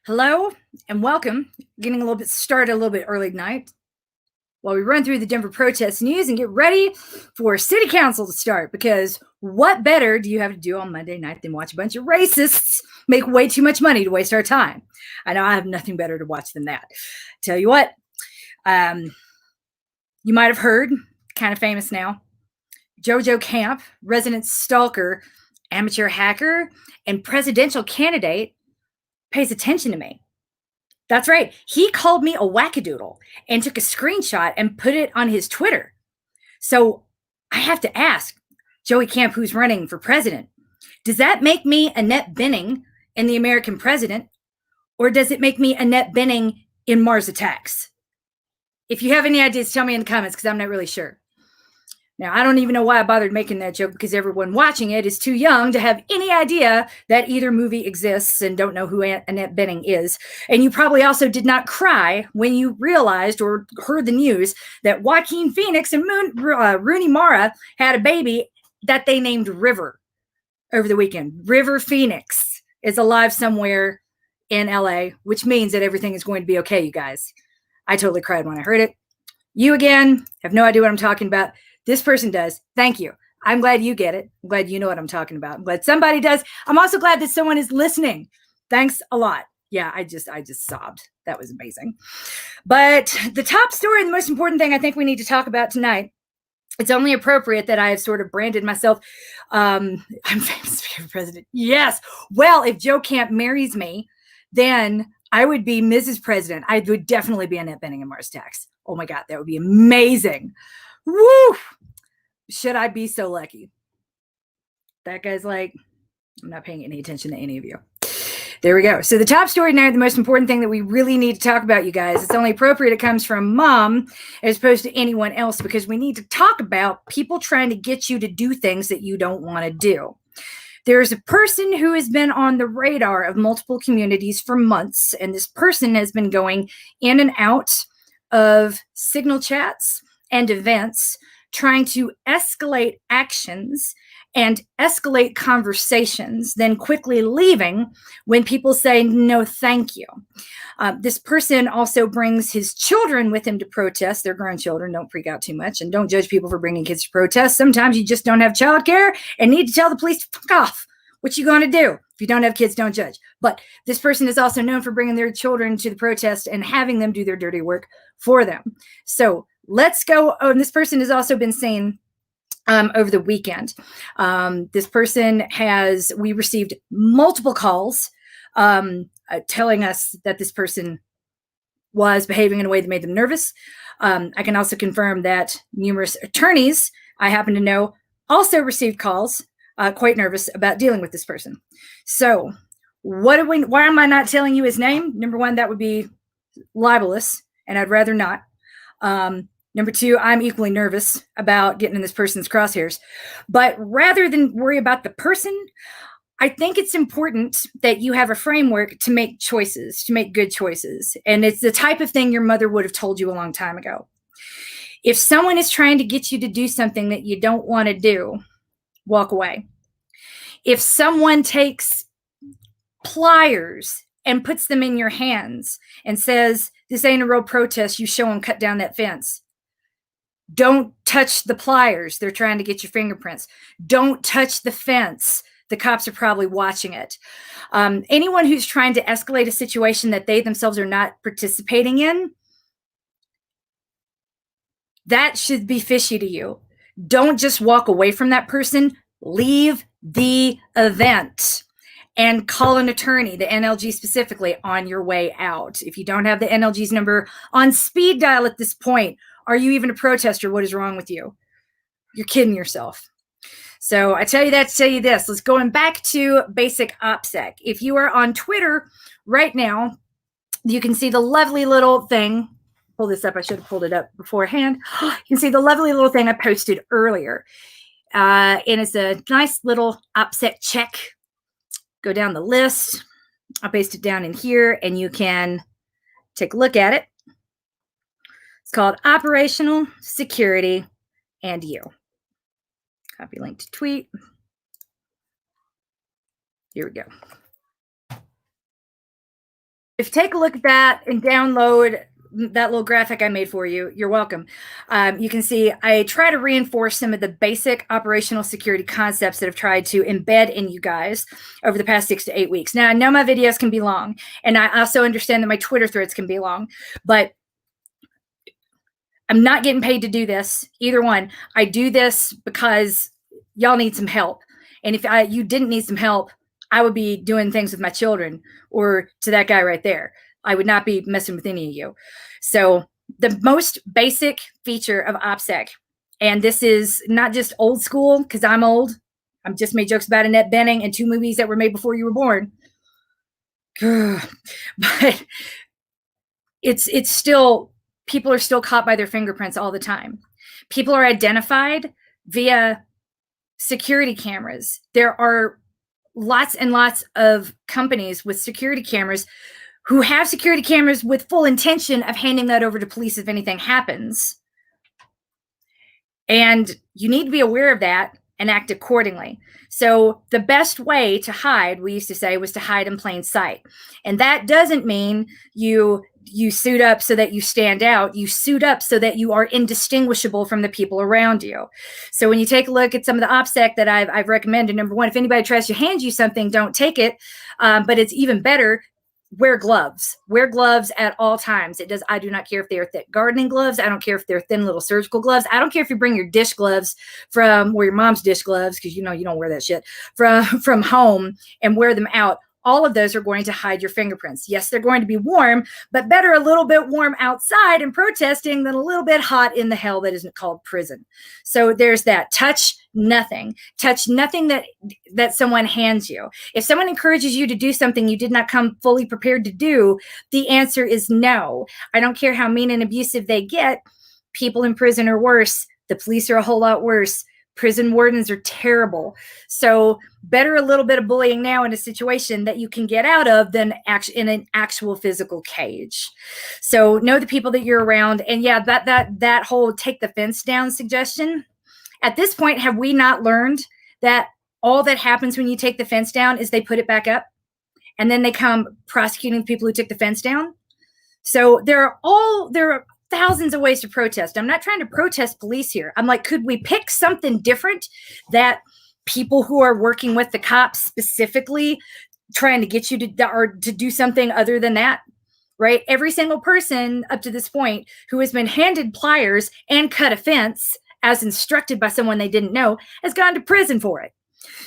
Hello and welcome. Getting a little bit started a little bit early tonight while we run through the Denver protest news and get ready for city council to start, because what better do you have to do on Monday night than watch a bunch of racists make way too much money to waste our time? I know I have nothing better to watch than that. Tell you what, you might have heard, kind of famous now, JoJo Camp, resident stalker, amateur hacker, and presidential candidate, pays attention to me. That's right. He called me a wackadoodle and took a screenshot and put it on his Twitter. So I have to ask Joey Camp, who's running for president, does that make me Annette Bening in The American President, or does it make me Annette Bening in Mars Attacks? If you have any ideas, tell me in the comments, because I'm not really sure. Now, I don't even know why I bothered making that joke, because everyone watching it is too young to have any idea that either movie exists and don't know who Annette Bening is. And you probably also did not cry when you realized or heard the news that Joaquin Phoenix and Rooney Mara had a baby that they named River over the weekend. River Phoenix is alive somewhere in LA, which means that everything is going to be okay, you guys. I totally cried when I heard it. You, again, have no idea what I'm talking about. This person does. Thank you. I'm glad you get it. I'm glad you know what I'm talking about. I'm glad somebody does. I'm also glad that someone is listening. Thanks a lot. Yeah, I just sobbed. That was amazing. But the top story and the most important thing I think we need to talk about tonight, it's only appropriate that I have sort of branded myself. I'm famous for president. Yes. Well, if Joe Camp marries me, then I would be Mrs. President. I would definitely be Annette Bening in Mars Attacks. Oh my God, that would be amazing. Woo! Should I be so lucky? That guy's like, I'm not paying any attention to any of you. There we go. So the top story tonight, the most important thing that we really need to talk about, you guys, it's only appropriate it comes from Mom as opposed to anyone else, because we need to talk about people trying to get you to do things that you don't want to do. There's a person who has been on the radar of multiple communities for months, and this person has been going in and out of signal chats and events, trying to escalate actions and escalate conversations, then quickly leaving when people say, no, thank you. This person also brings his children with him to protest. They're grown children. Don't freak out too much, and don't judge people for bringing kids to protest. Sometimes you just don't have childcare and need to tell the police to fuck off. What you going to do? If you don't have kids, don't judge. But this person is also known for bringing their children to the protest and having them do their dirty work for them. So let's go. Oh, and this person has also been seen over the weekend. This person we received multiple calls telling us that this person was behaving in a way that made them nervous. I can also confirm that numerous attorneys I happen to know also received calls quite nervous about dealing with this person. So why am I not telling you his name? Number one, that would be libelous, and I'd rather not. Number two, I'm equally nervous about getting in this person's crosshairs. But rather than worry about the person, I think it's important that you have a framework to make choices, to make good choices. And it's the type of thing your mother would have told you a long time ago. If someone is trying to get you to do something that you don't want to do, walk away. If someone takes pliers and puts them in your hands and says, this ain't a real protest, you show them cut down that fence. Don't touch the pliers. They're trying to get your fingerprints. Don't touch the fence. The cops are probably watching it. Anyone who's trying to escalate a situation that they themselves are not participating in, that should be fishy to you. Don't just walk away from that person. Leave the event and call an attorney, the NLG specifically, on your way out. If you don't have the NLG's number on speed dial at this point, are you even a protester? What is wrong with you? You're kidding yourself. So I tell you that to tell you this. Let's go back to basic OPSEC. If you are on Twitter right now, you can see the lovely little thing. Pull this up. I should have pulled it up beforehand. You can see the lovely little thing I posted earlier. And it's a nice little OPSEC check. Go down the list. I'll paste it down in here, and you can take a look at it. It's called Operational Security and You. Copy link to tweet. Here we go. if you take a look at that and download that little graphic I made for you, you're welcome. You can see I try to reinforce some of the basic operational security concepts that I've tried to embed in you guys over the past 6 to 8 weeks. Now, I know my videos can be long, and I also understand that my Twitter threads can be long, but I'm not getting paid to do this, either one. I do this because y'all need some help. And if you didn't need some help, I would be doing things with my children or to that guy right there. I would not be messing with any of you. So the most basic feature of OPSEC, and this is not just old school because I'm old. I've just made jokes about Annette Bening and 2 movies that were made before you were born. But it's still, people are still caught by their fingerprints all the time. People are identified via security cameras. There are lots and lots of companies with security cameras who have security cameras with full intention of handing that over to police if anything happens. And you need to be aware of that and act accordingly. So the best way to hide, we used to say, was to hide in plain sight. And that doesn't mean you suit up so that you stand out. You suit up so that you are indistinguishable from the people around you. So when you take a look at some of the OPSEC that I've recommended, number one, if anybody tries to hand you something, don't take it. But it's even better, wear gloves. Wear gloves at all times. I do not care if they are thick gardening gloves. I don't care if they're thin little surgical gloves. I don't care if you bring your dish gloves or your mom's dish gloves, because you don't wear that shit, from home and wear them out. All of those are going to hide your fingerprints. Yes, they're going to be warm, but better a little bit warm outside and protesting than a little bit hot in the hell that isn't called prison. So there's that. Touch nothing. Touch nothing that someone hands you. If someone encourages you to do something you did not come fully prepared to do, the answer is no. I don't care how mean and abusive they get. People in prison are worse. The police are a whole lot worse. Prison wardens are terrible. So better a little bit of bullying now in a situation that you can get out of than in an actual physical cage. So know the people that you're around. And yeah, that whole take the fence down suggestion. At this point, have we not learned that all that happens when you take the fence down is they put it back up and then they come prosecuting the people who took the fence down? So there are thousands of ways to protest. I'm not trying to protest police here. I'm like, could we pick something different that people who are working with the cops specifically trying to get you to do something other than that, right? Every single person up to this point who has been handed pliers and cut a fence as instructed by someone they didn't know has gone to prison for it.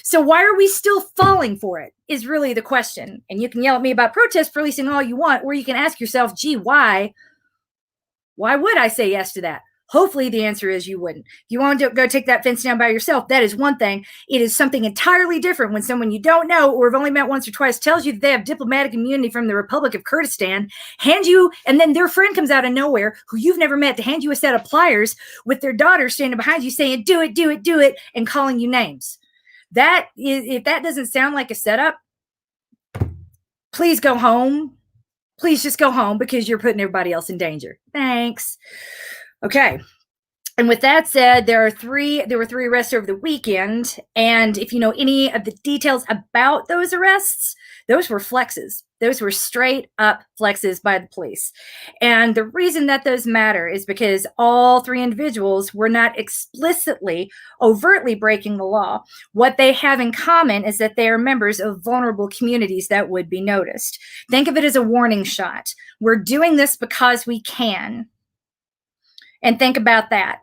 So why are we still falling for it is really the question. And you can yell at me about protest policing all you want, or you can ask yourself, gee, why would I say yes to that? Hopefully the answer is you wouldn't. You want to go take that fence down by yourself. That is one thing. It is something entirely different when someone you don't know or have only met once or twice tells you that they have diplomatic immunity from the Republic of Kurdistan, hand you, and then their friend comes out of nowhere who you've never met to hand you a set of pliers with their daughter standing behind you saying, do it, do it, do it, and calling you names. If that doesn't sound like a setup, please go home. Please just go home because you're putting everybody else in danger. Thanks. Okay. And with that said, there were three arrests over the weekend. And if you know any of the details about those arrests, those were flexes. Those were straight up flexes by the police. And the reason that those matter is because all 3 individuals were not explicitly, overtly breaking the law. What they have in common is that they are members of vulnerable communities that would be noticed. Think of it as a warning shot. We're doing this because we can. And think about that.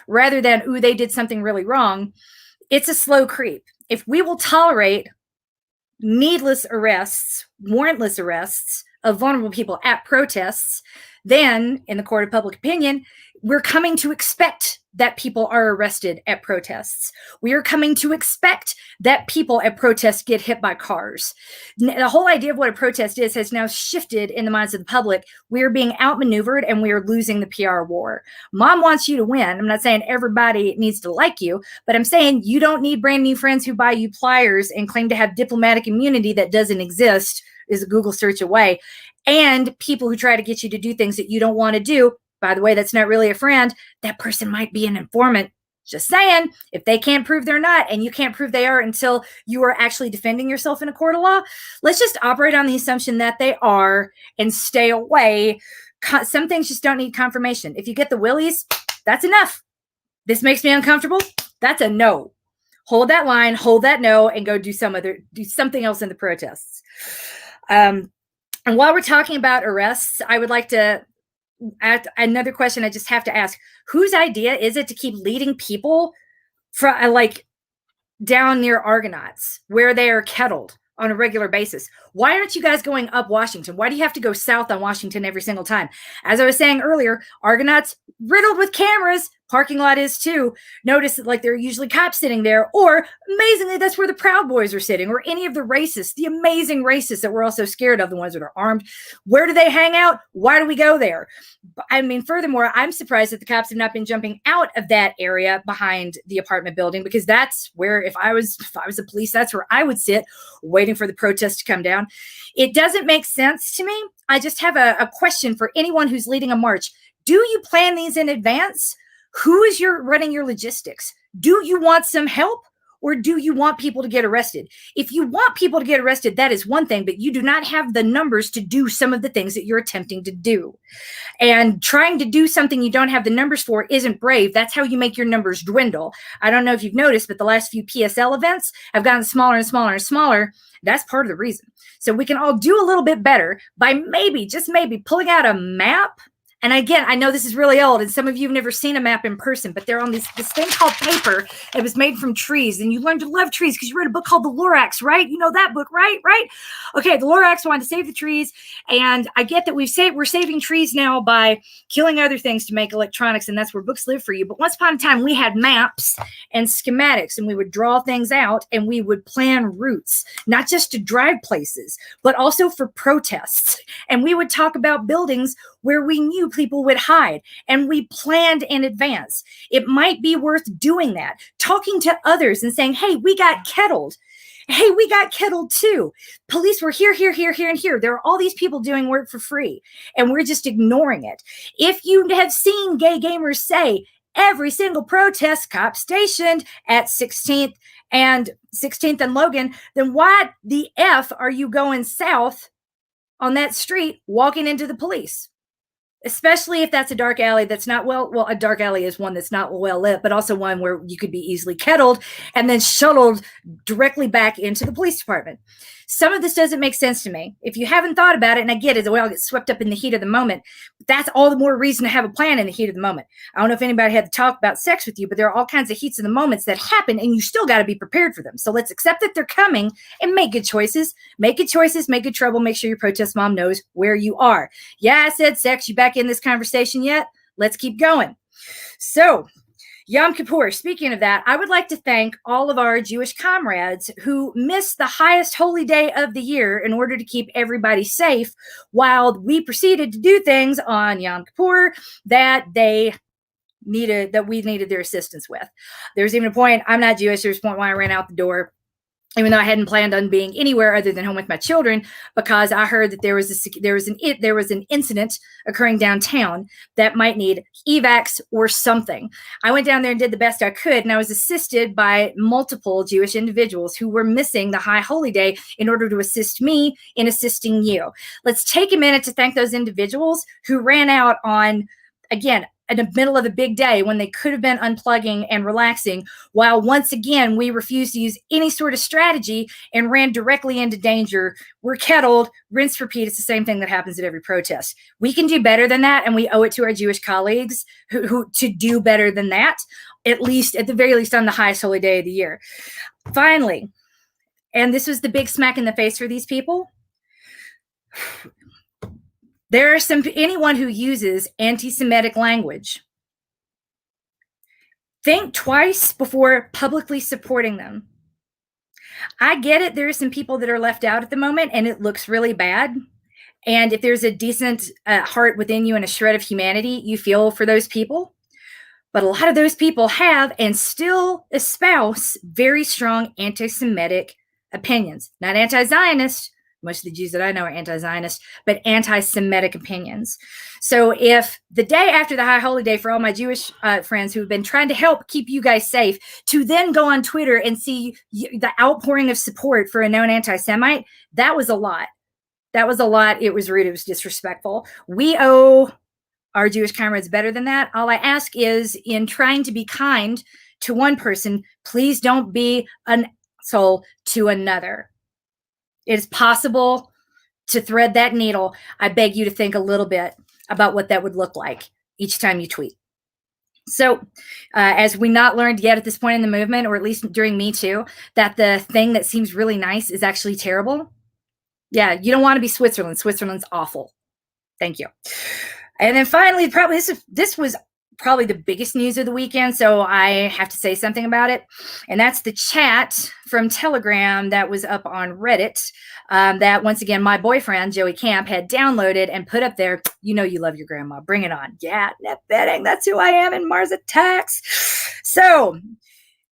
Rather than, ooh, they did something really wrong, it's a slow creep. If we will tolerate needless arrests, warrantless arrests of vulnerable people at protests, then in the court of public opinion, we're coming to expect that people are arrested at protests. We are coming to expect that people at protests get hit by cars. The whole idea of what a protest is has now shifted in the minds of the public. We are being outmaneuvered and we are losing the PR war. Mom wants you to win. I'm not saying everybody needs to like you, but I'm saying you don't need brand new friends who buy you pliers and claim to have diplomatic immunity that doesn't exist, is a Google search away, and people who try to get you to do things that you don't want to do. By the way, that's not really a friend. That person might be an informant. Just saying, if they can't prove they're not, and you can't prove they are until you are actually defending yourself in a court of law, let's just operate on the assumption that they are and stay away. Some things just don't need confirmation. If you get the willies, that's enough. This makes me uncomfortable. That's a no. Hold that line, hold that no, and go do something else in the protests. And while we're talking about arrests, I would like to add another question I just have to ask. Whose idea is it to keep leading people from down near Argonauts where they are kettled on a regular basis? Why aren't you guys going up Washington? Why do you have to go south on Washington every single time? As I was saying earlier, Argonauts riddled with cameras. Parking lot is too. Notice that there are usually cops sitting there, or amazingly, that's where the Proud Boys are sitting, or any of the racists, the amazing racists that we're all so scared of, the ones that are armed. Where do they hang out? Why do we go there? I mean, furthermore, I'm surprised that the cops have not been jumping out of that area behind the apartment building, because that's where, if I was the police, that's where I would sit, waiting for the protest to come down. It doesn't make sense to me. I just have a question for anyone who's leading a march. Do you plan these in advance? Who is running your logistics? Do you want some help, or do you want people to get arrested? If you want people to get arrested, that is one thing, but you do not have the numbers to do some of the things that you're attempting to do. And trying to do something you don't have the numbers for isn't brave. That's how you make your numbers dwindle. I don't know if you've noticed, but the last few PSL events have gotten smaller and smaller and smaller. That's part of the reason. So we can all do a little bit better by maybe, just maybe, pulling out a map. And again, I know this is really old, and some of you have never seen a map in person, but they're on this thing called paper. It was made from trees, and you learned to love trees because you read a book called The Lorax, right? You know that book, right? Right? Okay, the Lorax wanted to save the trees, and I get that we're saving trees now by killing other things to make electronics, and that's where books live for you. But once upon a time, we had maps and schematics, and we would draw things out, and we would plan routes, not just to drive places, but also for protests. And we would talk about buildings where we knew people would hide, and we planned in advance. It might be worth doing that, talking to others and saying, hey, we got kettled. Hey, we got kettled too. Police were here, here, here, here, and here. There are all these people doing work for free, and we're just ignoring it. If you have seen gay gamers say, every single protest, cop stationed at 16th and Logan, then why the F are you going south on that street walking into the police? Especially if that's a dark alley that's not well, a dark alley is one that's not well lit, but also one where you could be easily kettled and then shuttled directly back into the police department. Some of this doesn't make sense to me. If you haven't thought about it, and I get it, I'll get swept up in the heat of the moment. That's all the more reason to have a plan in the heat of the moment. I don't know if anybody had to talk about sex with you, but there are all kinds of heats of the moments that happen, and you still got to be prepared for them. So let's accept that they're coming and make good choices. Make good choices, make good trouble. Make sure your protest mom knows where you are. Yeah, I said sex. You back in this conversation yet? Let's keep going. So, Yom Kippur, speaking of that, I would like to thank all of our Jewish comrades who missed the highest holy day of the year in order to keep everybody safe, while we proceeded to do things on Yom Kippur that we needed their assistance with. There's even a point, I'm not Jewish, there's a point where I ran out the door, even though I hadn't planned on being anywhere other than home with my children, because I heard that there was an incident occurring downtown that might need evacs or something. I went down there and did the best I could, and I was assisted by multiple Jewish individuals who were missing the high holy day in order to assist me in assisting you. Let's take a minute to thank those individuals who ran out on, again, in the middle of a big day when they could have been unplugging and relaxing, while once again we refused to use any sort of strategy and ran directly into danger. We're kettled, rinse, repeat. It's the same thing that happens at every protest. We can do better than that, and we owe it to our Jewish colleagues who to do better than that, at the very least on the highest holy day of the year. Finally, and this was the big smack in the face for these people, anyone who uses anti-Semitic language, think twice before publicly supporting them. I get it. There are some people that are left out at the moment, and it looks really bad. And if there's a decent heart within you and a shred of humanity, you feel for those people. But a lot of those people have and still espouse very strong anti-Semitic opinions. Not anti-Zionist, most of the Jews that I know are anti-Zionist, but anti-Semitic opinions. So if the day after the High Holy Day, for all my Jewish friends who have been trying to help keep you guys safe, to then go on Twitter and see the outpouring of support for a known anti-Semite, that was a lot. That was a lot. It was rude. It was disrespectful. We owe our Jewish comrades better than that. All I ask is, in trying to be kind to one person, please don't be an asshole to another. It is possible to thread that needle. I beg you to think a little bit about what that would look like each time you tweet. So as we not learned yet at this point in the movement, or at least during Me Too, that the thing that seems really nice is actually terrible. Yeah, you don't want to be Switzerland. Switzerland's awful. Thank you. And then finally, probably this was probably the biggest news of the weekend, so I have to say something about it. And that's the chat from Telegram that was up on Reddit that, once again, my boyfriend, Joey Camp, had downloaded and put up there. You know you love your grandma. Bring it on. Yeah, net betting. That's who I am in Mars Attacks. So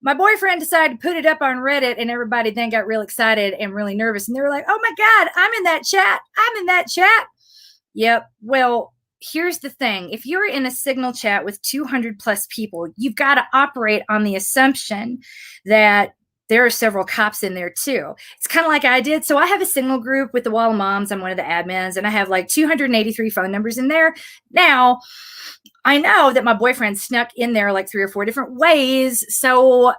my boyfriend decided to put it up on Reddit, and everybody then got real excited and really nervous. And they were like, oh, my God, I'm in that chat. I'm in that chat. Yep. Well, here's the thing. If you're in a Signal chat with 200 plus people, you've got to operate on the assumption that there are several cops in there too. It's kind of like I did. So I have a Signal group with the Wall of Moms. I'm one of the admins, and I have like 283 phone numbers in there. Now, I know that my boyfriend snuck in there like 3 or 4 different ways. So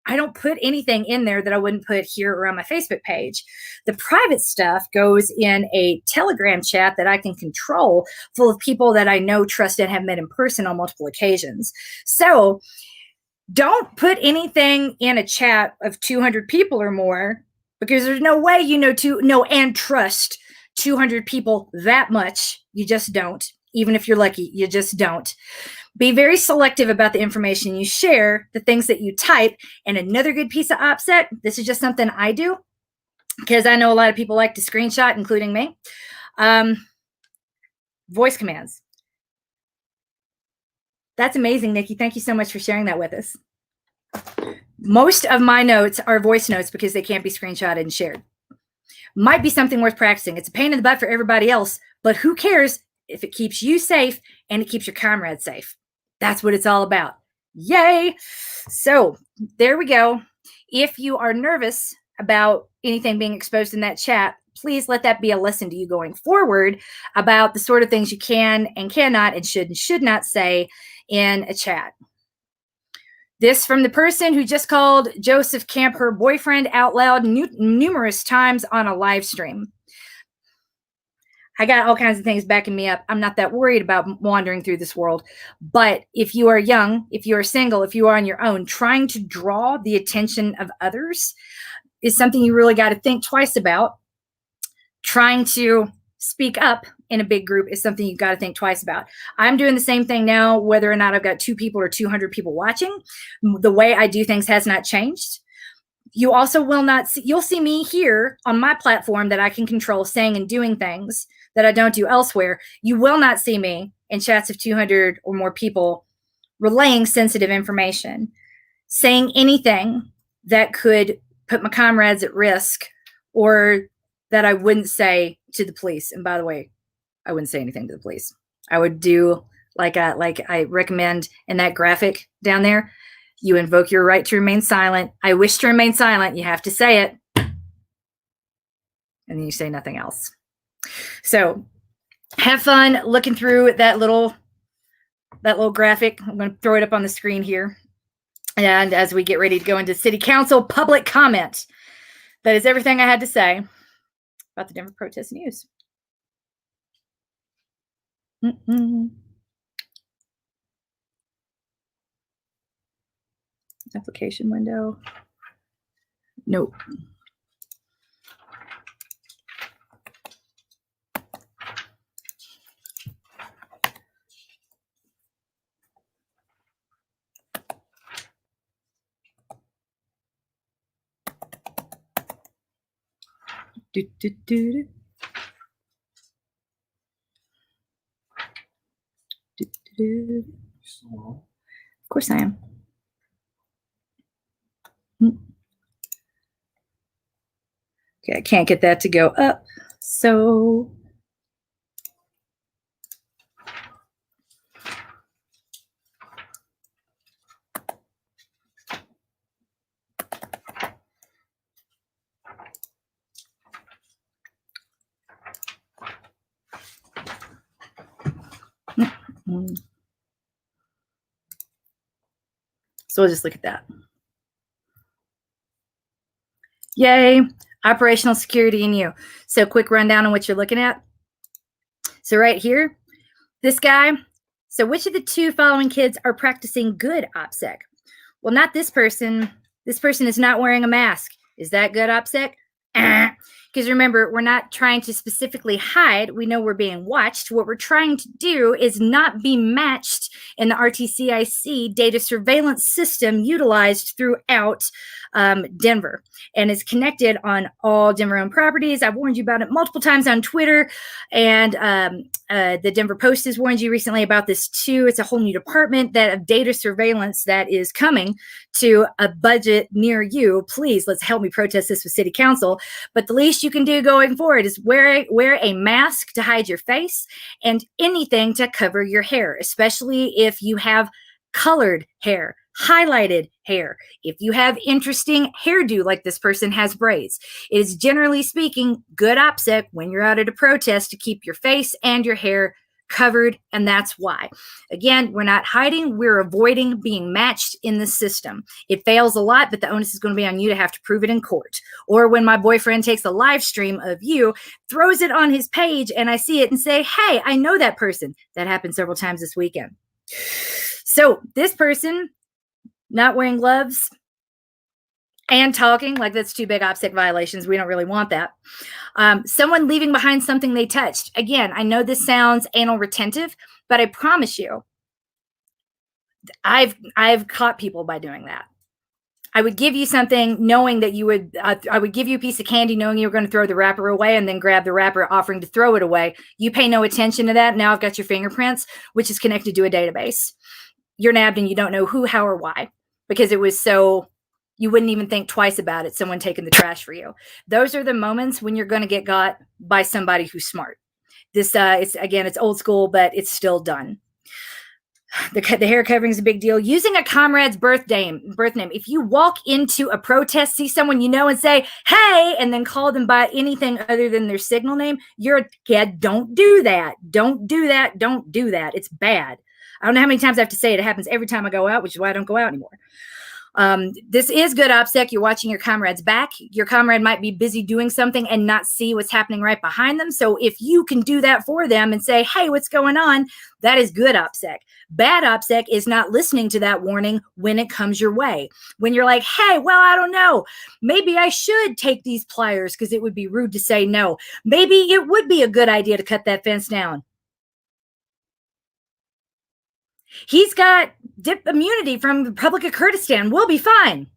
I don't put anything in there that I wouldn't put here or on my Facebook page. The private stuff goes in a Telegram chat that I can control, full of people that I know, trust, and have met in person on multiple occasions. So don't put anything in a chat of 200 people or more, because there's no way you know and trust 200 people that much. You just don't. Even if you're lucky, you just don't. Be very selective about the information you share, the things that you type. And another good piece of OPSEC, this is just something I do, because I know a lot of people like to screenshot, including me. Voice commands. That's amazing, Nikki. Thank you so much for sharing that with us. Most of my notes are voice notes because they can't be screenshotted and shared. Might be something worth practicing. It's a pain in the butt for everybody else, but who cares if it keeps you safe and it keeps your comrades safe? That's what it's all about. Yay. So there we go. If you are nervous about anything being exposed in that chat, please let that be a lesson to you going forward about the sort of things you can and cannot and should not say in a chat. This from the person who just called Joseph Camp her boyfriend out loud numerous times on a live stream. I got all kinds of things backing me up. I'm not that worried about wandering through this world. But if you are young, if you are single, if you are on your own, trying to draw the attention of others is something you really got to think twice about. Trying to speak up in a big group is something you've got to think twice about. I'm doing the same thing now, whether or not I've got 2 people or 200 people watching. The way I do things has not changed. You also will not see, you'll see me here on my platform that I can control, saying and doing things that I don't do elsewhere. You will not see me in chats of 200 or more people relaying sensitive information, saying anything that could put my comrades at risk or that I wouldn't say to the police. And by the way, I wouldn't say anything to the police. I would do like I recommend in that graphic down there. You invoke your right to remain silent. I wish to remain silent. You have to say it. And then you say nothing else. So have fun looking through that little graphic. I'm going to throw it up on the screen here. And as we get ready to go into City Council public comment, that is everything I had to say about the Denver protest news. Application window. Nope. Of course I am. Okay, I can't get that to go up. So so we'll just look at that. Yay, operational security in you. So quick rundown on what you're looking at. So right here, this guy. So which of the two following kids are practicing good OPSEC? Well, not this person. This person is not wearing a mask. Is that good OPSEC? Because remember, we're not trying to specifically hide. We know we're being watched. What we're trying to do is not be matched in the RTCIC data surveillance system utilized throughout Denver, and is connected on all Denver-owned properties. I've warned you about it multiple times on Twitter, and the Denver Post has warned you recently about this too. It's a whole new department of data surveillance that is coming to a budget near you. Please, let's help me protest this with City Council. But the least you can do going forward is wear a mask to hide your face and anything to cover your hair, especially if you have colored hair, highlighted hair, if you have interesting hairdo like this person has braids. It is generally speaking good OPSEC when you're out at a protest to keep your face and your hair covered, and that's why. Again, we're not hiding, we're avoiding being matched in the system. It fails a lot, but the onus is going to be on you to have to prove it in court. Or when my boyfriend takes a live stream of you, throws it on his page, and I see it and say, hey, I know that person. That happened several times this weekend. So this person not wearing gloves and talking, like that's two big OPSEC violations. We don't really want that. Someone leaving behind something they touched. Again, I know this sounds anal retentive, but I promise you, I've caught people by doing that. I would give you something knowing that you would, I would give you a piece of candy knowing you were going to throw the wrapper away and then grab the wrapper offering to throw it away. You pay no attention to that. Now I've got your fingerprints, which is connected to a database. You're nabbed and you don't know who, how, or why, because it was so, you wouldn't even think twice about it, someone taking the trash for you. Those are the moments when you're going to get got by somebody who's smart. This, it's old school, but it's still done. The hair covering is a big deal. Using a comrade's birth name. If you walk into a protest, see someone you know and say, hey, and then call them by anything other than their signal name, you're a kid. Don't do that. Don't do that. Don't do that. It's bad. I don't know how many times I have to say it. It happens every time I go out, which is why I don't go out anymore. This is good OPSEC. You're watching your comrade's back. Your comrade might be busy doing something and not see what's happening right behind them. So if you can do that for them and say, hey, what's going on? That is good OPSEC. Bad OPSEC is not listening to that warning when it comes your way. When you're like, hey, well, I don't know. Maybe I should take these pliers because it would be rude to say no. Maybe it would be a good idea to cut that fence down. He's got dip immunity from the Republic of Kurdistan. We'll be fine.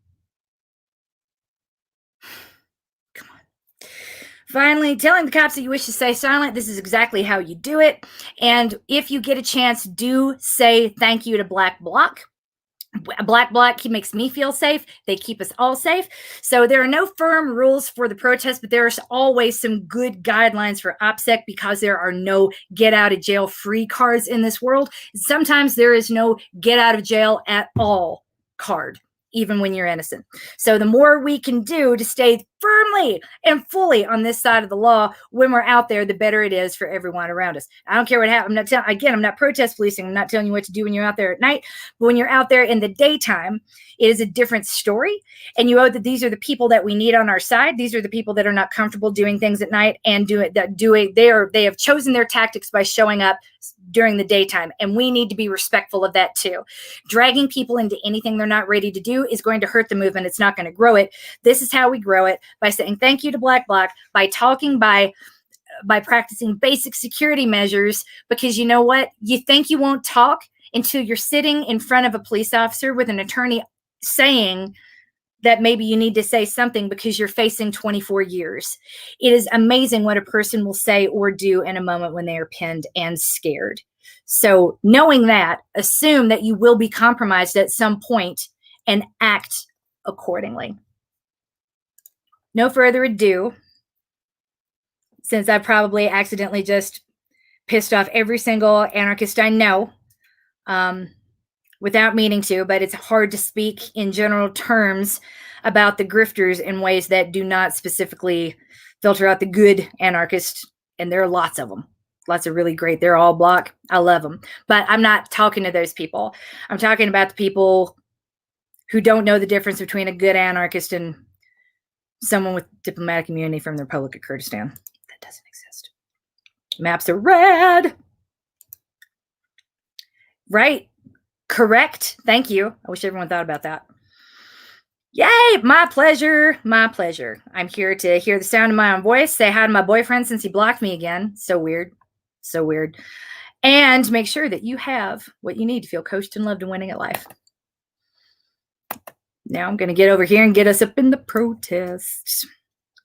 Come on. Finally, telling the cops that you wish to stay silent. This is exactly how you do it. And if you get a chance, do say thank you to Black Bloc. Black Bloc makes me feel safe. They keep us all safe. So there are no firm rules for the protest, but there are always some good guidelines for OPSEC because there are no get out of jail free cards in this world. Sometimes there is no get out of jail at all card, even when you're innocent. So the more we can do to stay firmly and fully on this side of the law when we're out there, the better it is for everyone around us. I don't care what happens. I'm not protest policing. I'm not telling you what to do when you're out there at night, but when you're out there in the daytime, it is a different story. And you know that these are the people that we need on our side. These are the people that are not comfortable doing things at night and they have chosen their tactics by showing up during the daytime. And we need to be respectful of that too. Dragging people into anything they're not ready to do is going to hurt the movement. It's not going to grow it. This is how we grow it, by saying thank you to Black Bloc, by talking, by practicing basic security measures, because you know what? You think you won't talk until you're sitting in front of a police officer with an attorney saying that maybe you need to say something because you're facing 24 years. It is amazing what a person will say or do in a moment when they are pinned and scared. So knowing that, assume that you will be compromised at some point and act accordingly. No further ado, since I probably accidentally just pissed off every single anarchist I know, without meaning to, but it's hard to speak in general terms about the grifters in ways that do not specifically filter out the good anarchists, and there are lots of them. Lots of really great. They're all block. I love them. But I'm not talking to those people. I'm talking about the people who don't know the difference between a good anarchist and someone with diplomatic immunity from the Republic of Kurdistan. That doesn't exist. Maps are red. Right. Correct. Thank you. I wish everyone thought about that. Yay. My pleasure. My pleasure. I'm here to hear the sound of my own voice, say hi to my boyfriend since he blocked me again. So weird. So weird. And make sure that you have what you need to feel coached and loved and winning at life. Now I'm going to get over here and get us up in the protest.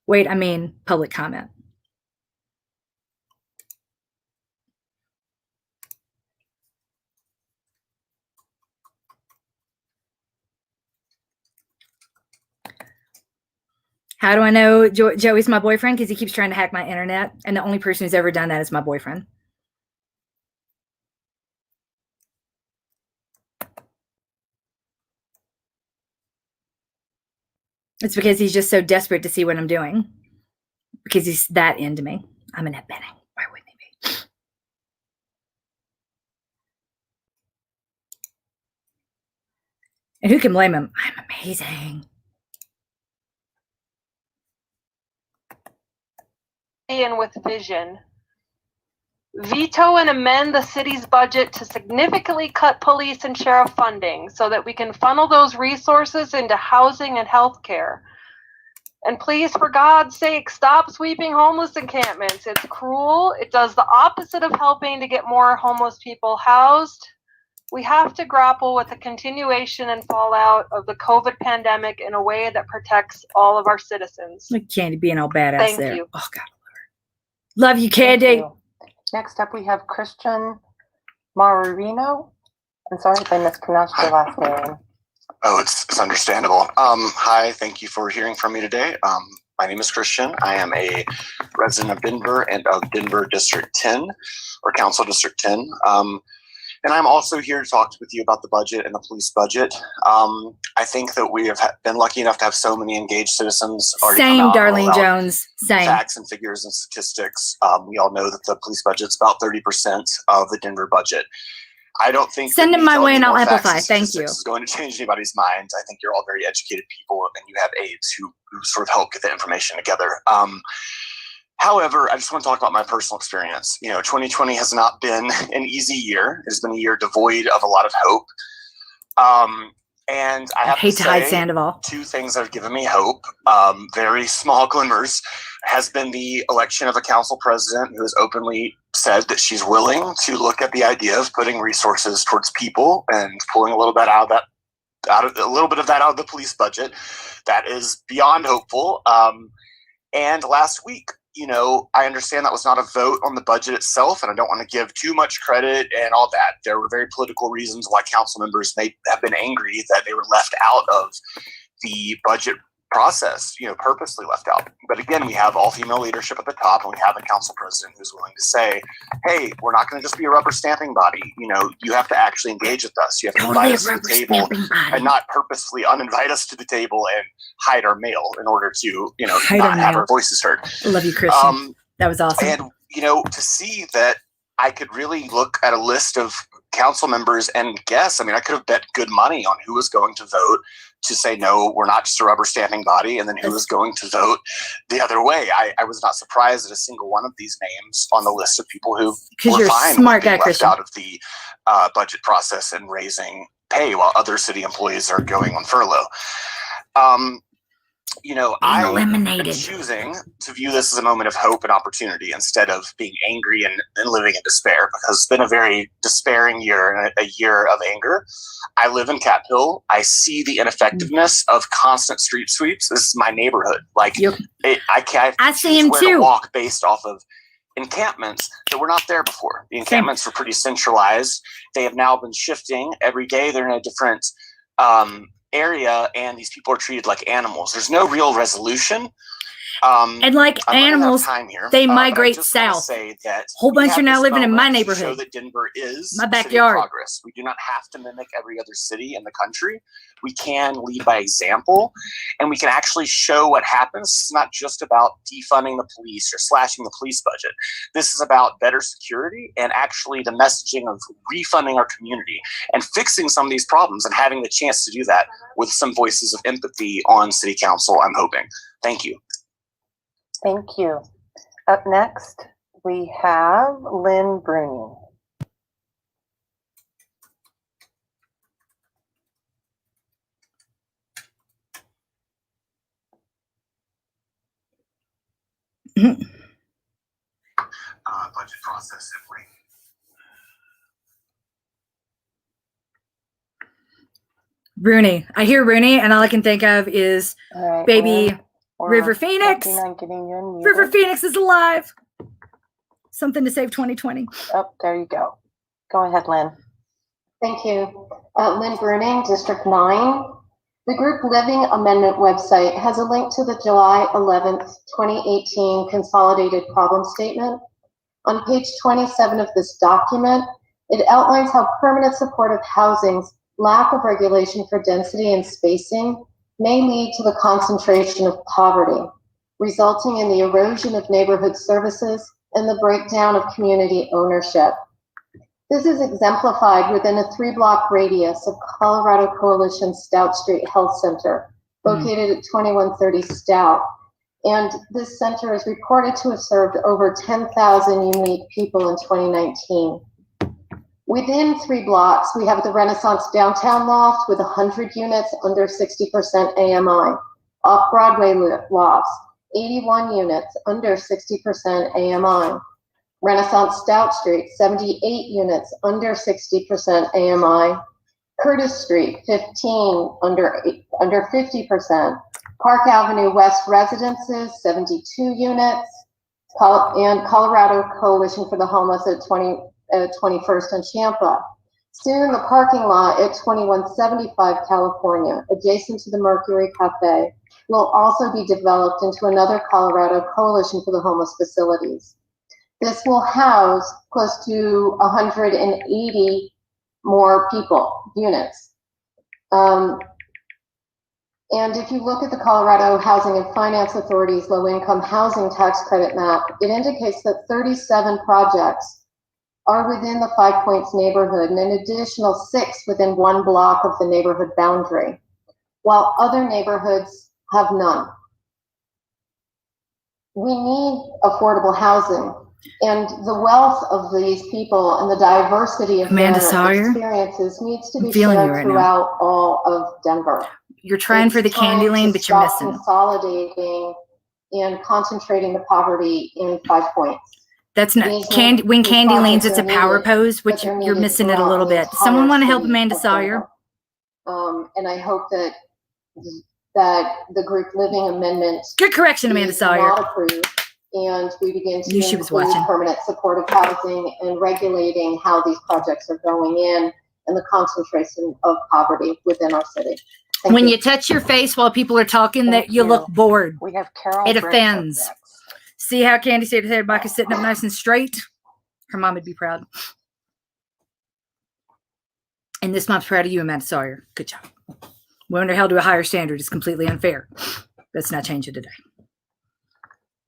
Wait, I mean public comment. How do I know Joey's my boyfriend? Because he keeps trying to hack my internet, and the only person who's ever done that is my boyfriend. It's because he's just so desperate to see what I'm doing. Because he's that into me. I'm in that betting. Why wouldn't he be? And who can blame him? I'm amazing. And with vision. Veto and amend the city's budget to significantly cut police and sheriff funding so that we can funnel those resources into housing and health care. And please, for God's sake, stop sweeping homeless encampments. It's cruel. It does the opposite of helping to get more homeless people housed. We have to grapple with the continuation and fallout of the COVID pandemic in a way that protects all of our citizens. Look, Candy being all badass. Thank there. you. Oh, God. Love you, Candy. Thank you. Next up, we have Christian Marino. I'm sorry if I mispronounced your last name. Oh, it's understandable. Hi, thank you for hearing from me today. My name is Christian. I am a resident of Denver and of Denver District 10, or Council District 10. And I'm also here to talk with you about the budget and the police budget. I think that we have been lucky enough to have so many engaged citizens already come Same, out Darlene Jones. Same. Facts and figures and statistics. We all know that the police budget's about 30% of the Denver budget. I don't think send them my way and I'll amplify. Thank you. Is going to change anybody's mind. I think you're all very educated people and you have aides who sort of help get the information together. However, I just want to talk about my personal experience. 2020 has not been an easy year. It has been a year devoid of a lot of hope. And I have hate to hide say Sandoval. Two things that have given me hope, very small glimmers, has been the election of a council president who has openly said that she's willing to look at the idea of putting resources towards people and pulling a little bit out of that, out of the police budget. That is beyond hopeful. And last week, I understand that was not a vote on the budget itself, and I don't want to give too much credit and all that. There were very political reasons why council members may have been angry that they were left out of the budget process, purposely left out. But again, we have all female leadership at the top, and we have a council president who's willing to say, hey, we're not going to just be a rubber stamping body. You have to actually engage with us. You have to invite us to the table and not purposefully uninvite us to the table and hide our mail in order to, not have our voices heard. I love you, Christian. That was awesome. And, to see that I could really look at a list of council members and guess, I could have bet good money on who was going to vote to say, no, we're not just a rubber stamping body, and then who was going to vote the other way. I was not surprised at a single one of these names on the list of people who were fine with being left out of the budget process and raising pay while other city employees are going on furlough. I'm choosing to view this as a moment of hope and opportunity instead of being angry and living in despair, because it's been a very despairing year and a year of anger. I live in Cap Hill. I see the ineffectiveness of constant street sweeps. This is my neighborhood. I see him too. To walk based off of encampments that were not there before. The encampments were pretty centralized. They have now been shifting every day. They're in a different area, and these people are treated like animals. There's no real resolution And like I'm running out of animals, time here, they but I migrate just wanna south. say that Whole we bunch have are now this living in my moment to neighborhood. show that Denver is My a city of backyard. progress. We do not have to mimic every other city in the country. We can lead by example, and we can actually show what happens. It's not just about defunding the police or slashing the police budget. This is about better security and actually the messaging of refunding our community and fixing some of these problems and having the chance to do that with some voices of empathy on city council, I'm hoping. Thank you. Thank you. Up next, we have Lynn Bruning. Budget process simply. Rooney. I hear Rooney, and all I can think of is All right, baby Lynn, we're River Phoenix. working on getting you unmuted. River Phoenix is alive. Something to save 2020. Oh, there you go. Go ahead, Lynn. Thank you. Lynn Bruning, District 9. The Group Living Amendment website has a link to the July 11th, 2018 Consolidated Problem Statement. On page 27 of this document, it outlines how permanent supportive housing's lack of regulation for density and spacing may lead to the concentration of poverty, resulting in the erosion of neighborhood services and the breakdown of community ownership. This is exemplified within a 3-block radius of Colorado Coalition Stout Street Health Center, located at 2130 Stout. And this center is reported to have served over 10,000 unique people in 2019. Within 3 blocks, we have the Renaissance Downtown Loft with 100 units under 60% AMI. Off-Broadway lofts, 81 units under 60% AMI. Renaissance Stout Street, 78 units under 60% AMI. Curtis Street, 15 under 50%. Park Avenue West Residences, 72 units. And Colorado Coalition for the Homeless at 21st and Champa. Soon, the parking lot at 2175 California, adjacent to the Mercury Cafe, will also be developed into another Colorado Coalition for the Homeless facilities. This will house close to 180 more people, units. And if you look at the Colorado Housing and Finance Authority's low-income housing tax credit map, it indicates that 37 projects are within the 5 Points neighborhood and an additional 6 within 1 block of the neighborhood boundary, while other neighborhoods have none. We need affordable housing, and the wealth of these people and the diversity of Amanda their Sawyer, experiences needs to be feeling you shared right now. throughout all of Denver. You're trying for the candy lane, but you're missing. Consolidating and concentrating the poverty in 5 Points. That's not when candy lanes. It's a power pose, which you're missing it a little bit. Someone want to help Amanda Sawyer? And I hope that the Group Living Amendment Good correction, Amanda is Sawyer. not approved, and we begin to Knew she was include watching. permanent supportive housing and regulating how these projects are going in and the concentration of poverty within our city. Thank When you. you touch your face while people are talking, that Thank you you. look bored. We have Carol. It Briggs up offends. next. See how Candy stayed her head back is sitting up nice and straight? Her mom would be proud. And this mom's proud of you, Amanda Sawyer. Good job. Women are held to a higher standard. It's completely unfair. Let's not change it today.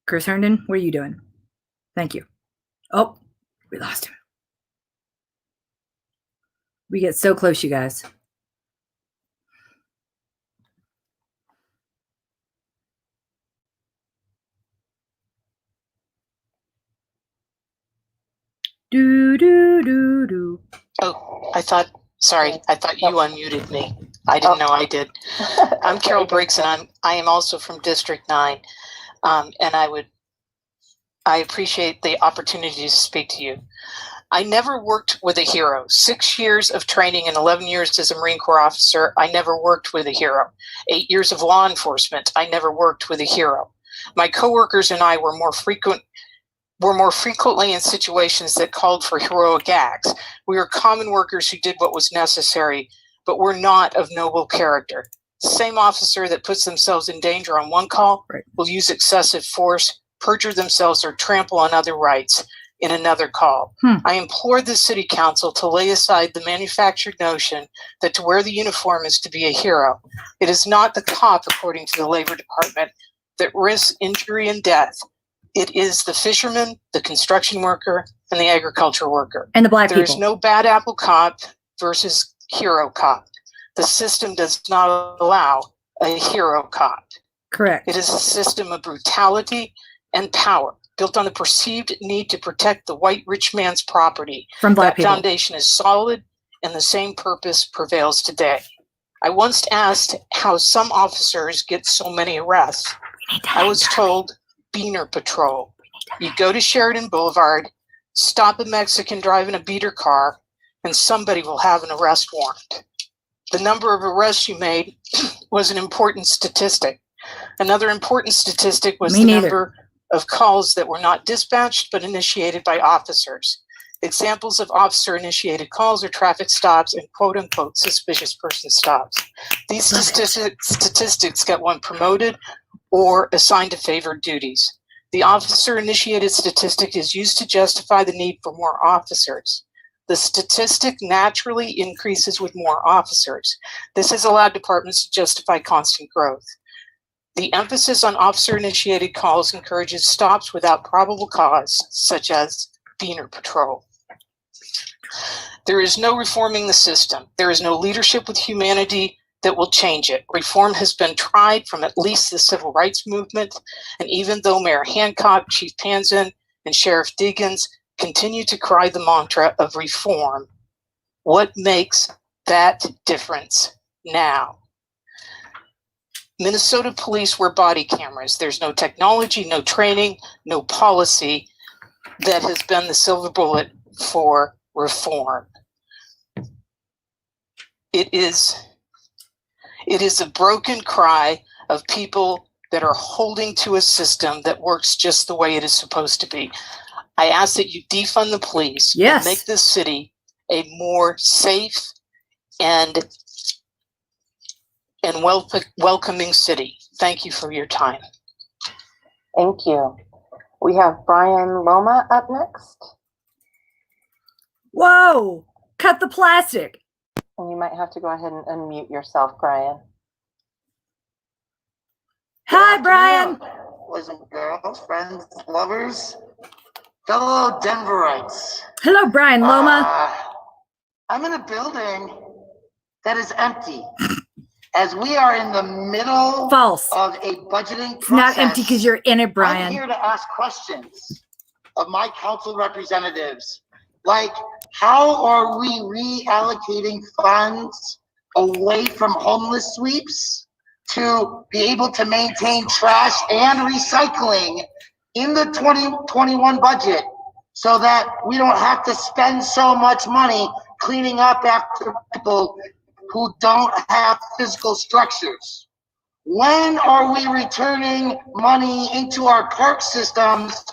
Chris Herndon, what are you doing? Thank you. Oh, we lost him. We get so close, you guys. Do, do, do, do. Oh, I thought you unmuted me. I didn't know I did. I'm Carol Briggs, and I am also from District 9. And I appreciate the opportunity to speak to you. I never worked with a hero. 6 years of training and 11 years as a Marine Corps officer, I never worked with a hero. 8 years of law enforcement, I never worked with a hero. My coworkers and I were more frequently in situations that called for heroic acts. We were common workers who did what was necessary, but were not of noble character. Same officer that puts themselves in danger on one call will use excessive force, perjure themselves, or trample on other rights in another call. I implore the city council to lay aside the manufactured notion that to wear the uniform is to be a hero. It is not the cop, according to the Labor Department, that risks injury and death. It is the fisherman, the construction worker, and the agriculture worker. And the black people. There's no bad apple cop versus hero cop. The system does not allow a hero cop. Correct. It is a system of brutality and power built on the perceived need to protect the white rich man's property. From black that people. Foundation is solid, and the same purpose prevails today. I once asked how some officers get so many arrests. I was told, Beaner Patrol. You go to Sheridan Boulevard, stop a Mexican driving a beater car, and somebody will have an arrest warrant. The number of arrests you made was an important statistic. Another important statistic was the number of calls that were not dispatched but initiated by officers. Examples of officer-initiated calls are traffic stops and quote-unquote suspicious person stops. These statistics get one promoted or assigned to favored duties. The officer-initiated statistic is used to justify the need for more officers. The statistic naturally increases with more officers. This has allowed departments to justify constant growth. The emphasis on officer-initiated calls encourages stops without probable cause, such as Beaner Patrol. There is no reforming the system. There is no leadership with humanity that will change it. Reform has been tried from at least the civil rights movement, and even though Mayor Hancock, Chief Panzin, and Sheriff Deegans continue to cry the mantra of reform, what makes that difference now? Minnesota police wear body cameras. There's no technology, no training, no policy that has been the silver bullet for reform. It is a broken cry of people that are holding to a system that works just the way it is supposed to be. I ask that you defund the police and make this city a more safe and welcoming city. Thank you for your time. Thank you. We have Brian Loma up next. Whoa! Cut the plastic. And you might have to go ahead and unmute yourself, Brian. Hi, Brian. Boys and girls, friends, lovers, fellow Denverites. Hello, Brian Loma. I'm in a building that is empty. As we are in the middle of a budgeting process. It's not empty because you're in it, Brian. I'm here to ask questions of my council representatives. Like, how are we reallocating funds away from homeless sweeps to be able to maintain trash and recycling in the 2021 budget so that we don't have to spend so much money cleaning up after people who don't have physical structures? When are we returning money into our park systems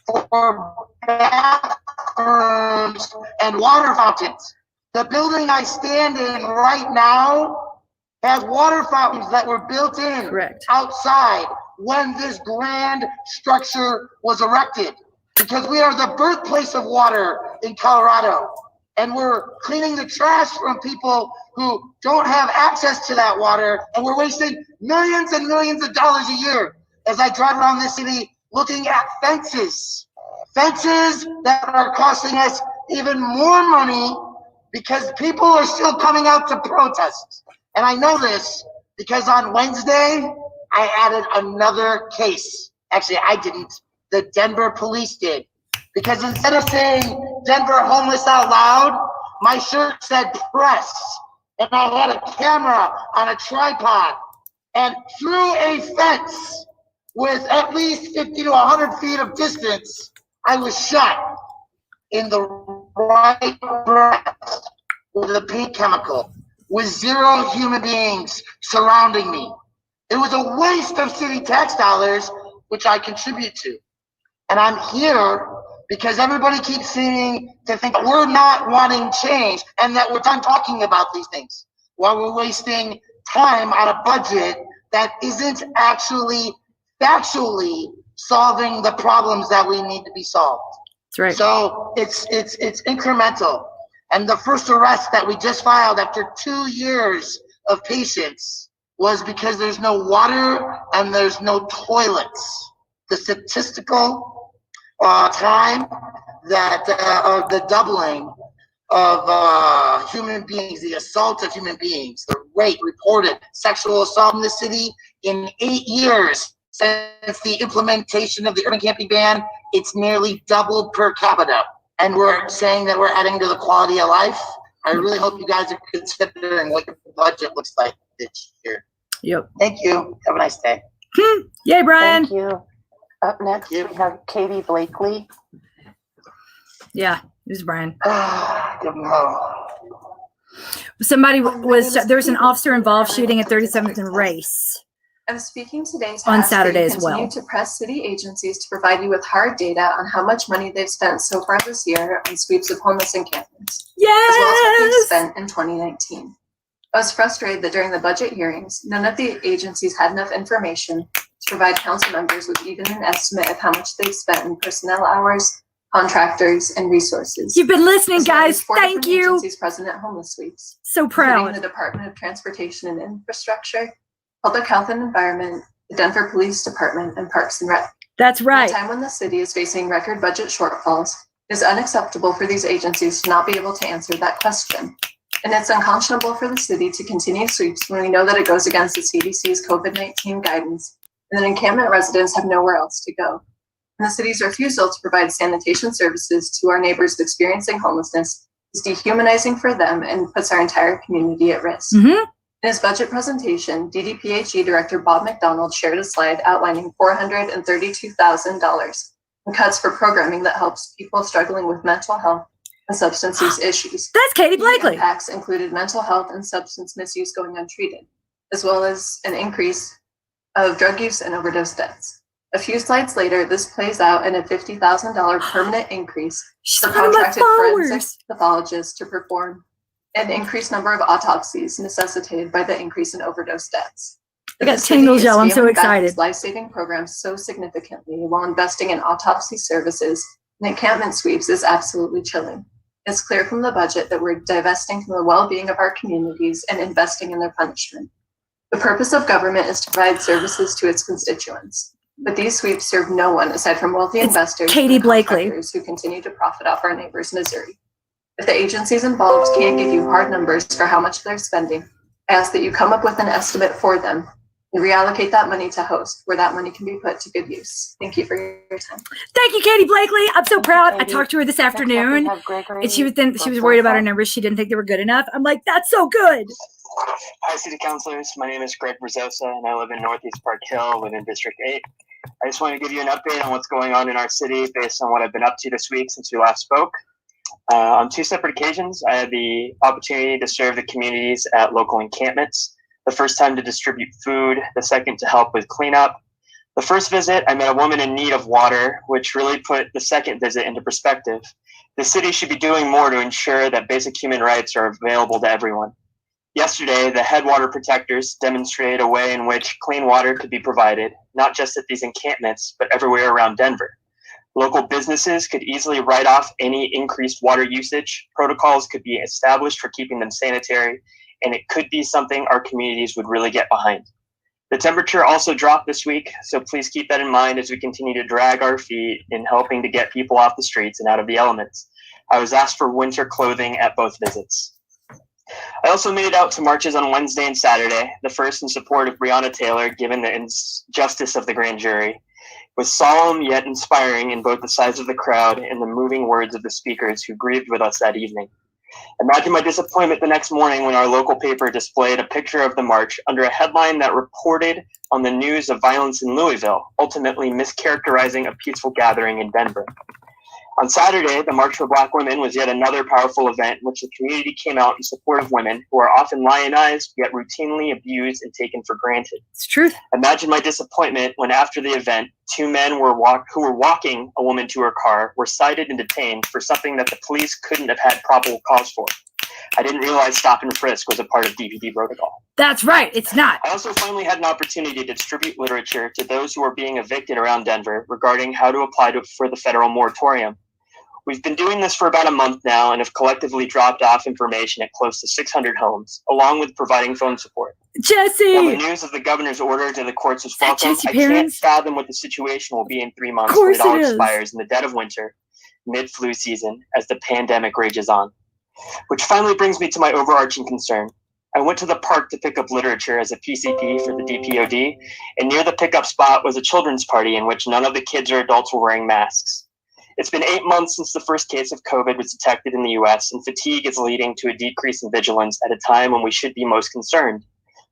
for bathrooms and water fountains? The building I stand in right now has water fountains that were built in outside when this grand structure was erected, because we are the birthplace of water in Colorado. And we're cleaning the trash from people who don't have access to that water, and we're wasting millions and millions of dollars a year as I drive around this city looking at fences that are costing us even more money because people are still coming out to protest. And I know this because on Wednesday, I added another case. Actually, I didn't. The Denver police did. Because instead of saying Denver homeless out loud, my shirt said press. And I had a camera on a tripod. And through a fence with at least 50 to 100 feet of distance, I was shot in the right breast with a paint chemical, with 0 human beings surrounding me. It was a waste of city tax dollars, which I contribute to. And I'm here because everybody keeps seeming to think we're not wanting change and that we're done talking about these things while we're wasting time on a budget that isn't actually factually solving the problems that we need to be solved. That's right. So it's incremental. And the first arrest that we just filed after 2 years of patience was because there's no water and there's no toilets. The statistical time that the doubling of human beings, the assault of human beings, the rate reported sexual assault in the city in 8 years since the implementation of the urban camping ban, it's nearly doubled per capita. And we're saying that we're adding to the quality of life. I really hope you guys are considering what your budget looks like this year. Yep. Thank you. Have a nice day. Yay, Brian. Thank you. Up next, we have Katie Blakely. Yeah, it was Brian. There was an officer involved shooting at 37th and Race. I'm speaking today to on ask Saturday that you as well. continue to press city agencies to provide you with hard data on how much money they've spent so far this year on sweeps of homeless encampments, as well as what they've spent in 2019. I was frustrated that during the budget hearings, none of the agencies had enough information to provide council members with even an estimate of how much they've spent in personnel hours, contractors, and resources. You've been listening, guys. Four Thank different you. agencies present at homeless sweeps. So Including proud. the Department of Transportation and Infrastructure, Public Health and Environment, the Denver Police Department, and Parks and Rec. That's right. At a time when the city is facing record budget shortfalls, it is unacceptable for these agencies to not be able to answer that question. And it's unconscionable for the city to continue sweeps when we know that it goes against the CDC's COVID-19 guidance, and that encampment residents have nowhere else to go. And the city's refusal to provide sanitation services to our neighbors experiencing homelessness is dehumanizing for them and puts our entire community at risk. Mm-hmm. In his budget presentation, DDPHE Director Bob McDonald shared a slide outlining $432,000 in cuts for programming that helps people struggling with mental health and substance use issues. That's Katie Blakely. The impacts included mental health and substance misuse going untreated, as well as an increase of drug use and overdose deaths. A few slides later, this plays out in a $50,000 permanent increase for contracted forensic pathologists to perform an increased number of autopsies necessitated by the increase in overdose deaths. I got tingles, y'all. I'm so excited. Life-saving programs so significantly while investing in autopsy services and encampment sweeps is absolutely chilling. It's clear from the budget that we're divesting from the well-being of our communities and investing in their punishment. The purpose of government is to provide services to its constituents. But these sweeps serve no one aside from wealthy investors Katie Blakely who continue to profit off our neighbors, Missouri. If the agencies involved can't give you hard numbers for how much they're spending, I ask that you come up with an estimate for them and reallocate that money to host, where that money can be put to good use. Thank you for your time. Thank you, Katie Blakely. I'm so proud. I talked to her this afternoon, and she was worried about her numbers. She didn't think they were good enough. I'm like, that's so good. Hi, City Councilors. My name is Greg Brazosa, and I live in Northeast Park Hill within District 8. I just want to give you an update on what's going on in our city based on what I've been up to this week since we last spoke. On 2 separate occasions, I had the opportunity to serve the communities at local encampments. The first time to distribute food, the second to help with cleanup. The first visit, I met a woman in need of water, which really put the second visit into perspective. The city should be doing more to ensure that basic human rights are available to everyone. Yesterday, the Headwater Protectors demonstrated a way in which clean water could be provided, not just at these encampments, but everywhere around Denver. Local businesses could easily write off any increased water usage. Protocols could be established for keeping them sanitary, and it could be something our communities would really get behind. The temperature also dropped this week, so please keep that in mind as we continue to drag our feet in helping to get people off the streets and out of the elements. I was asked for winter clothing at both visits. I also made it out to marches on Wednesday and Saturday, the first in support of Breonna Taylor, given the injustice of the grand jury. It was solemn yet inspiring in both the size of the crowd and the moving words of the speakers who grieved with us that evening. Imagine my disappointment the next morning when our local paper displayed a picture of the march under a headline that reported on the news of violence in Louisville, ultimately mischaracterizing a peaceful gathering in Denver. On Saturday, the March for Black Women was yet another powerful event in which the community came out in support of women who are often lionized, yet routinely abused and taken for granted. It's true. Imagine my disappointment when after the event, 2 men who were walking a woman to her car were cited and detained for something that the police couldn't have had probable cause for. I didn't realize stop and frisk was a part of DPD protocol. That's right, it's not. I also finally had an opportunity to distribute literature to those who are being evicted around Denver regarding how to apply for the federal moratorium. We've been doing this for about a month now and have collectively dropped off information at close to 600 homes, along with providing phone support. Jesse! While the news of the governor's order to the courts is welcome, I can't fathom what the situation will be in 3 months when it all expires in the dead of winter, mid-flu season, as the pandemic rages on. Which finally brings me to my overarching concern. I went to the park to pick up literature as a PCP for the DPOD, and near the pickup spot was a children's party in which none of the kids or adults were wearing masks. It's been 8 months since the first case of COVID was detected in the US, and fatigue is leading to a decrease in vigilance at a time when we should be most concerned.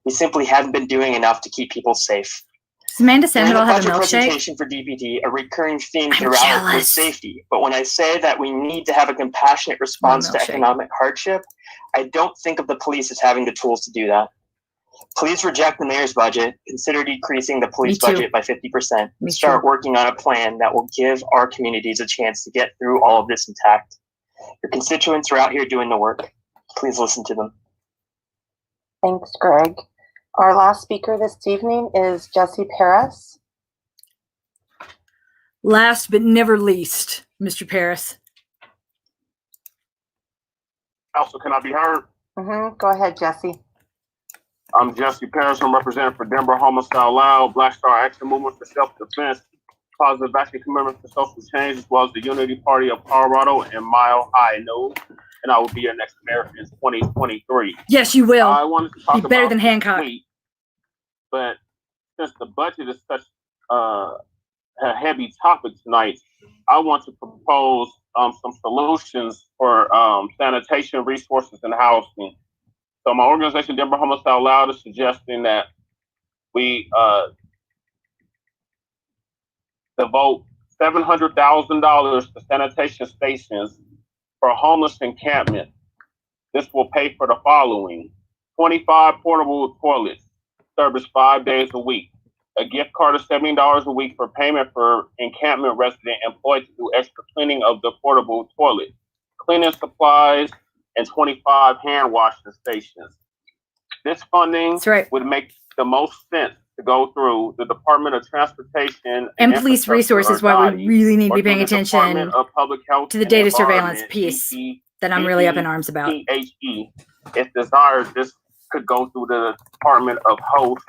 We simply haven't been doing enough to keep people safe. Does Amanda Samuel have a milkshake? Presentation for DPD, a recurring theme throughout was safety. But when I say that we need to have a compassionate response to economic hardship, I don't think of the police as having the tools to do that. Please reject the mayor's budget, consider decreasing the police budget by 50%, and start working on a plan that will give our communities a chance to get through all of this intact. Your constituents are out here doing the work. Please listen to them. Thanks, Greg. Our last speaker this evening is Jesse Paris. Last but never least, Mr. Paris. Also, can I be heard? Go ahead, Jesse. I'm Jesse Paris. I'm representing for Denver Homicide Loud, Black Star Action Movement for Self-Defense, Positive Action Commitment for Social Change, as well as the Unity Party of Colorado and Mile High News. And I will be your next mayor in 2023. Yes, you will. I wanted to talk be better than Hancock. But since the budget is such a heavy topic tonight, I want to propose some solutions for sanitation, resources, and housing. So my organization, Denver Homicide Loud, is suggesting that we devote $700,000 to sanitation stations for homeless encampment. This will pay for the following: 25 portable toilets, service 5 days a week, a gift card of $70 a week for payment for encampment resident employed to do extra cleaning of the portable toilet, cleaning supplies, and 25 hand washing stations. This funding would make the most sense to go through the Department of Transportation and police resources, why we really need to be paying attention to the data surveillance piece that I'm really up in arms about. If desired, this could go through the Department of House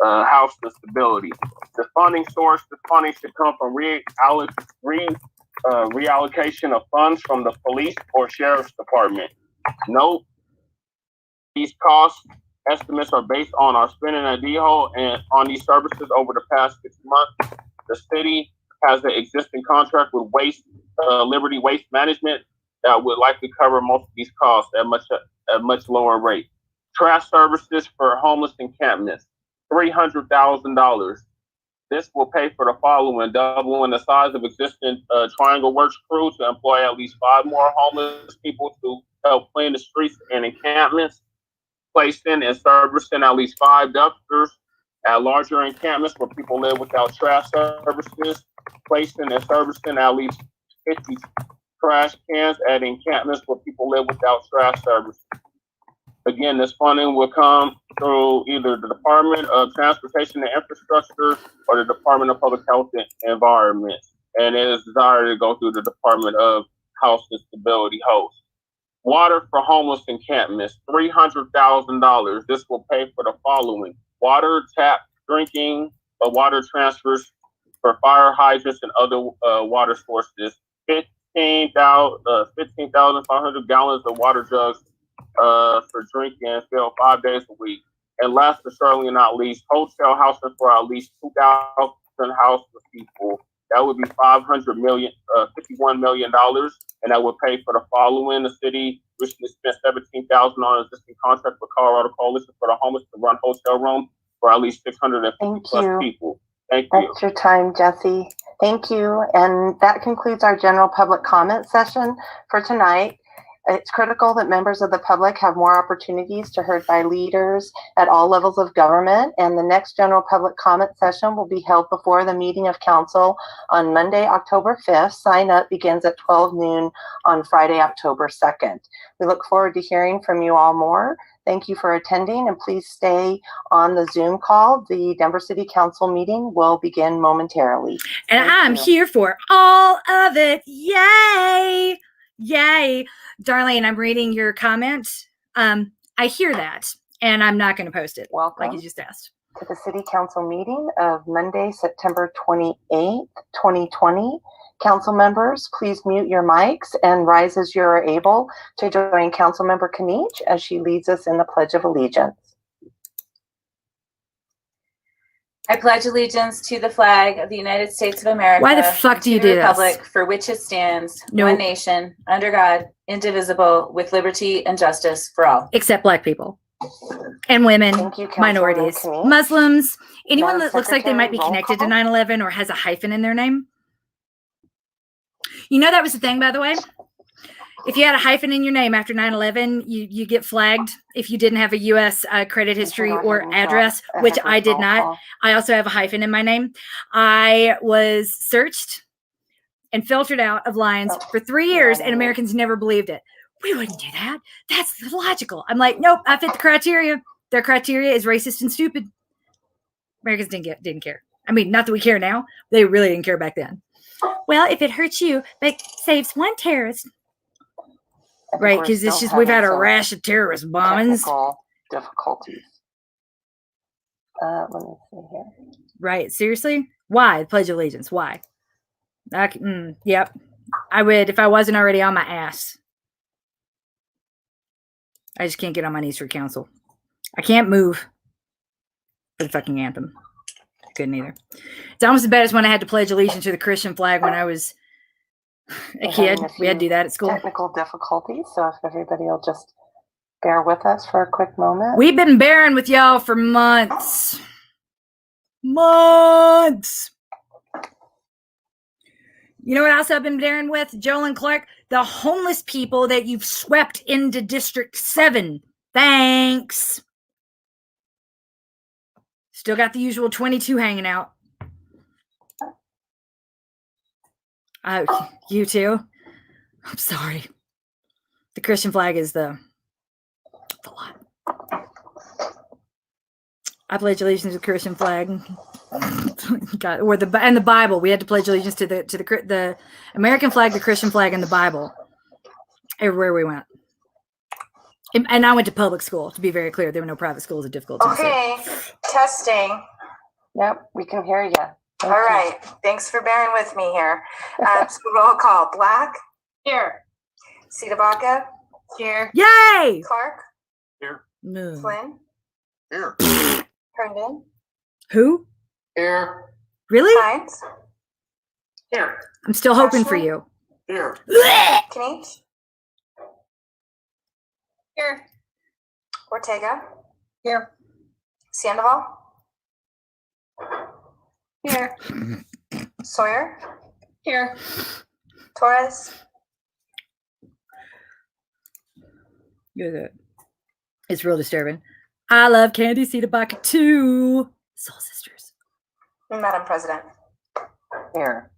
and Stability. The funding source, the funding should come from reallocation of funds from the police or sheriff's department. Note, these cost estimates are based on our spending at D-Hole and on these services over the past 6 months. The city has an existing contract with Liberty Waste Management that would likely cover most of these costs at much lower rate. Trash services for homeless encampments, $300,000. This will pay for the following: doubling the size of existing Triangle Works crew to employ at least 5 more homeless people to help clean the streets and encampments, placing and servicing at least 5 dumpsters at larger encampments where people live without trash services, placing and servicing at least 50 trash cans at encampments where people live without trash services. Again, this funding will come through either the Department of Transportation and Infrastructure or the Department of Public Health and Environment. And it is desired to go through the Department of House and Stability host. Water for homeless encampments, $300,000. This will pay for the following: water, tap, drinking, water transfers for fire hydrants and other water sources, 15,500 gallons of water jugs for drinking and fill 5 days a week. And last but certainly not least, hotel housing for at least 2,000 houseless people. That would be $51 million, and that would pay for the following. The city recently spent $17,000 on an existing contract with Colorado Coalition for the Homeless to run hotel rooms for at least 650 plus people. Thank you. That's your time, Jesse. Thank you. And that concludes our general public comment session for tonight. It's critical that members of the public have more opportunities to be heard by leaders at all levels of government, and the next general public comment session will be held before the meeting of council on Monday, October 5th. Sign up begins at 12 noon on Friday, October 2nd. We look forward to hearing from you all more. Thank you for attending, and please stay on the Zoom call. The Denver City Council meeting will begin momentarily. And I'm here for all of it. Yay! Yay. Darlene, I'm reading your comment. I hear that, and I'm not going to post it. Welcome like you just asked. To the City Council meeting of Monday, September 28th, 2020. Council members, please mute your mics and rise as you are able to join Councilmember Kanich as she leads us in the Pledge of Allegiance. I pledge allegiance to the flag of the United States of America. Why the fuck do you do this? Republic for which it stands, one nation, under God, indivisible, with liberty and justice for all. Except black people. And women, minorities, Muslims, anyone that looks like they might be connected to 9/11 or has a hyphen in their name. You know, that was the thing, by the way. If you had a hyphen in your name after 9/11, you get flagged if you didn't have a U.S. Credit history or address, which I did not. I also have a hyphen in my name. I was searched and filtered out of lines for 3 years, and Americans never believed it. We wouldn't do that. That's illogical. I'm like, nope, I fit the criteria. Their criteria is racist and stupid. Americans didn't care. I mean, not that we care now. They really didn't care back then. Well, if it hurts you, but saves one terrorist. Right, because it's just, we've had a rash of terrorist bombings. Difficulties. Let me see here. Right, seriously? Why? Pledge of Allegiance. Why? Yep. I would, if I wasn't already on my ass. I just can't get on my knees for council. I can't move for the fucking anthem. I couldn't either. It's almost as bad as when I had to pledge allegiance to the Christian flag when I was a kid. We had to do that at school. Technical difficulties, so if everybody will just bear with us for a quick moment. We've been bearing with y'all for months. Months. You know what else I've been bearing with, Joel and Clark? The homeless people that you've swept into District 7. Thanks. Still got the usual 22 hanging out. You too? I'm sorry. The Christian flag is the lot. I pledge allegiance to the Christian flag. God, or the Bible. We had to pledge allegiance to the American flag, the Christian flag, and the Bible. Everywhere we went. And I went to public school, to be very clear. There were no private schools at difficult times. Okay, testing. Yep, we can hear you. All right, thanks for bearing with me here. So roll call. Black. Here. Cedabaca. Here. Yay! Clark. Here. No. Flynn. Here. Herndon. Who? Here. Really? Hines. Here. I'm still hoping for you. Here. Kanich. Here. Ortega. Here. Sandoval. Here. Sawyer. Here. Torres. Good. It's real disturbing. I love Candy Cedabaca too. Soul sisters. Madam President. Here.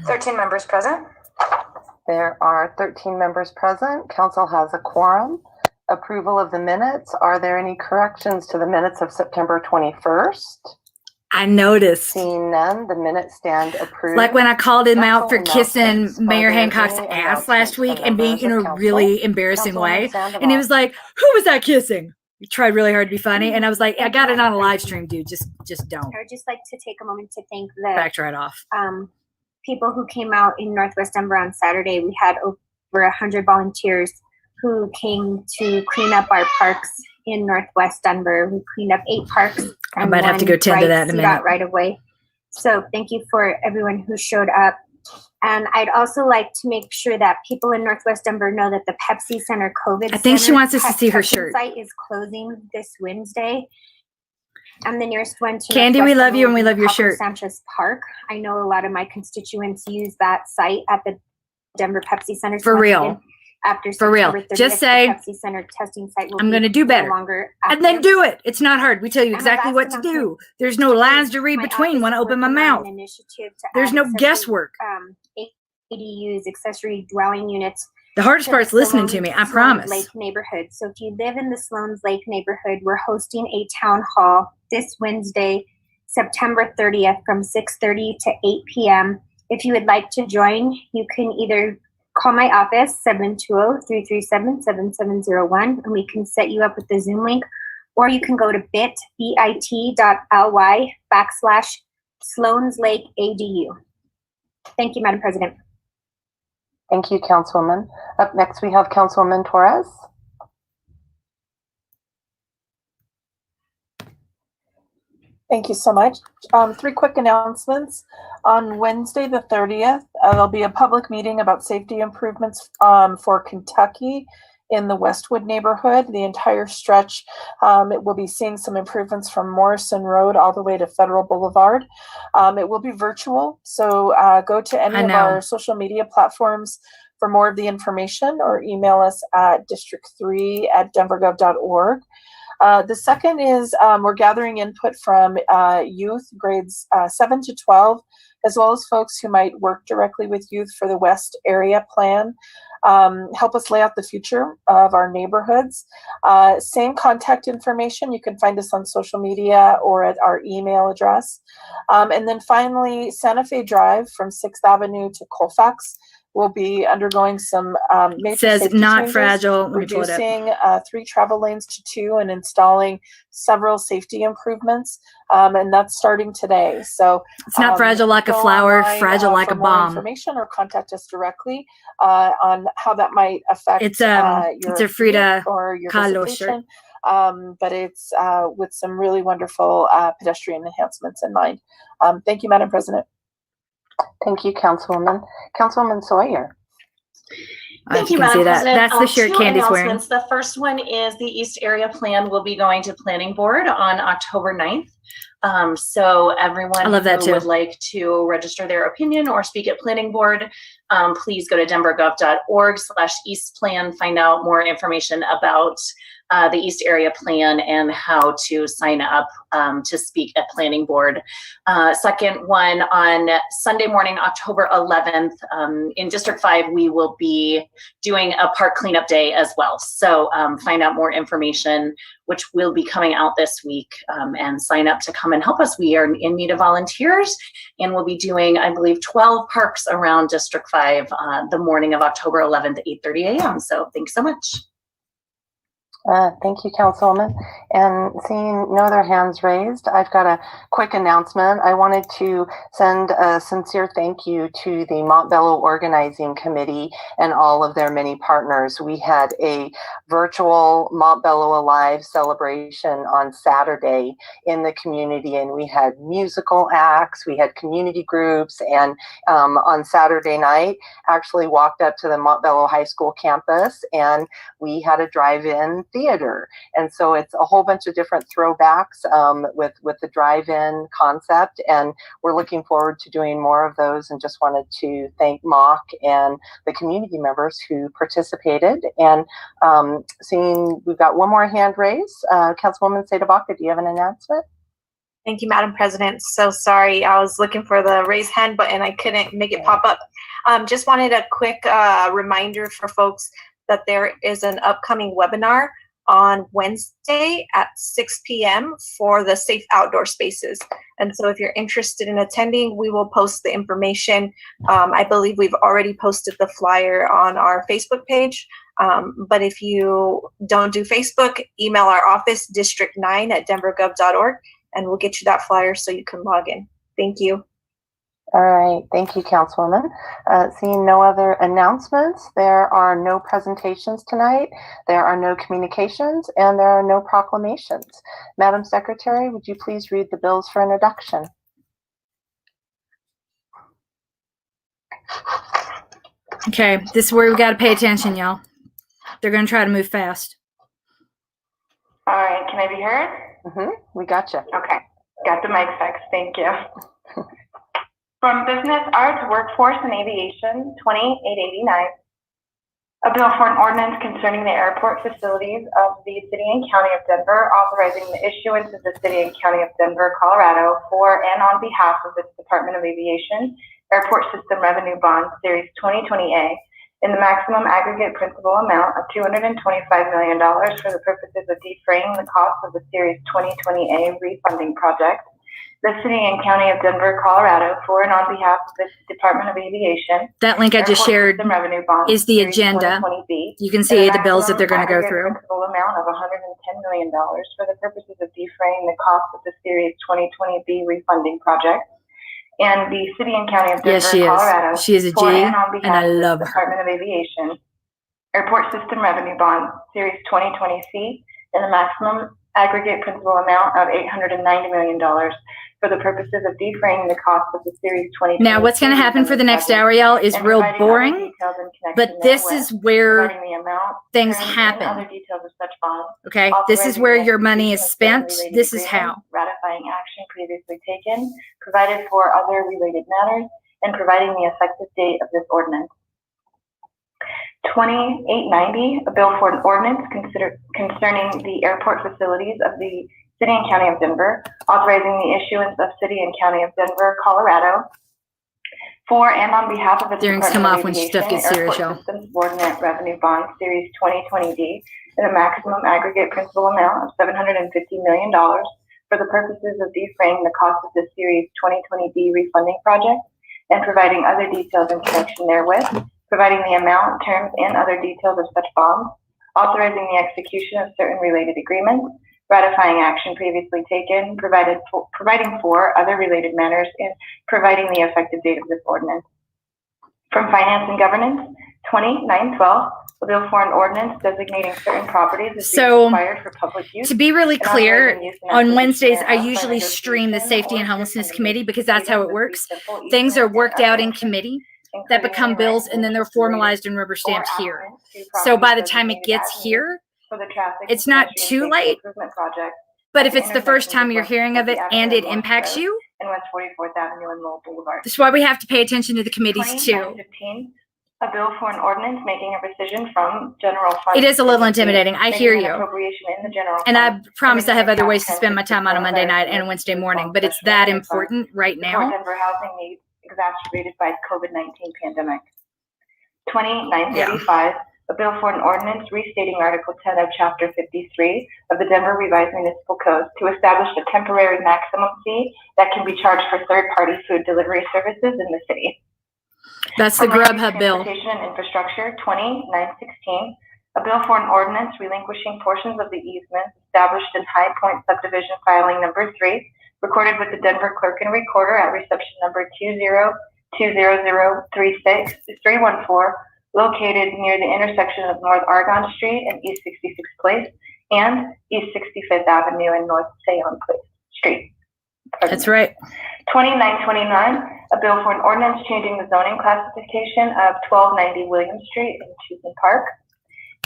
13 members present. There are 13 members present. Council has a quorum. Approval of the minutes. Are there any corrections to the minutes of September 21st? I noticed. Seeing none, the minutes stand approved. Like when I called him out for Council kissing announcements. Mayor Are there Hancock's any ass last announcements week from and being members in of a council? really embarrassing Councilwoman way. Sandoval. And he was like, who was that kissing? He tried really hard to be funny. And I was like, I got it on a live stream, dude. Just don't. I would just like to take a moment to thank the Backed right off. people who came out in Northwest Denver on Saturday. We had over 100 volunteers who came to clean up our parks in Northwest Denver. We cleaned up 8 parks. I might have to go tend to that in a minute. Right away. So thank you for everyone who showed up. And I'd also like to make sure that people in Northwest Denver know that the Pepsi Center COVID I think she Center wants us to see her testing shirt. site is closing this Wednesday. And the nearest one to Candy, we Northwest love you and we Denver love your Papa shirt. Sanchez Park. I know a lot of my constituents use that site at the Denver Pepsi Center. So For once real. again, after For real. September 30th, Just say, the Pepsi Center testing site will I'm going to do no better. longer And then active. do it. It's not hard. We tell you And my exactly last what to announcement do. There's no lines to read My between office when I is open my working on mouth. an initiative to There's add no accessory, guesswork. ADUs, accessory dwelling units. The hardest to part's the listening to me, I Sloan's promise. Lake neighborhood. So if you live in the Sloan's Lake neighborhood, we're hosting a town hall this Wednesday, September 30th from 6:30 to 8 p.m. If you would like to join, you can either call my office, 720-337-7701, and we can set you up with the Zoom link, or you can go to bit.ly/Sloan's Lake ADU. Thank you, Madam President. Thank you, Councilwoman. Up next, we have Councilwoman Torres. Thank you so much. 3 quick announcements. On Wednesday, the 30th, there'll be a public meeting about safety improvements for Kentucky in the Westwood neighborhood, the entire stretch. It will be seeing some improvements from Morrison Road all the way to Federal Boulevard. It will be virtual, so go to any of our social media platforms for more of the information, or email us at district3@denvergov.org. The second is we're gathering input from youth grades 7 to 12, as well as folks who might work directly with youth for the West Area Plan. Help us lay out the future of our neighborhoods. Same contact information. You can find us on social media or at our email address. And then finally, Santa Fe Drive from 6th Avenue to Colfax will be undergoing some major safety not changes, fragile. Let me pull it up. reducing 3 travel lanes to 2 and installing several safety improvements. And that's starting today. So it's not fragile like a flower, fragile like a for more bomb. information, or contact us directly on how that might affect it's a Frida or your Kahlo visitation. shirt. But it's with some really wonderful pedestrian enhancements in mind. Thank you, Madam President. Thank you, Councilwoman. Councilwoman Sawyer. Thank you, Madam President. That's the shirt 2 Candy's wearing. announcements. The first one is the East Area Plan will be going to Planning Board on October 9th. So everyone who would like to register their opinion or speak at Planning Board, please go to denvergov.org/eastplan, find out more information about the East Area Plan and how to sign up to speak at Planning Board. Second one, on Sunday morning, October 11th, in District 5, we will be doing a park cleanup day as well. So find out more information, which will be coming out this week, and sign up to come and help us. We are in need of volunteers, and we'll be doing, I believe, 12 parks around District 5 the morning of October 11th at 8:30 a.m. So thanks so much. Thank you, Councilwoman. And seeing no other hands raised, I've got a quick announcement. I wanted to send a sincere thank you to the Montbello Organizing Committee and all of their many partners. We had a virtual Montbello Alive celebration on Saturday in the community, and we had musical acts, we had community groups, and on Saturday night, actually walked up to the Montbello High School campus, and we had a drive-in theater. And so it's a whole bunch of different throwbacks with the drive-in concept, and we're looking forward to doing more of those, and just wanted to thank Mock and the community members who participated. And seeing we've got one more hand raised. Councilwoman Seda-Baca, do you have an announcement? Thank you, Madam President. So sorry, I was looking for the raise hand button. I couldn't make it pop up. Just wanted a quick reminder for folks that there is an upcoming webinar on Wednesday at 6 p.m. for the safe outdoor spaces. And so if you're interested in attending, we will post the information. I believe we've already posted the flyer on our Facebook page. But if you don't do Facebook, email our office, district9@denvergov.org, and we'll get you that flyer so you can log in. Thank you. All right, thank you, Councilwoman. Seeing no other announcements, there are no presentations tonight, there are no communications, and there are no proclamations. Madam Secretary, would you please read the bills for introduction? Okay, this is where we got to pay attention, y'all. They're going to try to move fast. All right, can I be heard? We got you. Okay, got the mic fixed, thank you. From Business, Arts, Workforce, and Aviation, 2889. A bill for an ordinance concerning the airport facilities of the City and County of Denver, authorizing the issuance of the City and County of Denver, Colorado, for and on behalf of its Department of Aviation, Airport System Revenue Bond, Series 2020A, in the maximum aggregate principal amount of $225 million for the purposes of defraying the cost of the Series 2020A refunding project. The City and County of Denver, Colorado, for and on behalf of the Department of Aviation. That link I just shared is the agenda. You can see the bills that they're going to go through. Principal amount of $110 million for the purposes of defraying the cost of the Series 2020B refunding project. And the City and County of Denver, Colorado, she is a G, and I love her. Department of Aviation, Airport System Revenue Bond, Series 2020C, in the maximum aggregate principal amount of $890 million for the purposes of defraying the cost of the Series 2020. Now, what's going to happen for the next hour, y'all, is real boring, but this is where things happen. Okay, this is where your money is spent. This is how. Ratifying action previously taken, provided for other related matters, and providing the effective date of this ordinance. 2890, a bill for an ordinance concerning the airport facilities of the City and County of Denver, authorizing the issuance of City and County of Denver, Colorado, for and on behalf of its Earrings come off when stuff gets serious, y'all. Subordinate Revenue Bond, Series 2020D, in a maximum aggregate principal amount of $750 million for the purposes of defraying the cost of the Series 2020D refunding project and providing other details in connection therewith, providing the amount, terms, and other details of such bonds, authorizing the execution of certain related agreements, ratifying action previously taken, providing for other related matters, and providing the effective date of this ordinance. From Finance and Governance, 2912, a bill for an ordinance designating certain properties as required for public use. To be really clear, on Wednesdays, I usually stream the Safety and Homelessness Committee because that's how it works. Things are worked out in committee that become bills, and then they're formalized and rubber stamped here. So by the time it gets here, it's not too late, but if it's the first time you're hearing of it and it impacts you, and West 44th Avenue and Lowell Boulevard. That's why we have to pay attention to the committees too. 2915, a bill for an ordinance making a rescission from general fund. It is a little intimidating. I hear you. Appropriation in the general and fund. I promise I have other ways to spend my time on a Monday night and a Wednesday morning, but it's that important right now. Denver housing needs exacerbated by COVID-19 pandemic. 2935, a bill for an ordinance restating Article 10 of Chapter 53 of the Denver Revised Municipal Code to establish a temporary maximum fee that can be charged for third-party food delivery services in the city. That's the Grubhub bill. Transportation and Infrastructure, 2916, a bill for an ordinance relinquishing portions of the easements established in High Point Subdivision Filing Number 3, recorded with the Denver Clerk and Recorder at reception number 2020036-314, located near the intersection of North Argonne Street and East 66th Place, and East 65th Avenue and North Sayon Street. That's right. 2929, a bill for an ordinance changing the zoning classification of 1290 William Street in Cheeseman Park.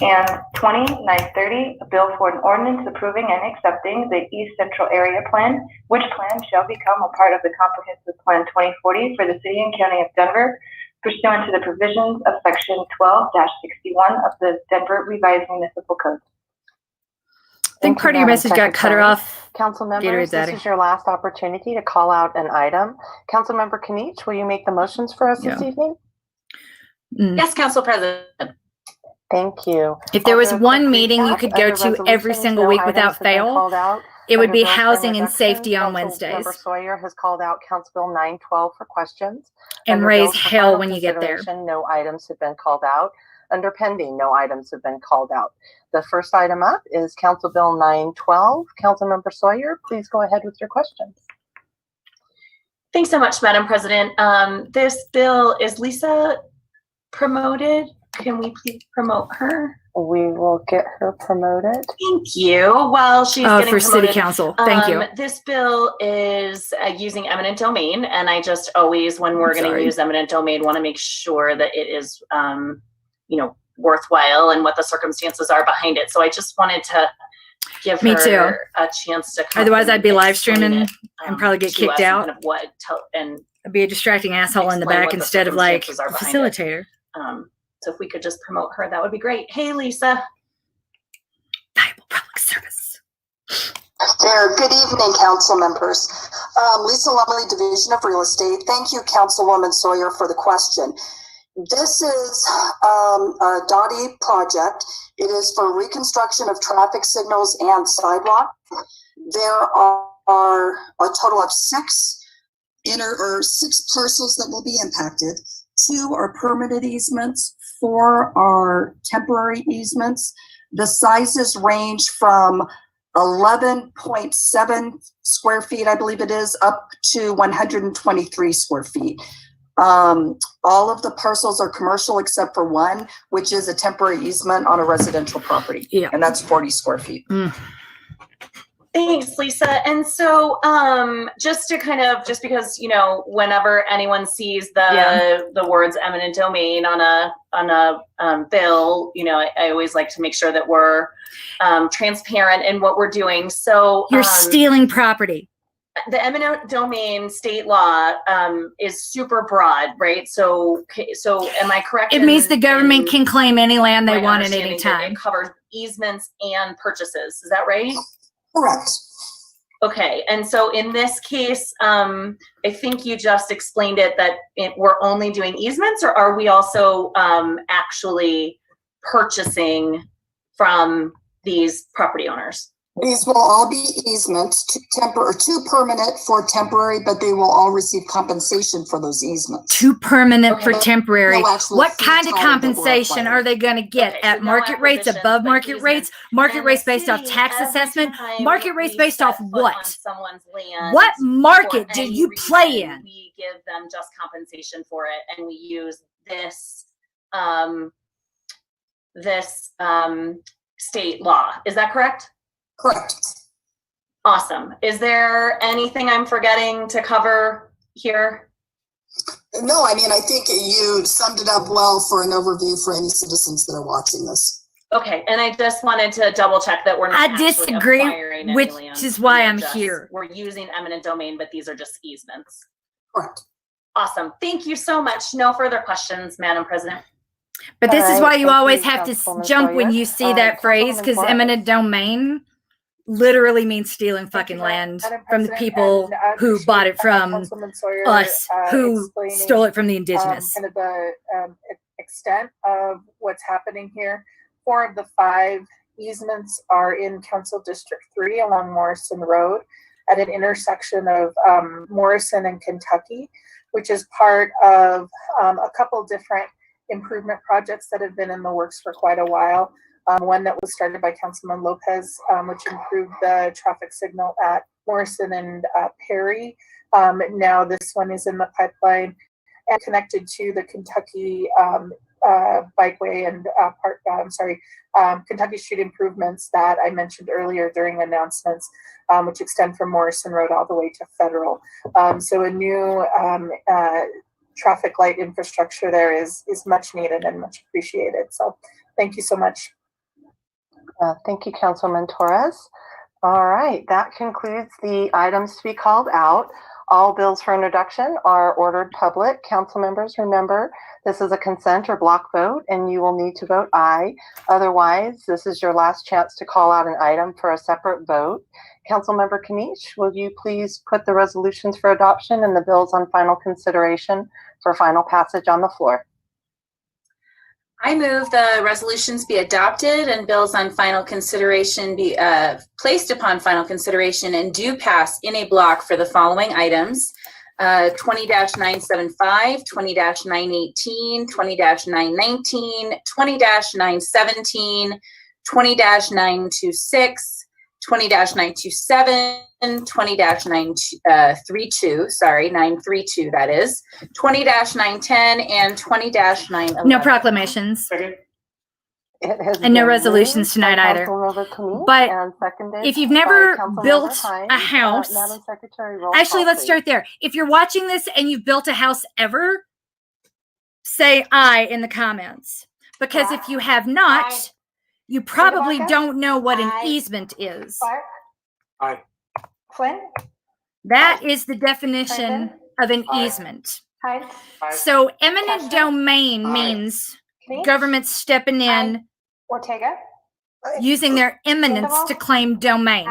And 2930, a bill for an ordinance approving and accepting the East Central Area Plan, which plan shall become a part of the Comprehensive Plan 2040 for the City and County of Denver, pursuant to the provisions of Section 12-61 of the Denver Revised Municipal Code. I think part of your message got cut off. Council members, this is your last opportunity to call out an item. Councilmember Kanich, will you make the motions for us this evening? Yes, Council President. Thank you. If there was one meeting you could go to every single week without fail, it would be housing and safety on Wednesdays. Member Sawyer has called out Council Bill 912 for questions. And raise hell when you get there. No items have been called out. Under pending, no items have been called out. The first item up is Council Bill 912. Councilmember Sawyer, please go ahead with your questions. Thanks so much, Madam President. This bill, is Lisa promoted? Can we please promote her? We will get her promoted. Thank you. Well, she's getting for promoted. City Council. Thank you. This bill is using eminent domain, and I just always, when we're going to use eminent domain, want to make sure that it is, worthwhile and what the circumstances are behind it. So I just wanted to give her a chance to. Otherwise, I'd be live streaming and probably get kicked out. And I'd be a distracting asshole in the back instead of like a facilitator. So if we could just promote her, that would be great. Hey, Lisa. Valuable public service. There. Good evening, council members. Lisa Lumley, Division of Real Estate. Thank you, Councilwoman Sawyer, for the question. This is a Dottie project. It is for reconstruction of traffic signals and sidewalk. There are a total of six parcels that will be impacted. 2 are permitted easements, 4 are temporary easements. The sizes range from 11.7 square feet, I believe it is, up to 123 square feet. All of the parcels are commercial except for one, which is a temporary easement on a residential property. Yeah. And that's 40 square feet. Thanks, Lisa. And so just because, you know, whenever anyone sees the words eminent domain on a bill, you know, I always like to make sure that we're transparent in what we're doing. So you're stealing property. The eminent domain state law is super broad, right? So am I correct? It means the government can claim any land they want at any time. It covers easements and purchases. Is that right? Correct. Okay, and so in this case, I think you just explained it that we're only doing easements, or are we also actually purchasing from these property owners? These will all be easements, 2 permanent for temporary, but they will all receive compensation for those easements. 2 permanent for temporary. What kind of compensation are they going to get? At market rates, above market rates, market rates based off tax assessment, market rates based off what? Someone's land. What market do you play in? We give them just compensation for it, and we use this state law. Is that correct? Correct. Awesome. Is there anything I'm forgetting to cover here? No, I mean, I think you summed it up well for an overview for any citizens that are watching this. Okay, and I just wanted to double check that we're not. I disagree, which is why I'm here. We're using eminent domain, but these are just easements. Correct. Awesome. Thank you so much. No further questions, Madam President. But this is why you always have to jump when you see that phrase, because eminent domain literally means stealing fucking land from the people who bought it from us, who stole it from the indigenous. Kind of the extent of what's happening here. 4 of the 5 easements are in Council District 3 along Morrison Road at an intersection of Morrison and Kentucky, which is part of a couple different improvement projects that have been in the works for quite a while. One that was started by Councilman Lopez, which improved the traffic signal at Morrison and Perry. Now this one is in the pipeline and connected to the Kentucky bikeway and Kentucky Street improvements that I mentioned earlier during announcements, which extend from Morrison Road all the way to Federal. So a new traffic light infrastructure there is much needed and much appreciated. So thank you so much. Thank you, Councilman Torres. All right, that concludes the items to be called out. All bills for introduction are ordered public. Council members, remember, this is a consent or block vote, and you will need to vote aye. Otherwise, this is your last chance to call out an item for a separate vote. Councilmember Kanish, will you please put the resolutions for adoption and the bills on final consideration for final passage on the floor? I move the resolutions be adopted and bills on final consideration be placed upon final consideration and do pass in a block for the following items: 20-975, 20-918, 20-919, 20-917, 20-926, 20-927, 20-932, that is, 20-910, and 20-911. No proclamations. And no resolutions tonight either. But if you've never built a house, actually, let's start there. If you're watching this and you've built a house ever, say aye in the comments. Because if you have not, you probably don't know what an easement is. Aye. Flynn? That is the definition of an easement. So eminent domain means government stepping in, Ortega, using their eminence to claim domain,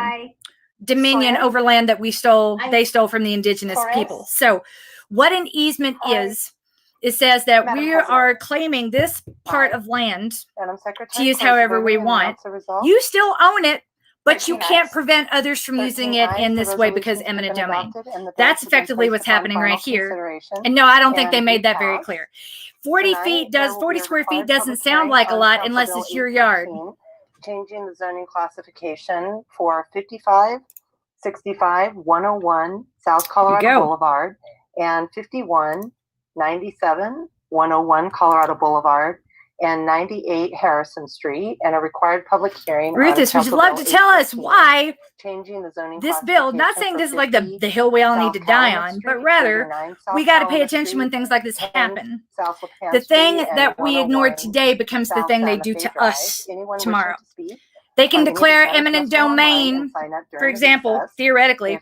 dominion Sawyer? over land that we stole, they stole from the indigenous Torres? people. So what an easement is, it says that Madam we President. are claiming this part of land Madam Secretary, to use close the however we voting and want. announce the result. You still own it, but you 13 can't ayes. prevent others from using 13 it ayes, in the this way because resolution has eminent been domain. adopted and the bill That's has been effectively placed what's upon happening final right here. consideration And no, I don't think they and made that be very passed. clear. 40 Tonight, feet there does will 40 be a square feet required doesn't public sound hearing like a on lot Council unless Bill it's your yard. 813, changing the zoning classification for 55, 65, 101 South Colorado go. Boulevard and 51, 97, 101 Colorado Boulevard and 98 Harrison Street, and a required public hearing. Rufus, would you Council love Bill to tell us 815, why changing the zoning this bill, not saying this is like the hill we all need to die on, but rather we got to pay attention when things like this happen. The thing that we ignore today becomes the thing they do to us tomorrow. They can declare eminent domain, for example, theoretically,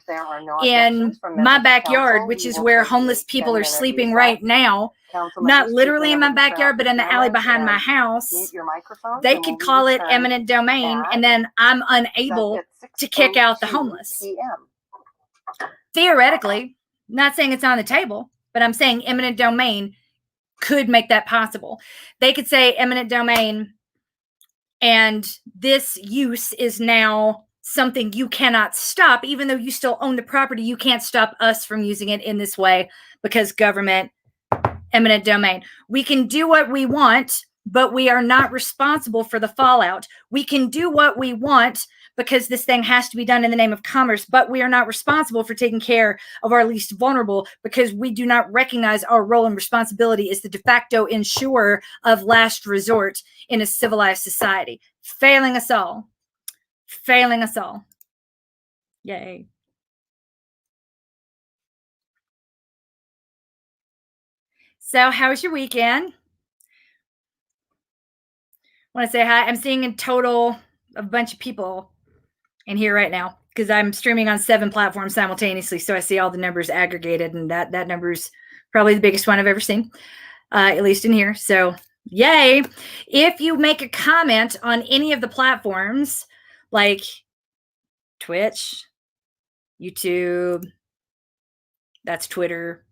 in my backyard, which is where homeless people are sleeping right now, not literally in my backyard, but in the alley behind my house. They could call it eminent domain, and then I'm unable to kick out the homeless. Theoretically, not saying it's on the table, but I'm saying eminent domain could make that possible. They could say eminent domain, and this use is now something you cannot stop, even though you still own the property. You can't stop us from using it in this way because government, eminent domain. We can do what we want, but we are not responsible for the fallout. We can do what we want because this thing has to be done in the name of commerce, but we are not responsible for taking care of our least vulnerable because we do not recognize our role and responsibility as the de facto insurer of last resort in a civilized society. Failing us all. Failing us all. Yay. So how was your weekend? I want to say hi. I'm seeing in total a bunch of people in here right now because I'm streaming on 7 platforms simultaneously. So I see all the numbers aggregated, and that number is probably the biggest one I've ever seen, at least in here. So yay. If you make a comment on any of the platforms like Twitch, YouTube, that's Twitter,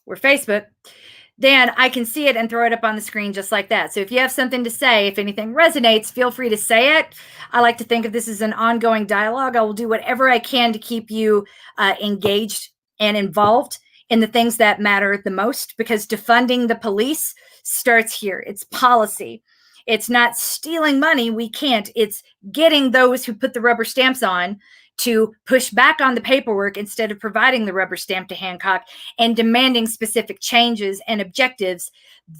or Facebook, then I can see it and throw it up on the screen just like that. So if you have something to say, if anything resonates, feel free to say it. I like to think of this as an ongoing dialogue. I will do whatever I can to keep you engaged and involved in the things that matter the most, because defunding the police starts here. It's policy. It's not stealing money. We can't. It's getting those who put the rubber stamps on to push back on the paperwork instead of providing the rubber stamp to Hancock and demanding specific changes and objectives.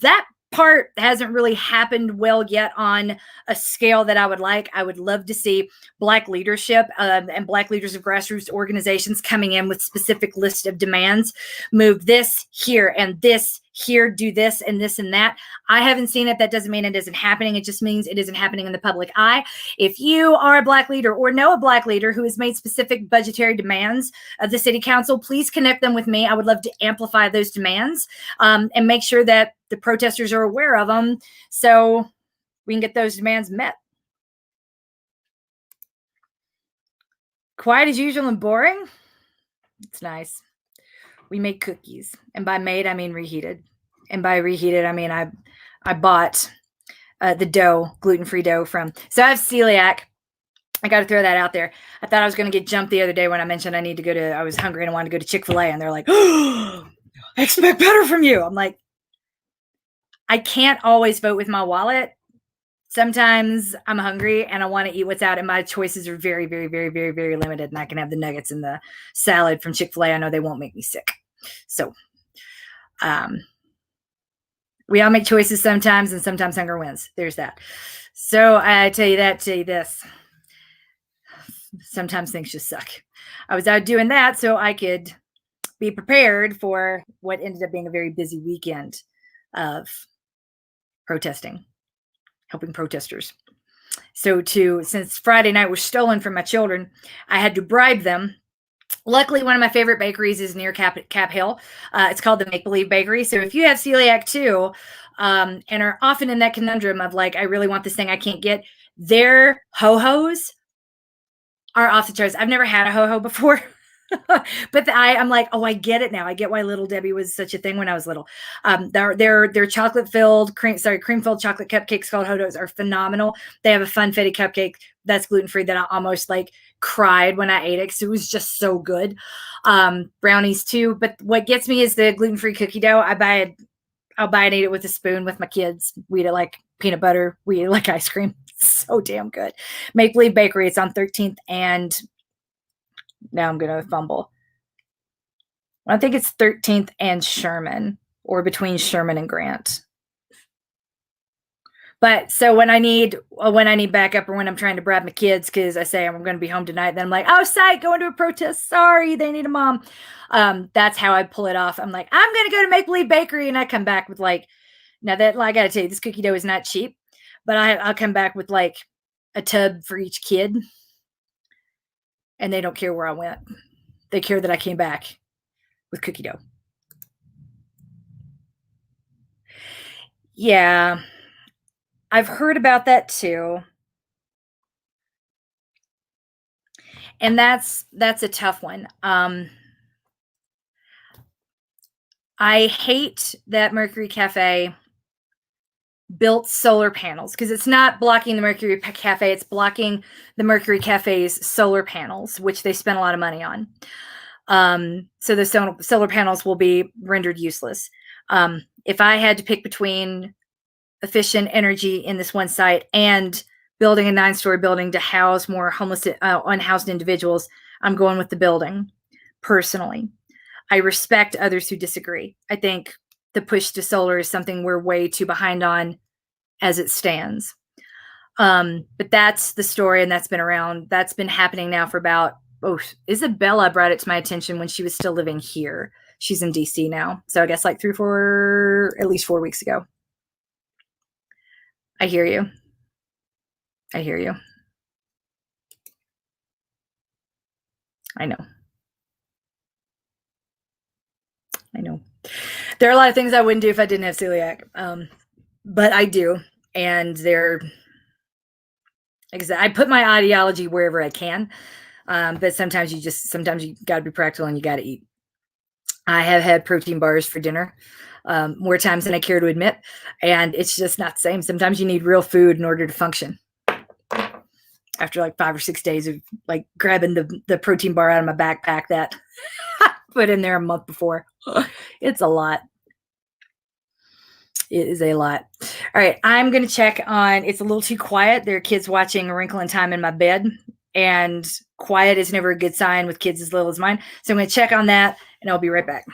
That part hasn't really happened well yet on a scale that I would like. I would love to see Black leadership and Black leaders of grassroots organizations coming in with specific list of demands. Move this here and this here, do this and this and that. I haven't seen it. That doesn't mean it isn't happening. It just means it isn't happening in the public eye. If you are a Black leader or know a Black leader who has made specific budgetary demands of the city council, please connect them with me. I would love to amplify those demands and make sure that the protesters are aware of them so we can get those demands met. Quiet as usual and boring. It's nice. We make cookies, and by made I mean reheated, and by reheated I mean I bought the dough, gluten-free dough from. So I have celiac. I got to throw that out there. I thought I was going to get jumped the other day when I mentioned I was hungry and I wanted to go to Chick-fil-A, and they're like, "Oh, I expect better from you." I'm like, I can't always vote with my wallet. Sometimes I'm hungry and I want to eat what's out, and my choices are very, very, very, very, very limited. And I can have the nuggets and the salad from Chick-fil-A. I know they won't make me sick. So we all make choices sometimes, and sometimes hunger wins. There's that. So I tell you this. Sometimes things just suck. I was out doing that so I could be prepared for what ended up being a very busy weekend of protesting. Helping protesters. So since Friday night was stolen from my children, I had to bribe them. Luckily, one of my favorite bakeries is near Cap Hill. It's called the Make Believe Bakery. So if you have celiac too, and are often in that conundrum of like, I really want this thing I can't get. Their ho-hos are off the charts. I've never had a ho-ho before. But I'm like, oh, I get it now. I get why Little Debbie was such a thing when I was little. Their chocolate filled cream filled chocolate cupcakes called Ho-Hos are phenomenal. They have a funfetti cupcake that's gluten free that I almost like cried when I ate it because it was just so good. Brownies too. But what gets me is the gluten free cookie dough. I'll buy and eat it with a spoon with my kids. We eat it like peanut butter. We eat it like ice cream. It's so damn good. Make Believe Bakery. It's on 13th and now I'm going to fumble. I think it's 13th and Sherman, or between Sherman and Grant. But so when I need backup, or when I'm trying to bribe my kids because I say I'm going to be home tonight, then I'm like, oh, psych, going to a protest. Sorry, they need a mom. That's how I pull it off. I'm like, I'm going to go to Make Believe Bakery, and I come back with like, now that I got to tell you, this cookie dough is not cheap, but I'll come back with like a tub for each kid. And they don't care where I went. They care that I came back with cookie dough. Yeah, I've heard about that too. And that's a tough one. I hate that Mercury Cafe built solar panels because it's not blocking the Mercury Cafe, it's blocking the Mercury Cafe's solar panels, which they spent a lot of money on. So the solar panels will be rendered useless. If I had to pick between efficient energy in this one site and building a 9-story building to house more homeless, unhoused individuals, I'm going with the building, personally. I respect others who disagree. I think the push to solar is something we're way too behind on as it stands. But that's the story, and that's been around. That's been happening now for about, Isabella brought it to my attention when she was still living here. She's in DC now. So I guess like at least 4 weeks ago. I hear you. I hear you. I know. I know. There are a lot of things I wouldn't do if I didn't have celiac. But I do. And I put my ideology wherever I can. But sometimes you got to be practical and you got to eat. I have had protein bars for dinner more times than I care to admit. And it's just not the same. Sometimes you need real food in order to function. After like 5 or 6 days of like grabbing the protein bar out of my backpack that I put in there a month before. It's a lot. It is a lot. All right. I'm going to check on, it's a little too quiet. There are kids watching A Wrinkle in Time in my bed, and quiet is never a good sign with kids as little as mine. So I'm going to check on that, and I'll be right back.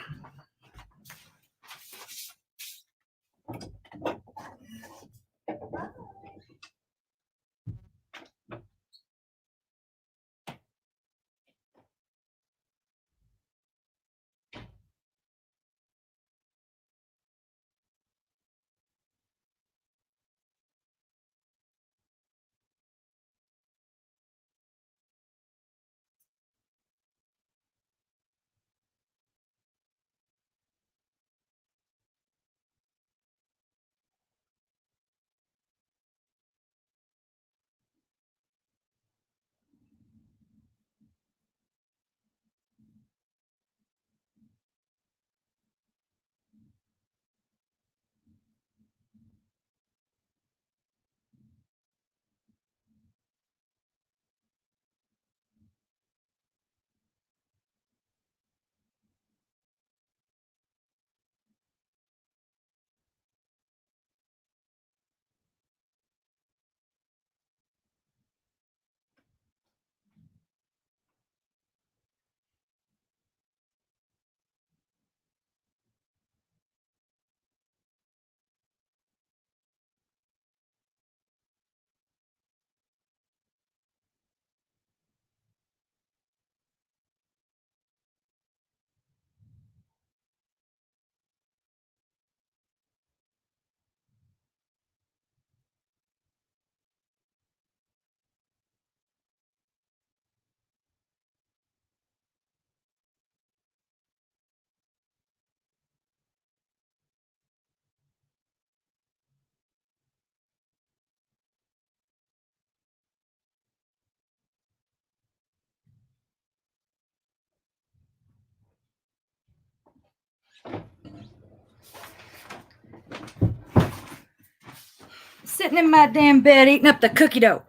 Sitting in my damn bed eating up the cookie dough.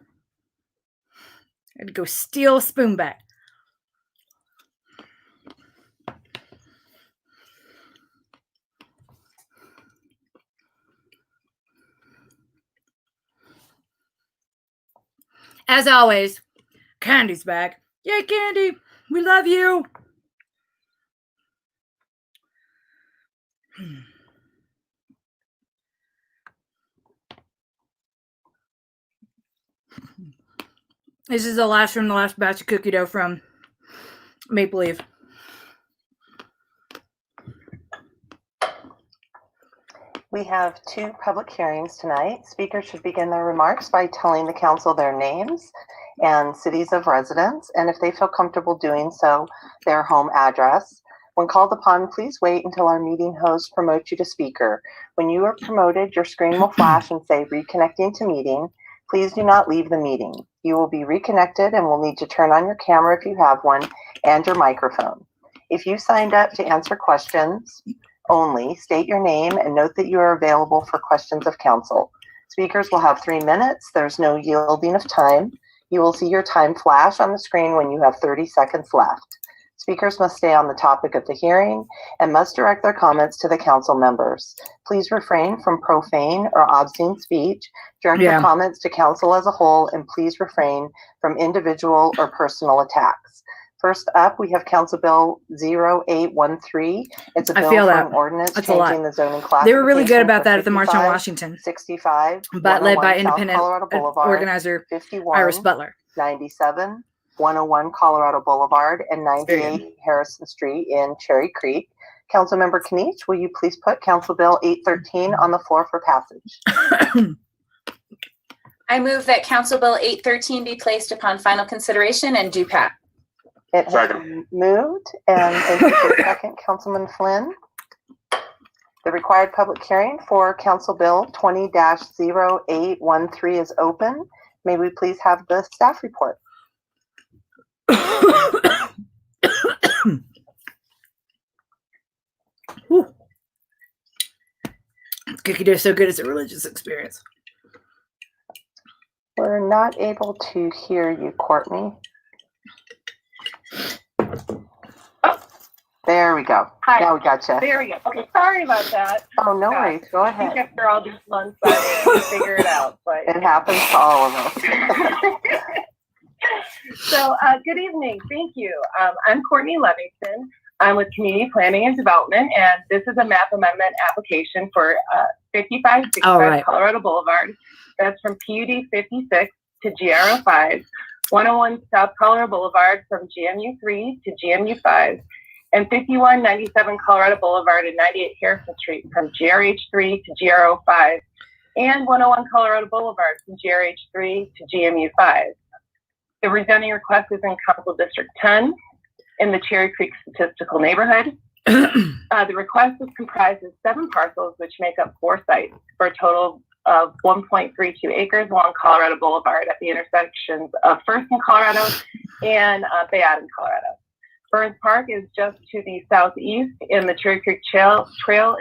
I had to go steal a spoon back. As always, Candy's back. Yay, Candy! We love you! This is the last from the last batch of cookie dough from Maple Leaf. We have 2 public hearings tonight. Speakers should begin their remarks by telling the council their names and cities of residence, and if they feel comfortable doing so, their home address. When called upon, please wait until our meeting host promotes you to speaker. When you are promoted, your screen will flash and say reconnecting to meeting. Please do not leave the meeting. You will be reconnected and will need to turn on your camera if you have one and your microphone. If you signed up to answer questions only, state your name and note that you are available for questions of council. Speakers will have 3 minutes. There's no yielding of time. You will see your time flash on the screen when you have 30 seconds left. Speakers must stay on the topic of the hearing and must direct their comments to the council members. Please refrain from profane or obscene speech. Direct your comments to council as a whole, and please refrain from individual or personal attacks. First up, we have Council Bill 0813. It's a bill for an ordinance changing the zoning classification. They were really good about that at the March on Washington. 65, but led by independent organizer 51, Iris Butler. 97, 101 Colorado Boulevard, and 98 Harrison Street in Cherry Creek. Councilmember Kniech, will you please put Council Bill 813 on the floor for passage? I move that Council Bill 813 be placed upon final consideration and do pass. It has been moved, and thank you for the second, Councilman Flynn. The required public hearing for Council Bill 20-0813 is open. May we please have the staff report? Cookie dough is so good, it's a religious experience. We're not able to hear you, Courtney. There we go. Hi. Now we gotcha. There we go. Okay, sorry about that. Oh, no worries. Go I ahead. think after all this months, I can figure it out. But It happens to all of us. So, good evening. Thank you. I'm Courtney Livingston. I'm with Community Planning and Development, and this is a map amendment application for 5565 Colorado Boulevard. That's from PUD 56 to GRO 5, 101 South Colorado Boulevard from GMU 3 to GMU 5, and 5197 Colorado Boulevard and 98 Harrison Street from GRH 3 to GRO 5, and 101 Colorado Boulevard from GRH 3 to GMU 5. The rezoning request is in Council District 10 in the Cherry Creek Statistical Neighborhood. The request is comprised of 7 parcels, which make up 4 sites for a total of 1.32 acres along Colorado Boulevard at the intersections of First in Colorado and Bayard in Colorado. Burns Park is just to the southeast, and the Cherry Creek Trail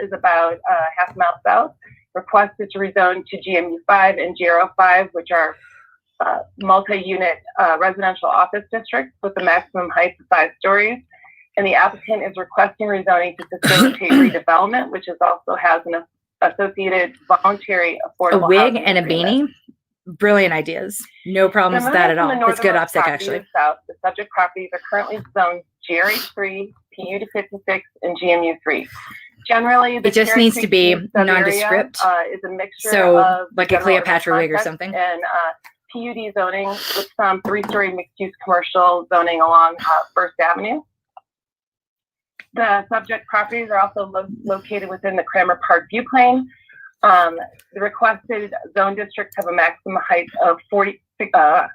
is about half a mile south. Request is to rezone to GMU 5 and GRO 5, which are multi-unit residential office districts with a maximum height of 5 stories. And the applicant is requesting rezoning to facilitate redevelopment, which also has an associated voluntary affordable A wig housing and a agreement. beanie? Brilliant ideas. No problems with that at all. It's good optic, actually. South, the subject properties are currently zoned GRH 3, PUD 56, and GMU 3. Generally, the It just Cherry needs to Creek be sub-area, nondescript. Is a mixture So, of like a general Cleopatra wig or concept something. and PUD zoning with some 3-story mixed-use commercial zoning along First Avenue. The subject properties are also located within the Kramer Park view plane. The requested zone districts have a maximum height of 65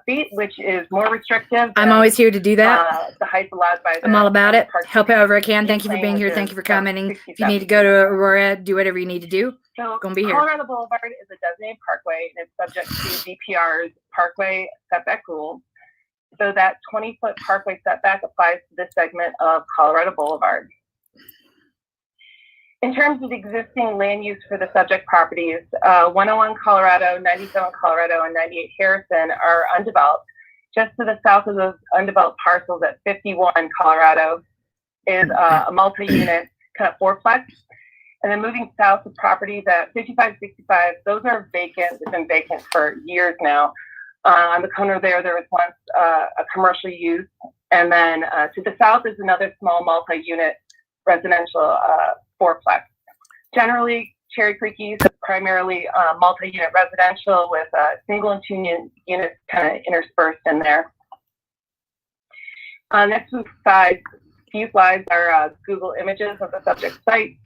feet, which is more restrictive. I'm always here to do that. The height allowed by the I'm all about it. Park Help however I can. Thank you for plane, being here. which Thank is you for commenting. If you 67 need to go to Aurora, do whatever you need to do. So Gonna be here. Colorado Boulevard is a designated parkway, and it's subject to DPR's parkway setback rules. So that 20-foot parkway setback applies to this segment of Colorado Boulevard. In terms of existing land use for the subject properties, 101 Colorado, 97 Colorado, and 98 Harrison are undeveloped. Just to the south of those undeveloped parcels at 51 Colorado is a multi-unit kind of fourplex. And then moving south, the properties at 55, 65, those are vacant. They've been vacant for years now. On the corner there was once a commercial use. And then to the south is another small multi-unit residential fourplex. Generally, Cherry Creek East is primarily multi-unit residential with single and two units kind of interspersed in there. Next few slides are Google images of the subject site.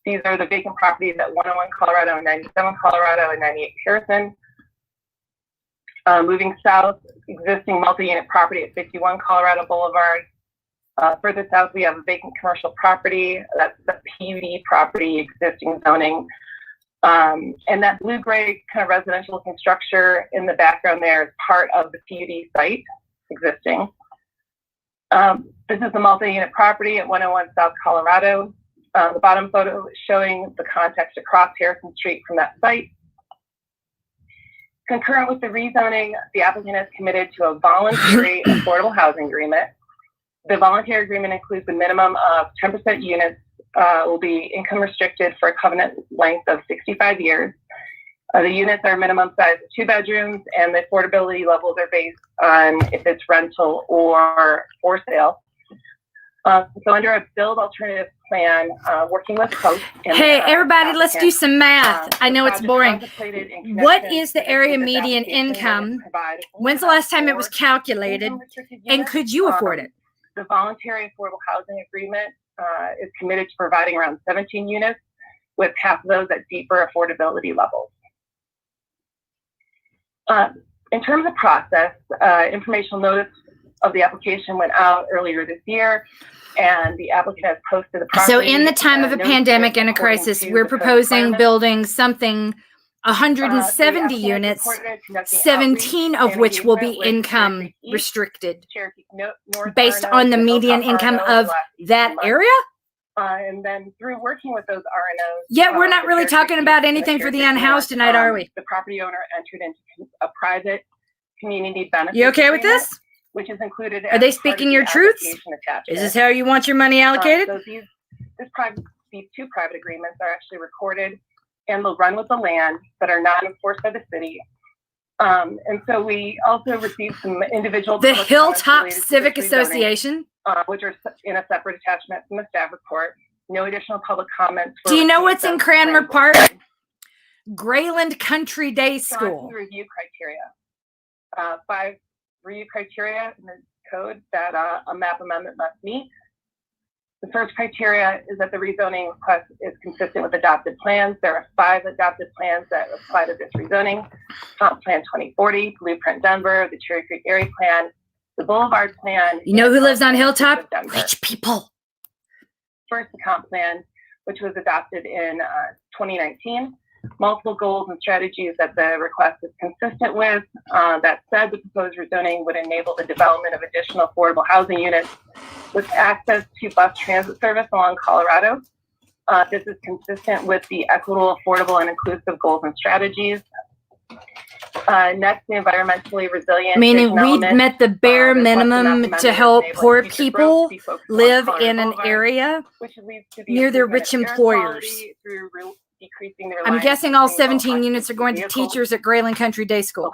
These are the vacant properties at 101 Colorado, 97 Colorado, and 98 Harrison. Moving south, existing multi-unit property at 51 Colorado Boulevard. Further south, we have a vacant commercial property. That's the PUD property, existing zoning. And that blue-gray kind of residential looking structure in the background there is part of the PUD site, existing. This is a multi-unit property at 101 South Colorado. The bottom photo is showing the context across Harrison Street from that site. Concurrent with the rezoning, the applicant has committed to a voluntary affordable housing agreement. The voluntary agreement includes a minimum of 10% units will be income restricted for a covenant length of 65 years. The units are minimum size of 2 bedrooms, and the affordability levels are based on if it's rental or for sale. So under a build alternative plan, working with folks. Hey, everybody, let's do some math. I know it's boring. What is the area median income? When's the last time it was calculated? And could you afford it? The voluntary affordable housing agreement is committed to providing around 17 units, with half of those at deeper affordability levels. In terms of process, informational notice of the application went out earlier this year, and the applicant has posted the property. So in the time of a pandemic and a crisis, we're proposing building something 170 units, 17 of which will be income restricted based on the median income of that area? And then through working with those RNOs. Yeah, we're not really talking about anything for the unhoused tonight, are we? The property owner entered into a private community benefit. You okay with this? Which is included. Are they speaking your truths? Is this how you want your money allocated? So these two private agreements are actually recorded and they'll run with the land that are not enforced by the city. And so we also received some individual. The Hilltop Civic Association, which are in a separate attachment from the staff report. No additional public comments. Do you know what's in Cranmer Park? Grayland Country Day School. Review criteria. 5 review criteria in the code that a map amendment must meet. The first criteria is that the rezoning request is consistent with adopted plans. There are 5 adopted plans that apply to this rezoning. Comp Plan 2040, Blueprint Denver, the Cherry Creek Area Plan, the Boulevard Plan. You know who lives on Hilltop? Rich people. First, the Comp Plan, which was adopted in 2019. Multiple goals and strategies that the request is consistent with. That said, the proposed rezoning would enable the development of additional affordable housing units with access to bus transit service along Colorado. This is consistent with the equitable, affordable, and inclusive goals and strategies. Next, the environmentally resilient. Meaning we met the bare minimum to help poor people live in an area near their rich employers. I'm guessing all 17 units are going to teachers at Grayland Country Day School.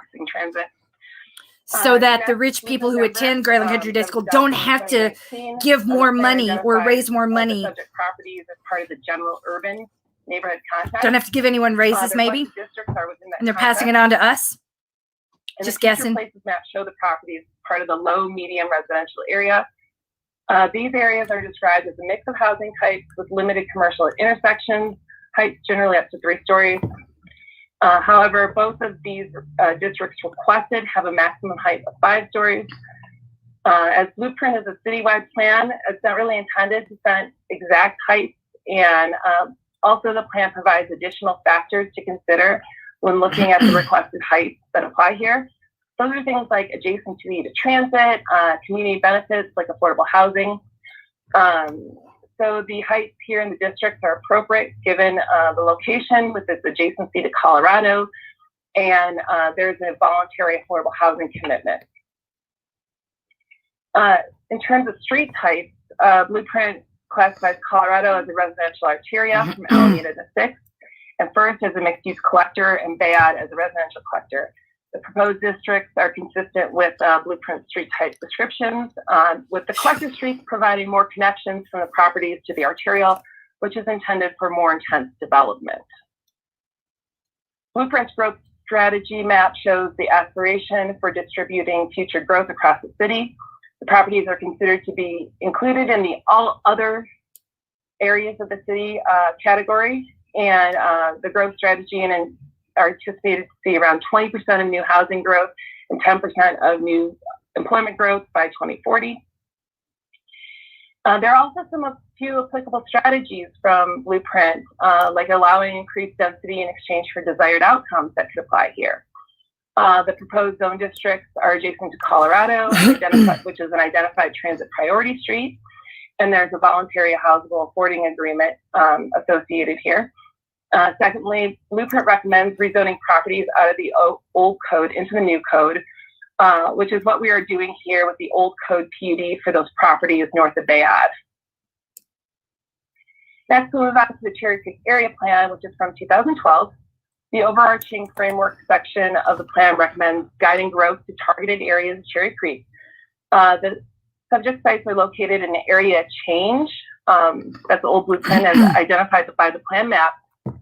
So that the rich people who attend Grayland Country Day School don't have to give more money or raise more money. Properties as part of the general urban neighborhood context. Don't have to give anyone raises, maybe? And they're passing it on to us? Just guessing. Places maps show the properties part of the low, medium residential area. These areas are described as a mix of housing types with limited commercial at intersections, heights generally up to 3 stories. However, both of these districts requested have a maximum height of 5 stories. As Blueprint is a citywide plan, it's not really intended to set exact heights, and also the plan provides additional factors to consider when looking at the requested heights that apply here. Those are things like adjacent to transit, community benefits like affordable housing, So the heights here in the districts are appropriate given the location with its adjacency to Colorado, and there's a voluntary affordable housing commitment. In terms of street types, Blueprint classifies Colorado as a residential arteria from Alameda to 6th, and First as a mixed-use collector, and Bayard as a residential collector. The proposed districts are consistent with Blueprint street type descriptions, with the collector streets providing more connections from the properties to the arterial, which is intended for more intense development. Blueprint's growth strategy map shows the aspiration for distributing future growth across the city. The properties are considered to be included in the all other areas of the city category, and the growth strategy and are anticipated to see around 20% of new housing growth and 10% of new employment growth by 2040. There are also a few applicable strategies from Blueprint, like allowing increased density in exchange for desired outcomes that could apply here. The proposed zone districts are adjacent to Colorado, which is an identified transit priority street, and there's a voluntary housable affording agreement associated here. Secondly, Blueprint recommends rezoning properties out of the old code into the new code, which is what we are doing here with the old code PUD for those properties north of Bayard. Next, we'll move on to the Cherry Creek Area Plan, which is from 2012. The overarching framework section of the plan recommends guiding growth to targeted areas of Cherry Creek. The subject sites are located in the area change. That's the old Blueprint as identified by the plan map.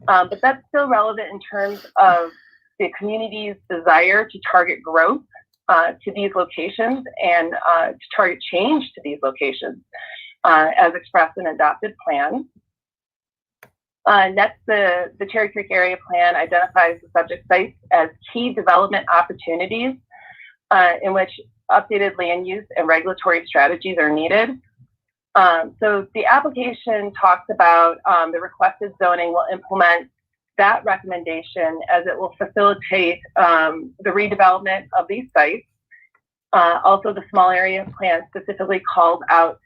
But that's still relevant in terms of the community's desire to target growth to these locations and to target change to these locations as expressed in adopted plans. Next, the Cherry Creek Area Plan identifies the subject sites as key development opportunities in which updated land use and regulatory strategies are needed. So the application talks about the requested zoning will implement that recommendation as it will facilitate the redevelopment of these sites. Also, the small area plan specifically called out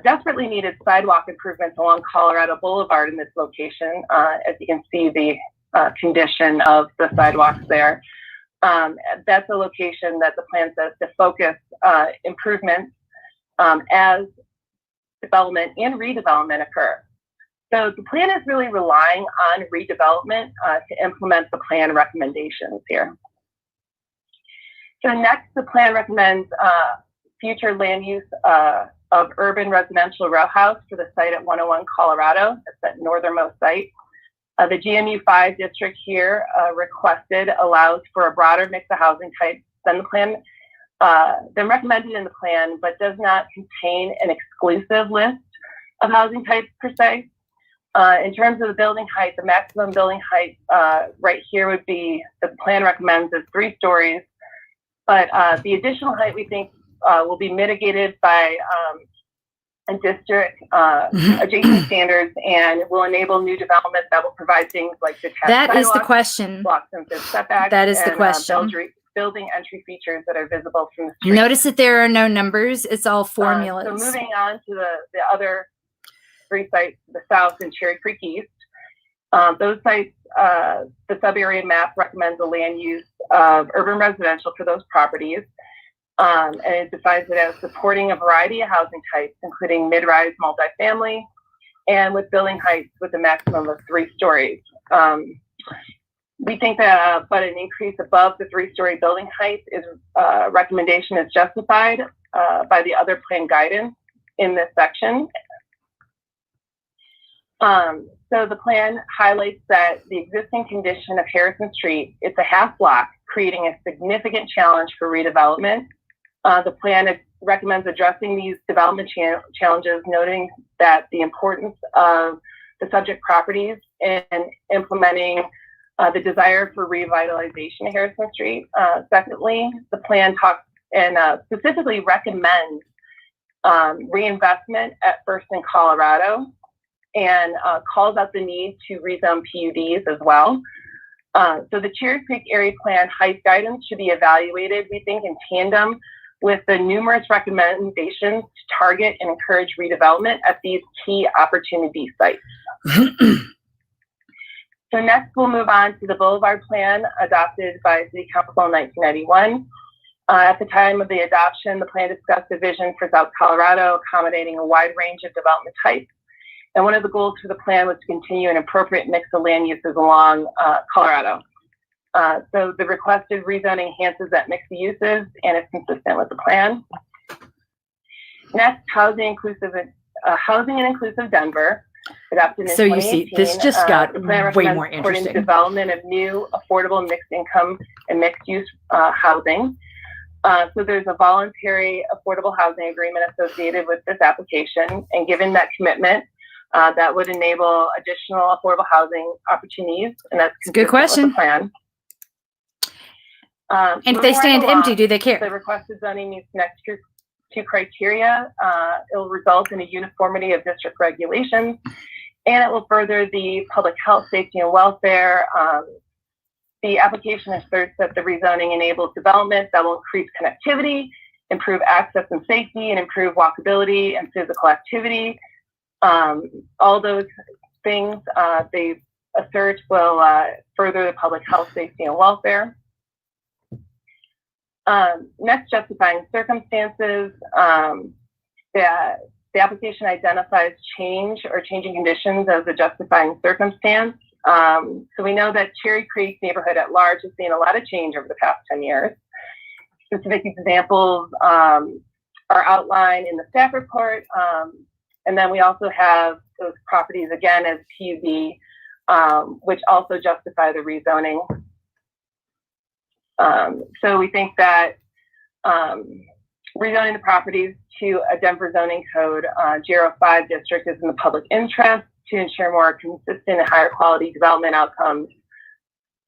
desperately needed sidewalk improvements along Colorado Boulevard in this location. As you can see, the condition of the sidewalks there. That's a location that the plan says to focus improvements as development and redevelopment occur. So the plan is really relying on redevelopment to implement the plan recommendations here. So next, the plan recommends future land use of urban residential row house for the site at 101 Colorado. That's that northernmost site. The GMU 5 district here requested allows for a broader mix of housing types than the plan, than recommended in the plan, but does not contain an exclusive list of housing types per se. In terms of the building height, the maximum building height right here would be, the plan recommends is 3 stories, but the additional height we think will be mitigated by and district adjacent standards, and will enable new development that will provide things like detached That is the sidewalks, question. block sensitive setbacks, That is the and, question. building entry features that are visible from the street. Notice that there are no numbers. It's all formulas. So moving on to the other 3 sites to the south in Cherry Creek East. Those sites, the sub-area map recommends a land use of urban residential for those properties. And it defines it as supporting a variety of housing types, including mid-rise multifamily, and with building heights with a maximum of 3 stories. We think that, but an increase above the 3-story building height is recommendation is justified by the other plan guidance in this section. So the plan highlights that the existing condition of Harrison Street, it's a half block, creating a significant challenge for redevelopment. The plan recommends addressing these development challenges, noting that the importance of the subject properties and implementing the desire for revitalization of Harrison Street. Secondly, the plan talks and specifically recommends reinvestment at First in Colorado, and calls out the need to rezone PUDs as well. So the Cherry Creek Area Plan height guidance should be evaluated, we think, in tandem with the numerous recommendations to target and encourage redevelopment at these key opportunity sites. So next, we'll move on to the Boulevard Plan adopted by City Council in 1991. At the time of the adoption, the plan discussed a vision for South Colorado, accommodating a wide range of development types. And one of the goals for the plan was to continue an appropriate mix of land uses along Colorado. So the requested rezoning enhances that mix of uses and is consistent with the plan. Next, housing and inclusive Denver, adopted in 2018. So you see, this just got way more supporting interesting. Development of new, affordable, mixed income and mixed use housing. So there's a voluntary affordable housing agreement associated with this application, and given that commitment, that would enable additional affordable housing opportunities, and that's a good question. with the plan. And if they stand empty, do they care? The requested zoning meets next two criteria. It will result in a uniformity of district regulations, and it will further the public health, safety, and welfare. The application asserts that the rezoning enables development that will increase connectivity, improve access and safety, and improve walkability and physical activity. All those things they assert will further the public health, safety, and welfare. Next, justifying circumstances. The application identifies change or changing conditions as a justifying circumstance. So we know that Cherry Creek neighborhood at large has seen a lot of change over the past 10 years. Specific examples are outlined in the staff report. And then we also have those properties again as PUD, which also justify the rezoning. So we think that rezoning the properties to a Denver zoning code GR5 district is in the public interest to ensure more consistent and higher quality development outcomes,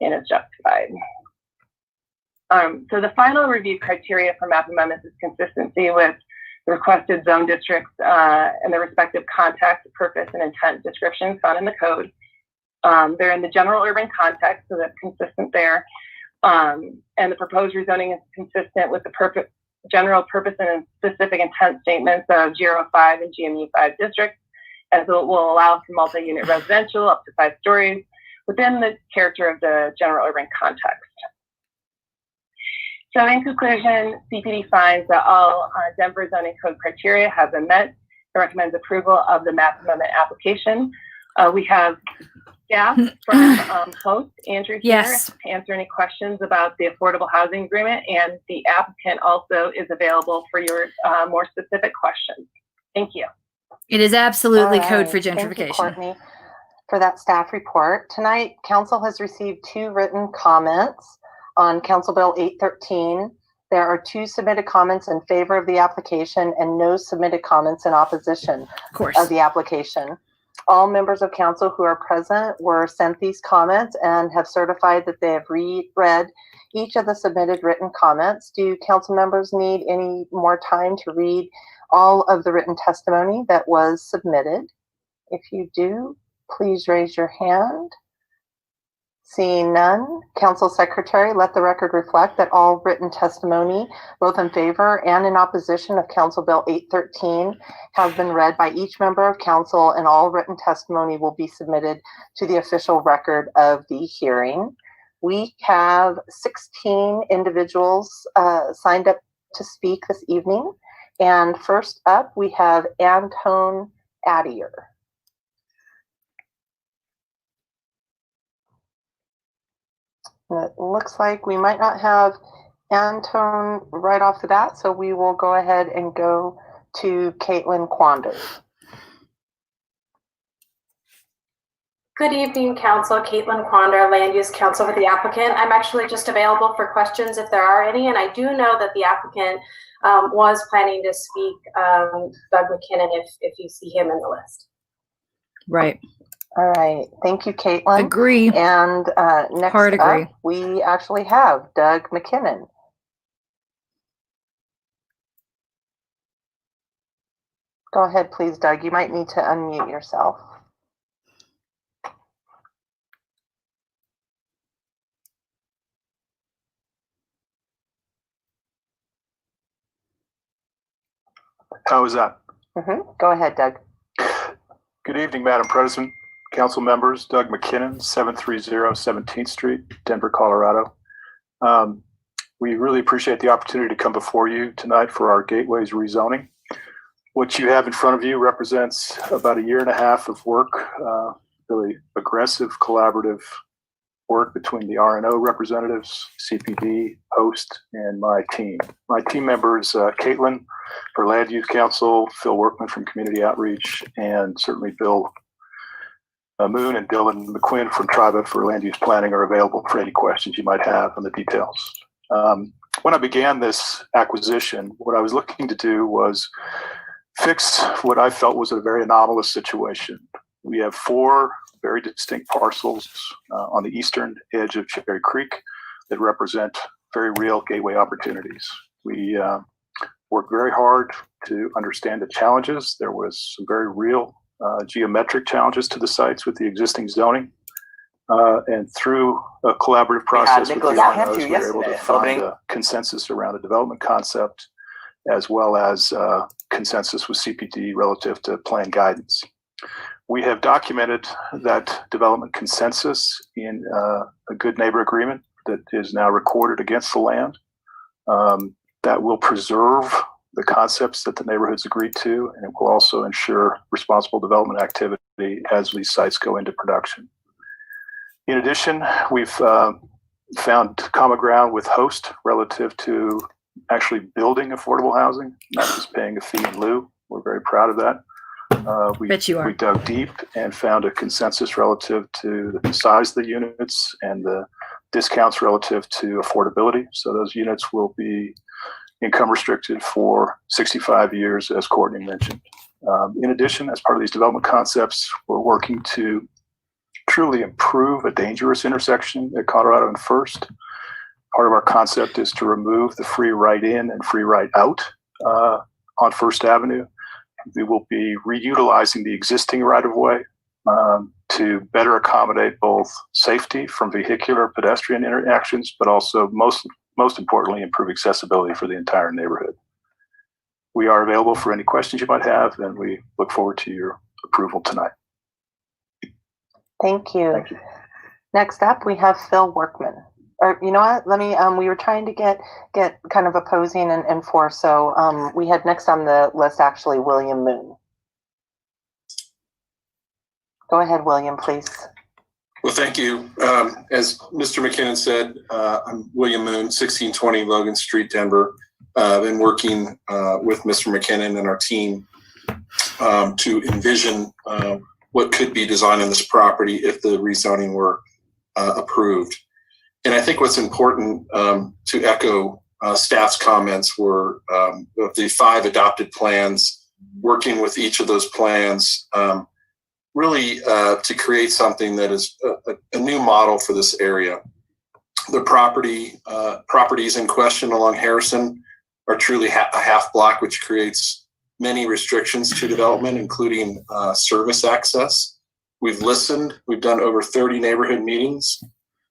and is justified. So the final review criteria for map amendments is consistency with the requested zone districts and the respective context, purpose, and intent descriptions found in the code. They're in the general urban context, so that's consistent there. And the proposed rezoning is consistent with the general purpose and specific intent statements of GR5 and GMU5 districts, as it will allow for multi-unit residential up to 5 stories within the character of the general urban context. So in conclusion, CPD finds that all Denver zoning code criteria have been met and recommends approval of the map amendment application. We have staff from host Andrew here to answer any questions about the affordable housing agreement, and the applicant also is available for your more specific questions. Thank you. It is absolutely code for Thank you, gentrification. Courtney, for that staff report. Tonight, Council has received 2 written comments on Council Bill 813. There are 2 submitted comments in favor of the application and no submitted comments in opposition of the application. All members of council who are present were sent these comments and have certified that they have read each of the submitted written comments. Do council members need any more time to read all of the written testimony that was submitted? If you do, please raise your hand. Seeing none, Council Secretary, let the record reflect that all written testimony, both in favor and in opposition of Council Bill 813, have been read by each member of council, and all written testimony will be submitted to the official record of the hearing. We have 16 individuals signed up to speak this evening. And first up, we have Anton Addier. It looks like we might not have Anton right off the bat, so we will go ahead and go to Caitlin Quander. Good evening, Council. Caitlin Quander, Land Use Council for the applicant. I'm actually just available for questions if there are any, and I do know that the applicant was planning to speak, Doug McKinnon, if you see him in the list. Right. All right. Thank you, Caitlin. Agree. And next up, we actually have Doug McKinnon. Go ahead, please, Doug. You might need to unmute yourself. How is that? Go ahead, Doug. Good evening, Madam President, council members. Doug McKinnon, 730 17th Street, Denver, Colorado. We really appreciate the opportunity to come before you tonight for our gateways rezoning. What you have in front of you represents about 1.5 years of work, really aggressive collaborative work between the RNO representatives, CPD, host, and my team. My team members, Caitlin for Land Use Council, Phil Workman from Community Outreach, and certainly Bill Moon and Dylan McQuinn from TRIBA for Land Use Planning are available for any questions you might have on the details. When I began this acquisition, what I was looking to do was fix what I felt was a very anomalous situation. We have 4 very distinct parcels on the eastern edge of Cherry Creek that represent very real gateway opportunities. We worked very hard to understand the challenges. There was some very real geometric challenges to the sites with the existing zoning. And through a collaborative process with the RNOs, we were able to find a consensus around a development concept, as well as consensus with CPD relative to plan guidance. We have documented that development consensus in a good neighbor agreement that is now recorded against the land that will preserve the concepts that the neighborhoods agreed to, and it will also ensure responsible development activity as these sites go into production. In addition, we've found common ground with host relative to actually building affordable housing, not just paying a fee in lieu. We're very proud of that. We dug deep and found a consensus relative to the size of the units and the discounts relative to affordability. So those units will be income restricted for 65 years, as Courtney mentioned. In addition, as part of these development concepts, we're working to truly improve a dangerous intersection at Colorado and First. Part of our concept is to remove the free right in and free right out on First Avenue. We will be reutilizing the existing right-of-way to better accommodate both safety from vehicular pedestrian interactions, but also most importantly, improve accessibility for the entire neighborhood. We are available for any questions you might have, and we look forward to your approval tonight. Thank you. Thank you. Next up, we have Phil Workman. Or you know what? Let me. We were trying to get kind of opposing and for. So we had next on the list actually William Moon. Go ahead, William, please. Well, thank you. As Mr. McKinnon said, I'm William Moon, 1620 Logan Street, Denver. I've been working with Mr. McKinnon and our team to envision what could be designed on this property if the rezoning were approved. And I think what's important to echo staff's comments were of the 5 adopted plans, working with each of those plans, really to create something that is a new model for this area. The properties in question along Harrison are truly a half block, which creates many restrictions to development, including service access. We've listened, we've done over 30 neighborhood meetings,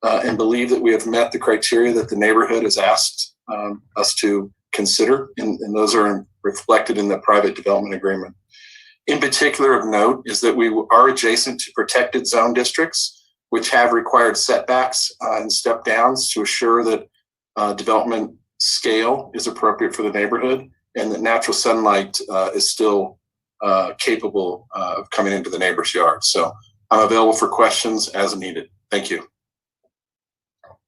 and believe that we have met the criteria that the neighborhood has asked us to consider, and those are reflected in the private development agreement. In particular of note is that we are adjacent to protected zone districts, which have required setbacks and step downs to assure that development scale is appropriate for the neighborhood, and that natural sunlight is still capable of coming into the neighbor's yard. So I'm available for questions as needed. Thank you.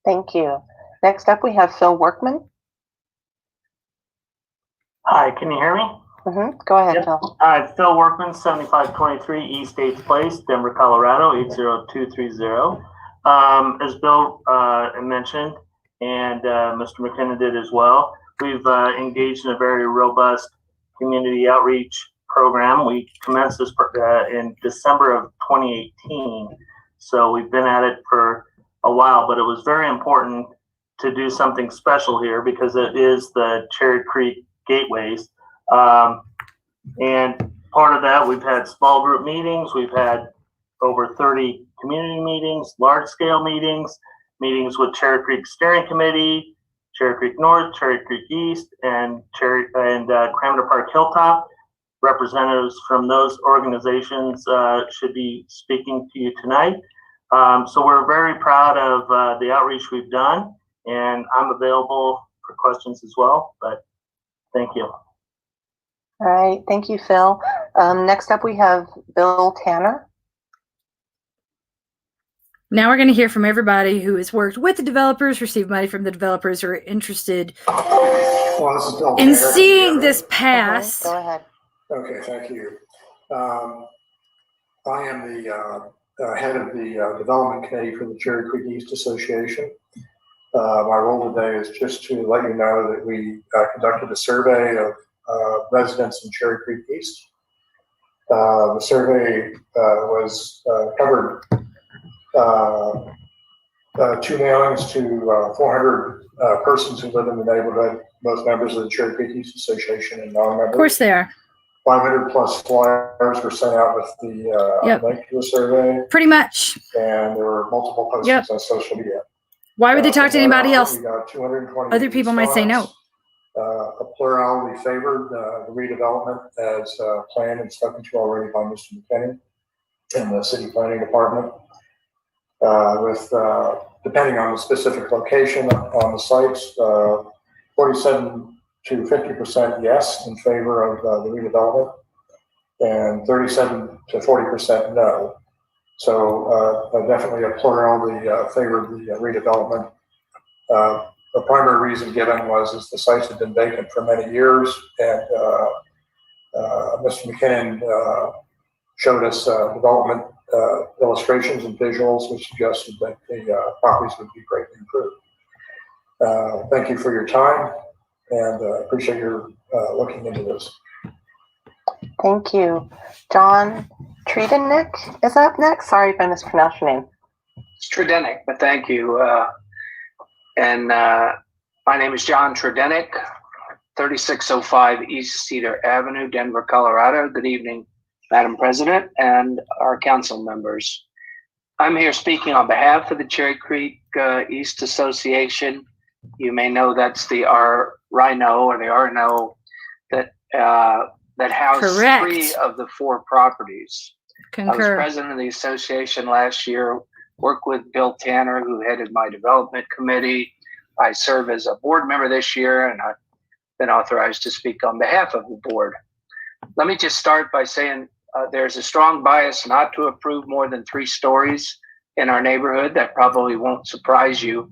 Thank you. Next up, we have Phil Workman. Hi, can you hear me? Go ahead, Phil. Phil Workman, 7523 East 8th Place, Denver, Colorado, 80230. As Bill mentioned, and Mr. McKinnon did as well, we've engaged in a very robust community outreach program. We commenced this in December of 2018, so we've been at it for a while, but it was very important to do something special here because it is the Cherry Creek Gateways. And part of that, we've had small group meetings, we've had over 30 community meetings, large scale meetings with Cherry Creek Steering Committee, Cherry Creek North, Cherry Creek East, and Cranberry Park Hilltop. representatives from those organizations should be speaking to you tonight. So we're very proud of the outreach we've done, and I'm available for questions as well, but thank you. All right, thank you, Phil. Next up, we have Bill Tanner. Now we're going to hear from everybody who has worked with the developers, received money from the developers, who are interested in seeing this pass. Go ahead. Okay, thank you. I am the head of the development committee for the Cherry Creek East Association. My role today is just to let you know that we conducted a survey of residents in Cherry Creek East. The survey was covered 2 mailings to 400 persons who live in the neighborhood, both members of the Cherry Creek East Association and non-members. Of course they are. 500 plus flyers were sent out with the link to the survey. Pretty much. And there were multiple postings on social media. Why would they talk to anybody else? We got 220 Other people might say no. A plurality favored the redevelopment as planned and spoken to already by Mr. McKinney in the city planning department. With depending on the specific location on the sites, 47 to 50% yes in favor of the redevelopment, and 37 to 40% no. So definitely a plurality favored the redevelopment. The primary reason given is the sites had been vacant for many years, and Mr. McKinnon showed us development illustrations and visuals which suggested that the properties would be greatly improved. Thank you for your time, and appreciate your looking into this. Thank you. John Tredenik is up next. Sorry if I mispronounced your name. Tredenik, but thank you. My name is John Tredenik, 3605 East Cedar Avenue, Denver, Colorado. Good evening, Madam President and our council members. I'm here speaking on behalf of the Cherry Creek East Association. You may know that's the RINO or the RNO that housed 3 of the 4 properties. Concur. I was president of the association last year, worked with Bill Tanner, who headed my development committee. I serve as a board member this year, and I've been authorized to speak on behalf of the board. Let me just start by saying there's a strong bias not to approve more than 3 stories in our neighborhood. That probably won't surprise you,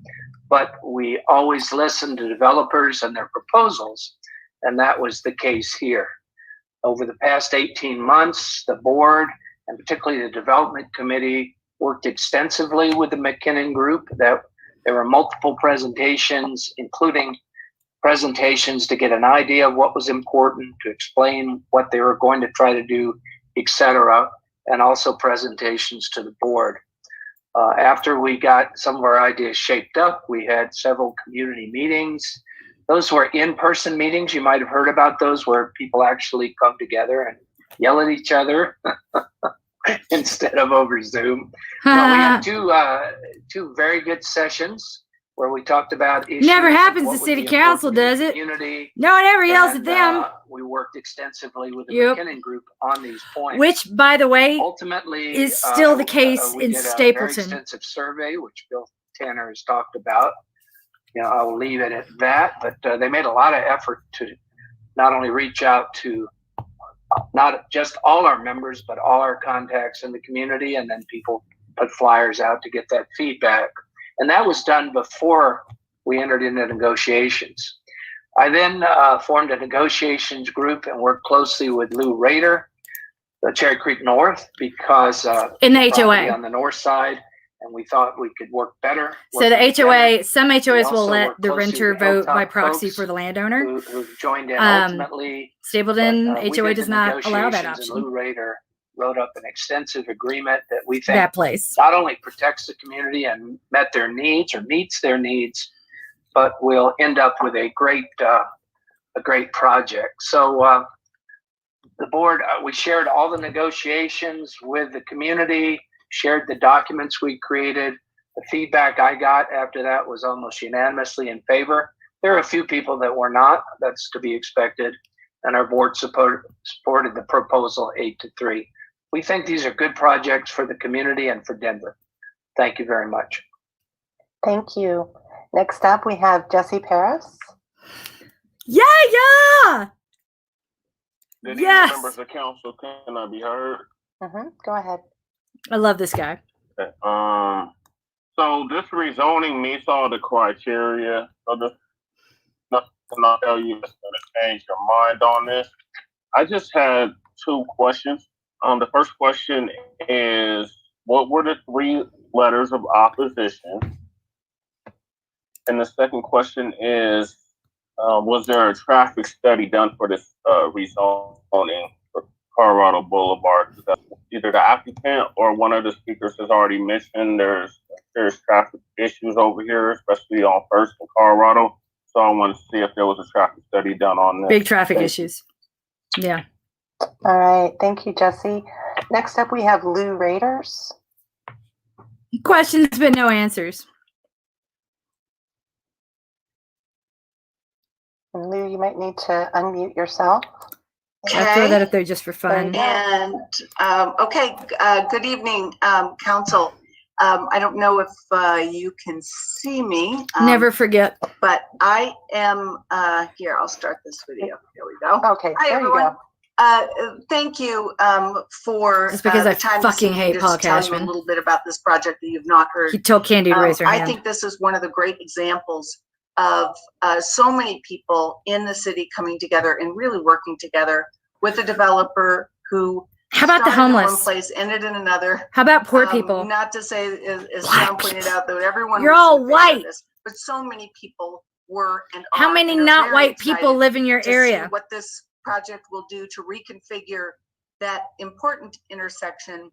but we always listen to developers and their proposals, and that was the case here. Over the past 18 months, the board, and particularly the development committee, worked extensively with the McKinnon Group. There were multiple presentations, including presentations to get an idea of what was important, to explain what they were going to try to do, etc., and also presentations to the board. After we got some of our ideas shaped up, we had several community meetings. Those were in-person meetings. You might have heard about those, where people actually come together and yell at each other instead of over Zoom. We had 2 very good sessions where we talked about issues. Never happens to city council, does it? No one ever yells at them. We worked extensively with the McKinnon Group on these points. Which, by the way, ultimately is still the case we in did a Stapleton. very extensive survey, which Bill Tanner has talked about. I'll leave it at that. But they made a lot of effort to not only reach out to not just all our members, but all our contacts in the community, and then people put flyers out to get that feedback. And that was done before we entered into negotiations. I then formed a negotiations group and worked closely with Lou Rader, the Cherry Creek North, because in the HOA on the north side, and we thought we could work better. So the HOA, some HOAs will let the renter vote by proxy for the landowner. Who joined in ultimately. Stapleton HOA does not allow that option. Lou Rader wrote up an extensive agreement that we think that place not only protects the community and met their needs or meets their needs, but will end up with a great project. So the board, we shared all the negotiations with the community, shared the documents we created. The feedback I got after that was almost unanimously in favor. There are a few people that were not. That's to be expected. and our board supported the proposal 8-3. We think these are good projects for the community and for Denver. Thank you very much. Thank you. Next up, we have Jesse Paris. Yeah. Good Yes. evening, members of council. Can I be heard? Go ahead. I love this guy. So this rezoning meets all the criteria. So this, nothing I'll tell you is going to change your mind on this. I just had two questions. The first question is, what were the 3 letters of opposition? And the second question is, was there a traffic study done for this rezoning for Colorado Boulevard? Either the applicant or one of the speakers has already mentioned there's traffic issues over here, especially on First in Colorado. So I wanted to see if there was a traffic study done on this. Big traffic issues. Yeah. All right. Thank you, Jesse. Next up, we have Lou Raiders. Questions, but no answers. And Lou, you might need to unmute yourself. I'll throw that up there just for fun. And okay, good evening, council. I don't know if you can see me. Never forget. But I am here. I'll start this video. Here we go. Okay. Hi, everyone. Thank you for It's because I the time fucking hate just Paul to tell you Cashman. a little bit about this project that you've not heard. He told Candy to raise her hand. I think this is one of the great examples of so many people in the city coming together and really working together with a developer who How about the started in one homeless? place, ended in another. How about poor people? Not to say, as John pointed out, that everyone You're was all in favor of white. this, but so many people were and How are many and are not very white people excited live in your to area? see what this project will do to reconfigure that important intersection,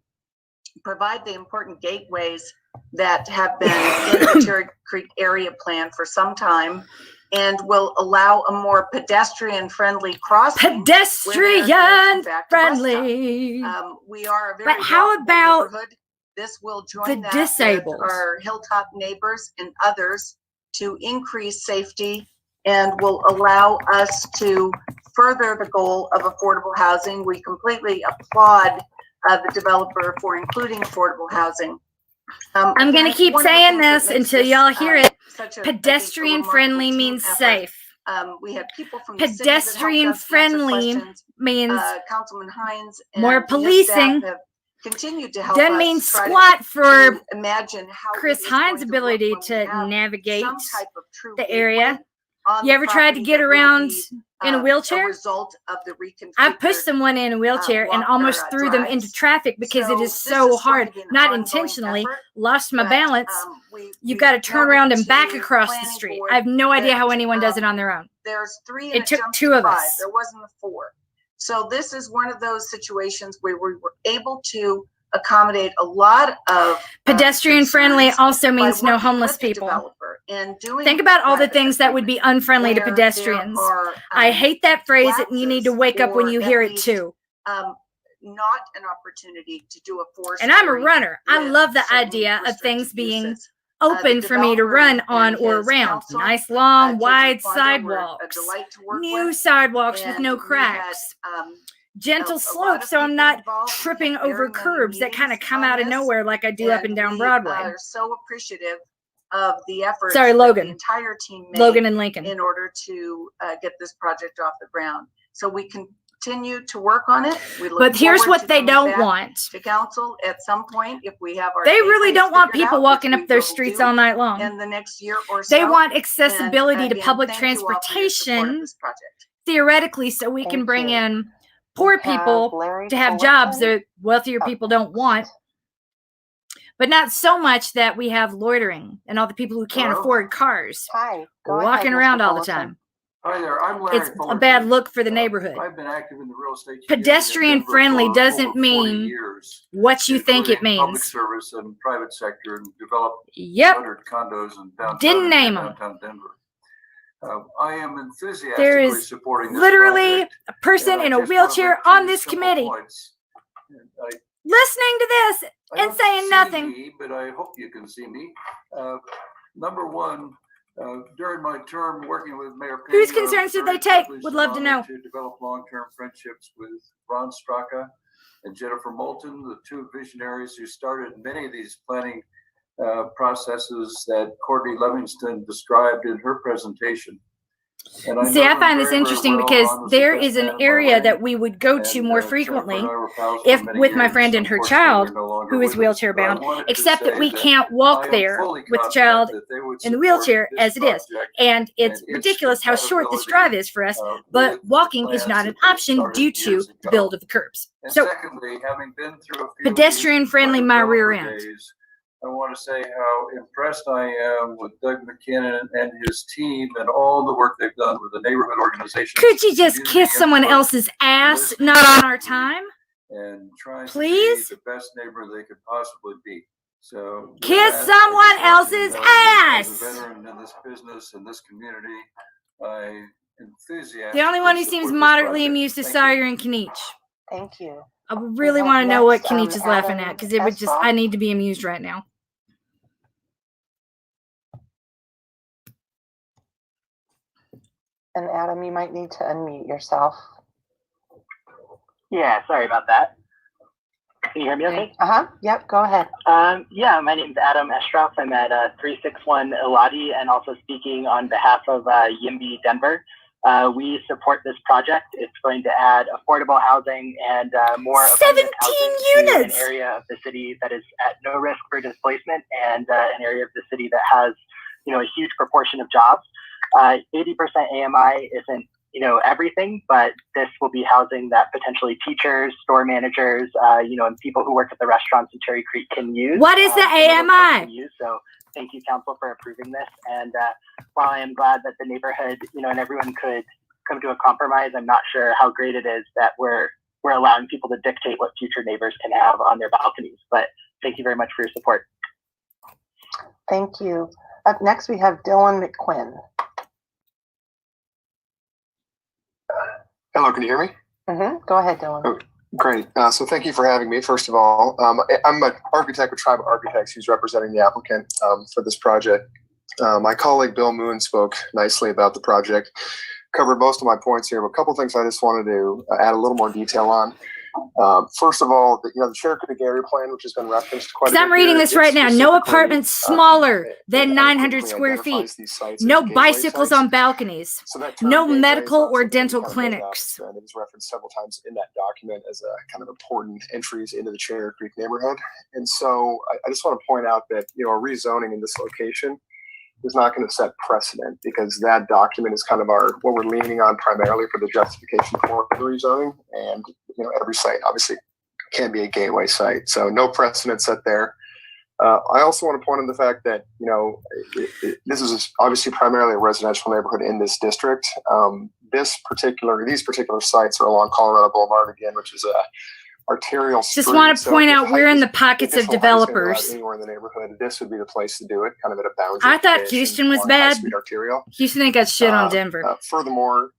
provide the important gateways that have been in the Cherry Creek area plan for some time, and will allow a more pedestrian-friendly crossing. Pedestrian-friendly. We are a very But how walkable about neighborhood. This will join the that disabled? with our hilltop neighbors and others to increase safety, and will allow us to further the goal of affordable housing. We completely applaud the developer for including affordable housing. I'm going to keep one of the saying things that this makes until this, y'all hear it. such a, I think, a Pedestrian-friendly remarkable means team effort. safe. We had people from the city that helped us answer Pedestrian-friendly questions. means Councilman Hines and more his policing. staff have continued to help Doesn't us mean try squat to for imagine how Chris it is Hines' going to ability look when we to have navigate some type of true the gateway area. on You the ever tried to property get that will around be, in a wheelchair? a result of the I've pushed someone in a wheelchair and almost threw them into traffic because it is so hard, not intentionally, lost my balance. You've got to turn around and back across the street. I have no idea how anyone does it on their own. There's 3 and It it took jumps 2 to of 5. us. There wasn't a 4. So this is one of those situations where we were able to accommodate a lot of pedestrian friendly also means no homeless people. And doing Think about all the things that would be unfriendly to pedestrians. I hate that phrase, and you need to wake up when you hear it too. Not an opportunity to do a forced. And I'm a runner. I love the idea of things being open for me to run on or around. Nice long wide sidewalks, new sidewalks with no cracks, gentle slopes so I'm not tripping over curbs that kind of come out of nowhere like I do up and down Broadway. Are so appreciative of the efforts Sorry, Logan. the entire team made Logan and Lincoln in order to get this project off the ground. So we continue to work on it. But here's what they don't want. To council at some point, if we have our they really don't want people walking up their streets all night long. In the next year or so, they want accessibility to public thank you all for your support of transportation, this project. theoretically, so we can bring in poor people to have jobs that wealthier people don't want, but not so much that we have loitering and all the people who can't afford cars walking around all the time. Hi there, I'm Larry. It's a bad look for the neighborhood. I've been active in the real estate. Pedestrian friendly doesn't mean what you think it means. Public service and private sector, and developed 100 condos in downtown. Didn't name them. Downtown Denver. I am enthusiastically There is supporting this literally project, a person and I in a just wanna wheelchair make two on this simple committee points. listening to this I and don't saying see nothing. me, but I hope you can see me. Number one, During my term working with Mayor Pena, Whose concerns did they take? Would love to know. To develop long-term friendships with Ron Straka and Jennifer Moulton, the two visionaries who started many of these planning processes that Courtney Livingston described in her presentation. And See, I find this interesting because there is an area that we would go to more frequently if with my friend and her child, who is wheelchair bound, except that we can't walk there with the child in the wheelchair as it is. And it's ridiculous how short this drive is for us, but walking is not an option due to the build of the curbs. So, pedestrian-friendly my rear end. I want to say how impressed I am with Doug McKinnon and his team and all the work they've done with the neighborhood organization. Could you just kiss someone else's ass, not on our time? And trying please? to be the best neighbor they could possibly be. So kiss someone else's ass. As a veteran in this business and this community, I enthusiastically. The only one who seems moderately amused is Sawyer and Kenich. Thank you. I really want to know what Kenich is laughing at because it would just. I need to be amused right now. And Adam, you might need to unmute yourself. Yeah, sorry about that. Can you hear me okay? Yep, go ahead. Yeah, my name is Adam Estroff. I'm at 361 Elati and also speaking on behalf of YIMBY Denver. We support this project. It's going to add affordable housing and more 17 units to an area of the city that is at no risk for displacement and an area of the city that has, a huge proportion of jobs. 80% AMI isn't, everything, but this will be housing that potentially teachers, store managers, and people who work at the restaurants in Cherry Creek can use. What is the AMI? So thank you, council, for approving this. And while I am glad that the neighborhood, and everyone could come to a compromise, I'm not sure how great it is that we're allowing people to dictate what future neighbors can have on their balconies. But thank you very much for your support. Thank you. Up next, we have Dylan McQuinn. Hello, can you hear me? Go ahead, Dylan. Oh, great. So thank you for having me, first of all. I'm an architect with Tribal Architects who's representing the applicant for this project. My colleague Bill Moon spoke nicely about the project, covered most of my points here, but a couple things I just wanted to add a little more detail on. First of all, the Cherry Creek area plan, which has been referenced quite a bit. I'm reading this right now. No apartments smaller than 900 square feet. No bicycles on balconies. No medical or dental clinics. And it was referenced several times in that document as a kind of important entries into the Cherry Creek neighborhood. And so I just want to point out that, a rezoning in this location is not going to set precedent because that document is kind of what we're leaning on primarily for the justification for the rezoning. And, every site obviously can be a gateway site. So no precedent set there. I also want to point on the fact that, this is obviously primarily a residential neighborhood in this district. These particular sites are along Colorado Boulevard again, which is a arterial street. Just want to point out we're in the pockets of developers. Anywhere in the neighborhood, this would be the place to do it, kind of at a boundary. I thought Houston was bad. Arterial. Houston ain't got shit on Denver. Furthermore,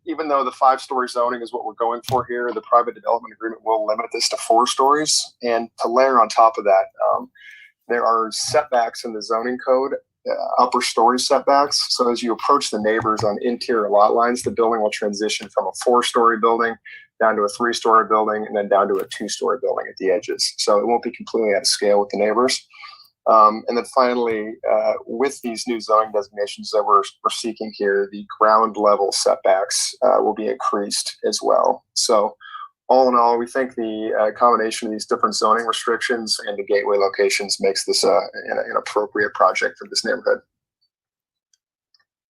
even though the 5-story zoning is what we're going for here, the private development agreement will limit this to 4 stories. And to layer on top of that, there are setbacks in the zoning code, upper story setbacks. So as you approach the neighbors on interior lot lines, the building will transition from a 4-story building down to a 3-story building and then down to a 2-story building at the edges. So it won't be completely out of scale with the neighbors. And then finally, with these new zoning designations that we're seeking here, the ground level setbacks will be increased as well. So all in all, we think the combination of these different zoning restrictions and the gateway locations makes this an appropriate project for this neighborhood.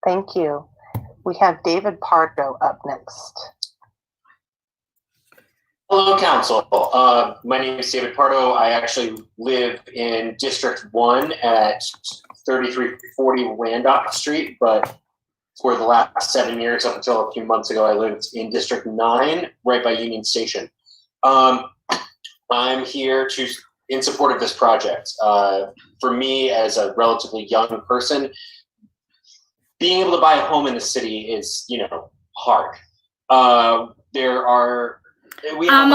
Thank you. We have David Pardo up next. Hello, Council. My name is David Pardo. I actually live in District 1 at 3340 Randolph Street, but for the last 7 years, up until a few months ago, I lived in District 9, right by Union Station. I'm here in support of this project. For me, as a relatively young person, being able to buy a home in the city is, hard. I'm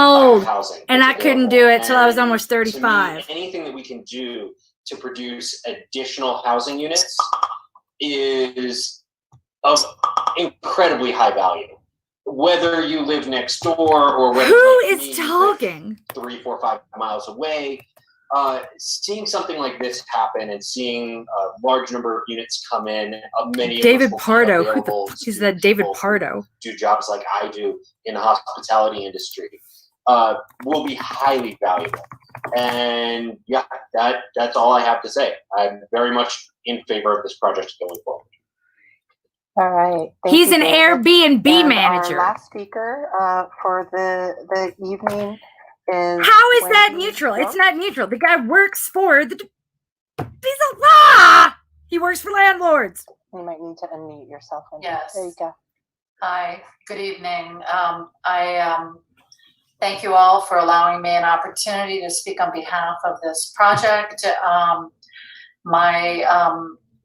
old, and I couldn't do it till I was almost 35. Anything that we can do to produce additional housing units is of incredibly high value. Whether you live next door or whether who like is talking 3, 4, 5 miles away, seeing something like this happen and seeing a large number of units come in, many David of us Pardo. Who the fuck is that David Pardo? Do jobs like I do in the hospitality industry will be highly valuable. And yeah, that's all I have to say. I'm very much in favor of this project going forward. All right. He's an Airbnb and manager. Our last speaker for the evening is. How is that neutral? It's not neutral. The guy works for the. He works for landlords. You might need to unmute yourself. Yes. There you go. Hi. Good evening. I thank you all for allowing me an opportunity to speak on behalf of this project. My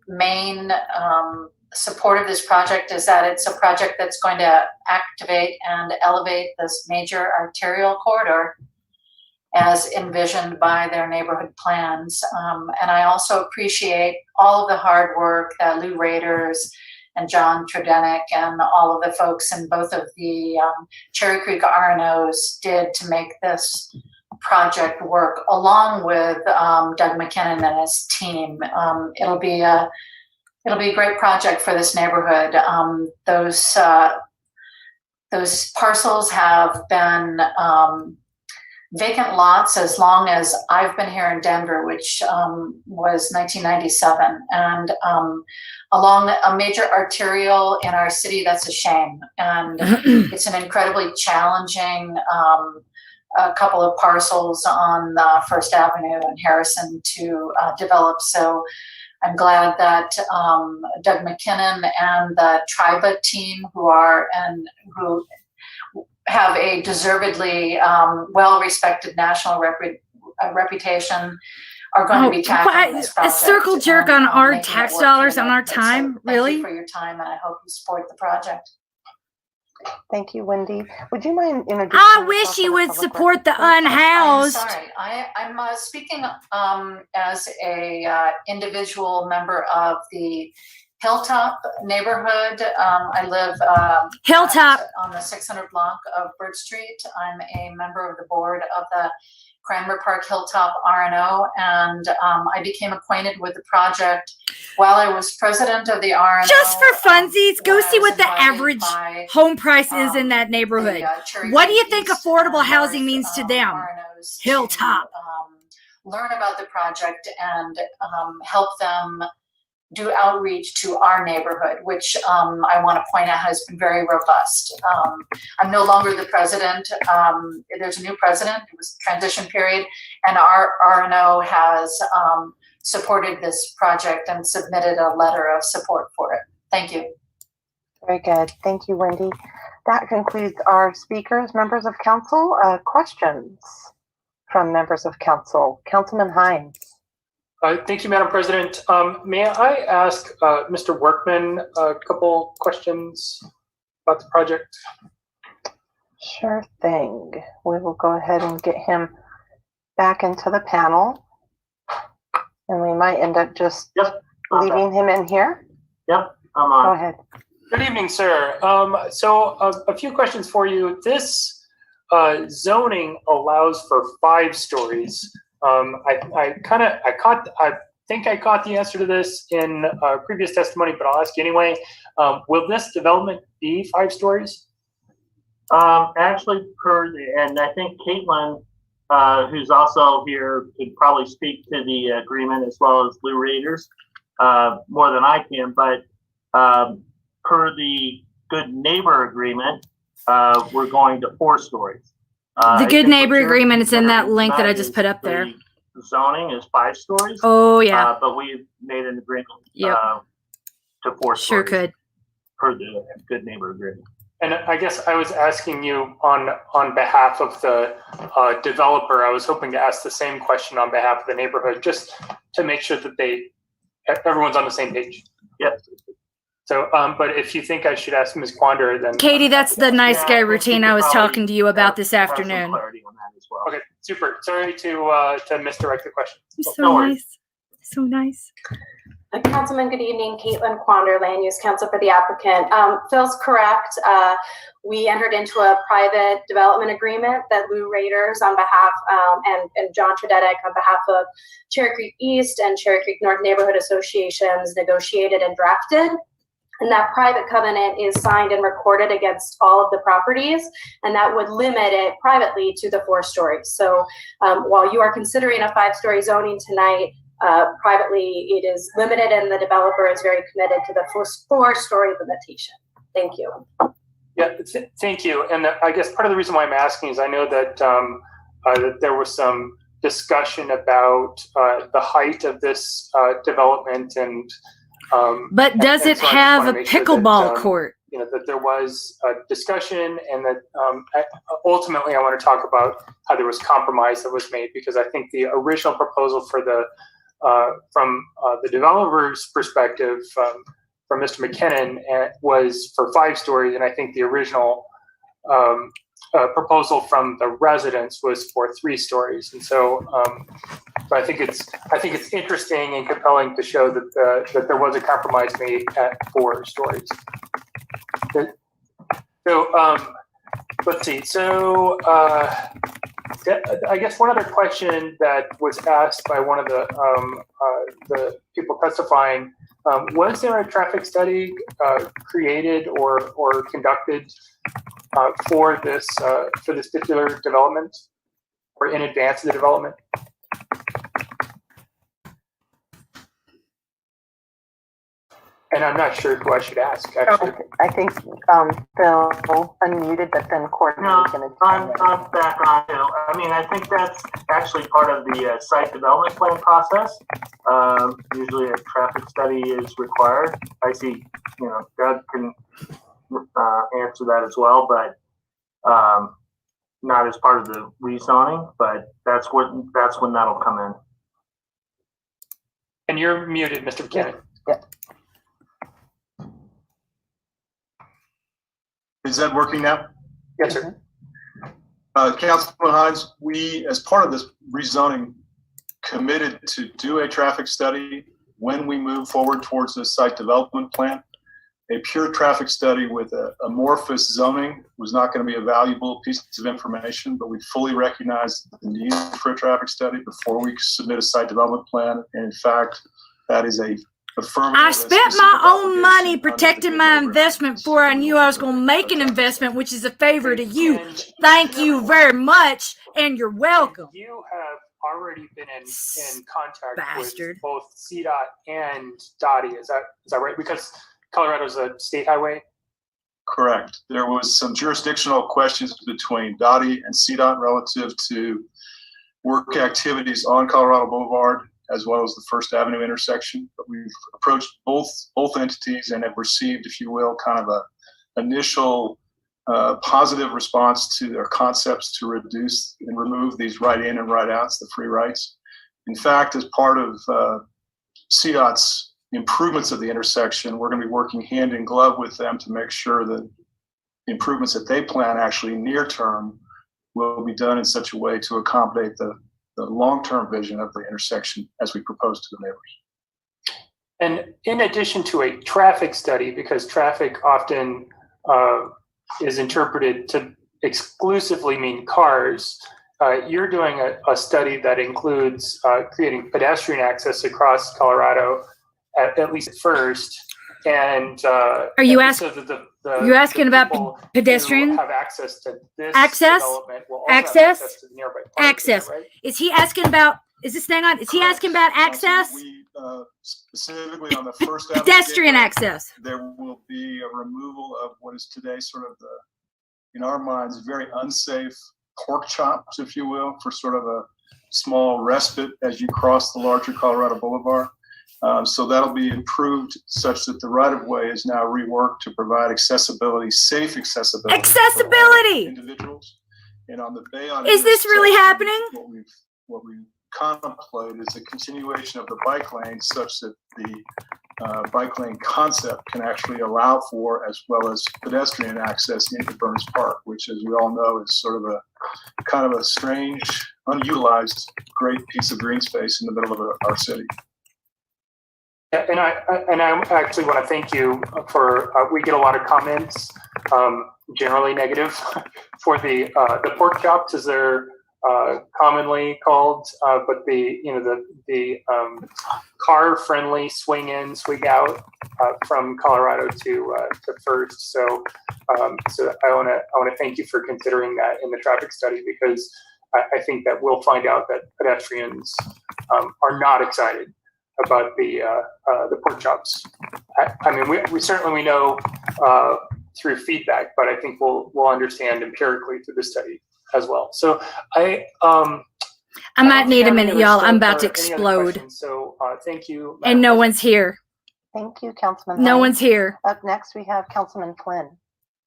main support of this project is that it's a project that's going to activate and elevate this major arterial corridor as envisioned by their neighborhood plans. And I also appreciate all of the hard work that Lou Raiders and John Tredenik and all of the folks in both of the Cherry Creek RNOs did to make this project work, along with Doug McKinnon and his team. It'll be a great project for this neighborhood. Those parcels have been vacant lots as long as I've been here in Denver, which was 1997. And along a major arterial in our city, that's a shame. And it's an incredibly challenging a couple of parcels on First Avenue and Harrison to develop. So I'm glad that Doug McKinnon and the Triba team who have a deservedly well-respected national reputation are going to be tackling this project. A circle jerk on our tax dollars, on our time, really? Thank you for your time, and I hope you support the project. Thank you, Wendy. Would you mind introducing I wish you would support the unhoused. I'm sorry. I'm speaking as a individual member of the Hilltop neighborhood. I live Hilltop on the 600 block of Bird Street. I'm a member of the board of the Cranmer Park Hilltop RNO, and I became acquainted with the project while I was president of the RNO. Just for funsies, go see what the average home price is in that neighborhood. What do you think affordable housing means to them? Hilltop. Learn about the project and help them do outreach to our neighborhood, which I want to point out has been very robust. I'm no longer the president. There's a new president. It was a transition period, and our RNO has supported this project and submitted a letter of support for it. Thank you. Very good. Thank you, Wendy. That concludes our speakers. Members of council, questions from members of council. Councilman Hines. Thank you, Madam President. May I ask Mr. Workman a couple questions about the project? Sure thing. We will go ahead and get him back into the panel. And we might end up just leaving him in here. Yep, I'm on. Go ahead. Good evening, sir. So a few questions for you. This zoning allows for 5 stories. I think I caught the answer to this in previous testimony, but I'll ask you anyway. Will this development be 5 stories? Actually, and I think Caitlin, who's also here, could probably speak to the agreement as well as Lou Raiders more than I can. But per the Good Neighbor Agreement, we're going to 4 stories. The Good Neighbor Agreement is in that link that I just put up there. Zoning is 5 stories. Oh, yeah. But we've made an agreement to 4 stories. Sure could. Per the Good Neighbor Agreement. And I guess I was asking you on behalf of the developer. I was hoping to ask the same question on behalf of the neighborhood, just to make sure that everyone's on the same page. Yes. So, but if you think I should ask Ms. Quander, then Katie, that's the nice guy routine I was talking to you about this afternoon. Okay, super. Sorry to misdirect the question. You're so nice. So nice. Councilman, good evening. Caitlin Quander, Land Use Council for the applicant. Phil's correct. We entered into a private development agreement that Lou Raiders on behalf and John Tredetic on behalf of Cherry Creek East and Cherry Creek North Neighborhood Associations negotiated and drafted. And that private covenant is signed and recorded against all of the properties, and that would limit it privately to the 4 stories. So while you are considering a 5-story zoning tonight, privately it is limited, and the developer is very committed to the 4-story limitation. Thank you. Yeah, thank you. And I guess part of the reason why I'm asking is I know that, that there was some discussion about the height of this development, and but does it so have a pickleball court? You know, that there was a discussion, and that ultimately I want to talk about how there was compromise that was made, because I think the original proposal for the from the developer's perspective, from Mr. McKinnon, was for 5 stories, and I think the original proposal from the residents was for 3 stories. And so, so I think it's interesting and compelling to show that that there was a compromise made at 4 stories. So let's see. So I guess one other question that was asked by one of the people testifying, was there a traffic study created or conducted for this particular development, or in advance of the development? And I'm not sure who I should ask, actually. I think Phil unmuted, but then Courtney No, is going to I'm back on. I mean, I think that's actually part of the site development plan process. Usually a traffic study is required. I see, you know, Doug can answer that as well, but not as part of the rezoning, but that's when that'll come in. And you're muted, Mr. McKinnon. Yeah. Is that working now? Yes, sir. Councilman Hines, we, as part of this rezoning, committed to do a traffic study when we move forward towards the site development plan. A pure traffic study with amorphous zoning was not going to be a valuable piece of information, but we fully recognize the need for a traffic study before we submit a site development plan. And in fact, that is a I spent my own money protecting my investment before I knew I was going to make an investment, which is a favor to you. Thank you very much, and you're welcome. You have already been in contact with both CDOT and DOTI. Is that right? Because Colorado's a state highway. Correct. There was some jurisdictional questions between DOTI and CDOT relative to work activities on Colorado Boulevard, as well as the First Avenue intersection. But we've approached both entities and have received, if you will, kind of a initial positive response to their concepts to reduce and remove these right in and right outs, the free rights. In fact, as part of CDOT's improvements of the intersection, we're going to be working hand in glove with them to make sure that the improvements that they plan actually near term will be done in such a way to accommodate the long-term vision of the intersection as we propose to the neighbors. And in addition to a traffic study, because traffic often is interpreted to exclusively mean cars, you're doing a study that includes creating pedestrian access across Colorado, at least at first. And are you asking? You're asking about pedestrian have access to this access? Development will also have access to the nearby park, access. Right? Is he asking about? Is this thing on? Is he asking about access? We specifically on the First Avenue pedestrian access. There will be a removal of what is today sort of the, in our minds, very unsafe pork chops, if you will, for sort of a small respite as you cross the larger Colorado Boulevard. So that'll be improved such that the right-of-way is now reworked to provide accessibility, safe accessibility. Accessibility! Individuals. And on the Bay on Is this really happening? What we contemplate is a continuation of the bike lane such that the bike lane concept can actually allow for, as well as pedestrian access into Burns Park, which, as we all know, is sort of a kind of a strange, unutilized, great piece of green space in the middle of our city. Yeah, and I actually want to thank you for, we get a lot of comments, generally negative, for the pork chops, as they're commonly called, but the car-friendly swing in, swing out from Colorado to First. So I want to thank you for considering that in the traffic study, because I think that we'll find out that pedestrians are not excited about the pork chops. I mean, we certainly know through feedback, but I think we'll understand empirically through the study as well. So I might need a minute, y'all. I'm about to explode. So thank you. And no one's here. Thank you, Councilman. No Hines. one's here. Up next, we have Councilman Flynn.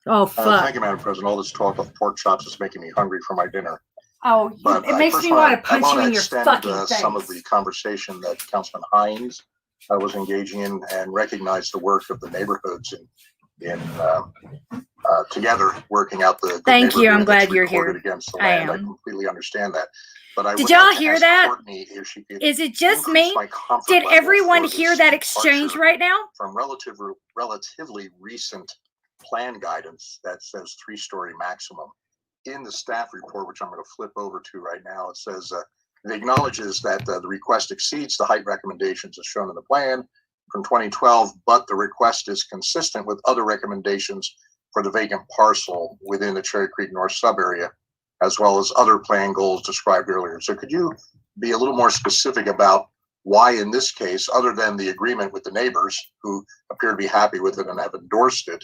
Oh, fuck. Thank you, Madam President. All this talk of pork chops is making me hungry for my dinner. Oh, But it makes me want to punch you in your fucking face. Some of the conversation that Councilman Hines was engaging in, and recognize the work of the neighborhoods in together working out the. Thank you. I'm glad you're here. Against the I land. I am. completely understand that. But I Did would y'all like to hear ask that? Courtney if she could Is it just increase me? my comfort Did level everyone for hear this that exchange departure right now? from relatively recent plan guidance that says 3-story maximum? In the staff report, which I'm going to flip over to right now, it says it acknowledges that the request exceeds the height recommendations as shown in the plan from 2012, but the request is consistent with other recommendations for the vacant parcel within the Cherry Creek North sub area, as well as other plan goals described earlier. So could you be a little more specific about why in this case, other than the agreement with the neighbors who appear to be happy with it and have endorsed it,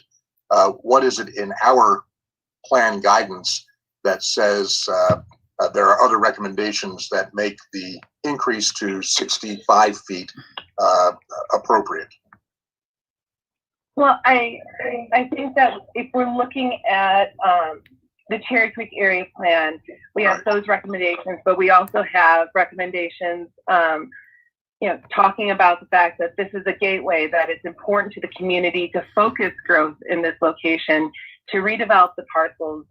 what is it in our plan guidance that says there are other recommendations that make the increase to 65 feet appropriate? Well, I think that if we're looking at the Cherry Creek area plan, we have those recommendations, but we also have recommendations, talking about the fact that this is a gateway, that it's important to the community to focus growth in this location, to redevelop the parcels,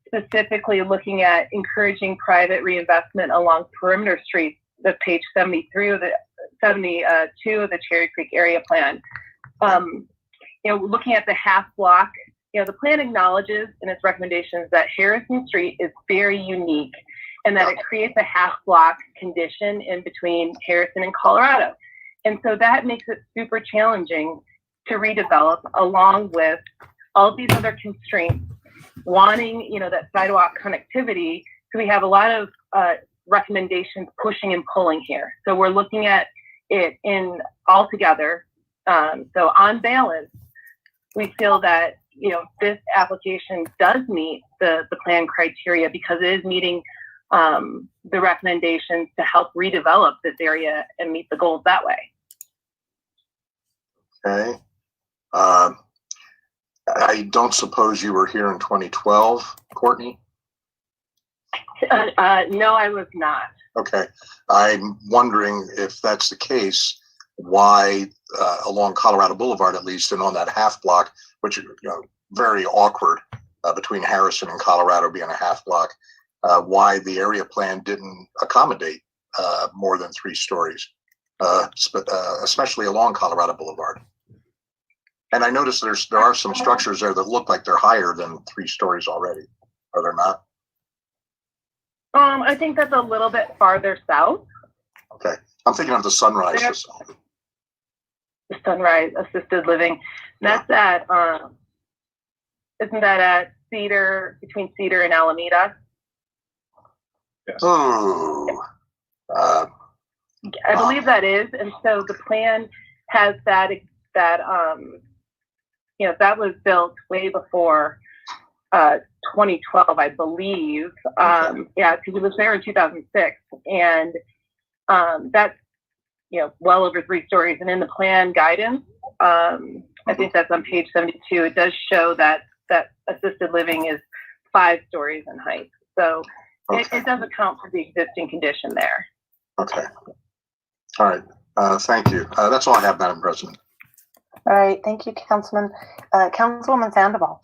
specifically looking at encouraging private reinvestment along perimeter streets, the page 72 of the Cherry Creek area plan. Looking at the half block, the plan acknowledges in its recommendations that Harrison Street is very unique and that it creates a half block condition in between Harrison and Colorado. And so that makes it super challenging to redevelop, along with all of these other constraints, wanting, that sidewalk connectivity. So we have a lot of recommendations pushing and pulling here. So we're looking at it in all together. So on balance, we feel that, this application does meet the plan criteria because it is meeting the recommendations to help redevelop this area and meet the goals that way. Okay. I don't suppose you were here in 2012, Courtney? No, I was not. Okay. I'm wondering if that's the case, why along Colorado Boulevard, at least, and on that half block, which very awkward between Harrison and Colorado being a half block, why the area plan didn't accommodate more than 3 stories, especially along Colorado Boulevard. And I noticed there are some structures there that look like they're higher than 3 stories already. Are there not? I think that's a little bit farther south. Okay. I'm thinking of the Sunrise facility. The Sunrise Assisted Living. That's at, isn't that at Cedar, between Cedar and Alameda? Yes. Oh. I believe that is. And so the plan has that that was built way before 2012, I believe. Because it was there in 2006. And that's, well over 3 stories. And in the plan guidance, I think that's on page 72, it does show that assisted living is 5 stories in height. So it does account for the existing condition there. Okay. All right. Thank you. That's all I have, Madam President. All right. Thank you, Councilman. Councilwoman Sandoval.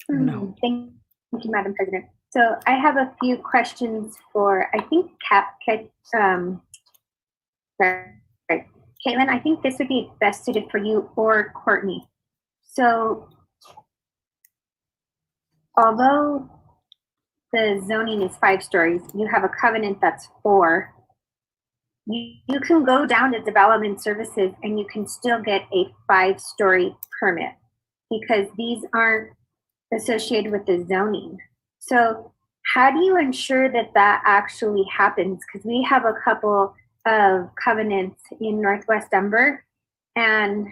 Thank you, Madam President. So I have a few questions for, I think, Caitlin, I think this would be best suited for you or Courtney. So, although the zoning is 5 stories, you have a covenant that's 4. You can go down to development services and you can still get a 5-story permit because these aren't associated with the zoning. So how do you ensure that that actually happens? Because we have a couple of covenants in Northwest Denver, and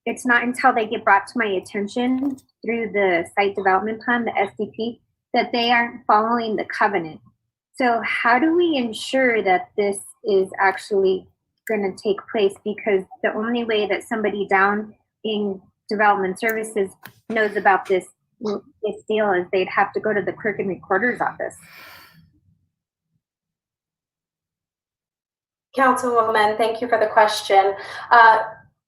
it's not until they get brought to my attention through the site development plan, the SDP, that they aren't following the covenant. So how do we ensure that this is actually going to take place? Because the only way that somebody down in development services knows about this deal is they'd have to go to the clerk and recorder's office. Councilwoman, thank you for the question.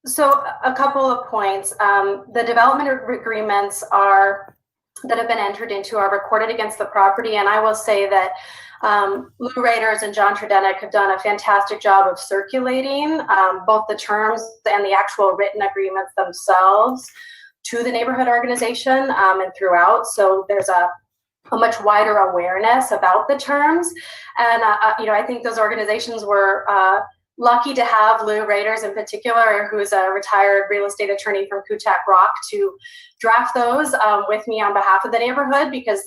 So a couple of points. The development agreements that have been entered into are recorded against the property, and I will say that Lou Raiders and John Tredenik have done a fantastic job of circulating both the terms and the actual written agreements themselves to the neighborhood organization and throughout. So there's a much wider awareness about the terms. And, I think those organizations were lucky to have Lou Raiders in particular, who's a retired real estate attorney from Kutak Rock, to draft those with me on behalf of the neighborhood because,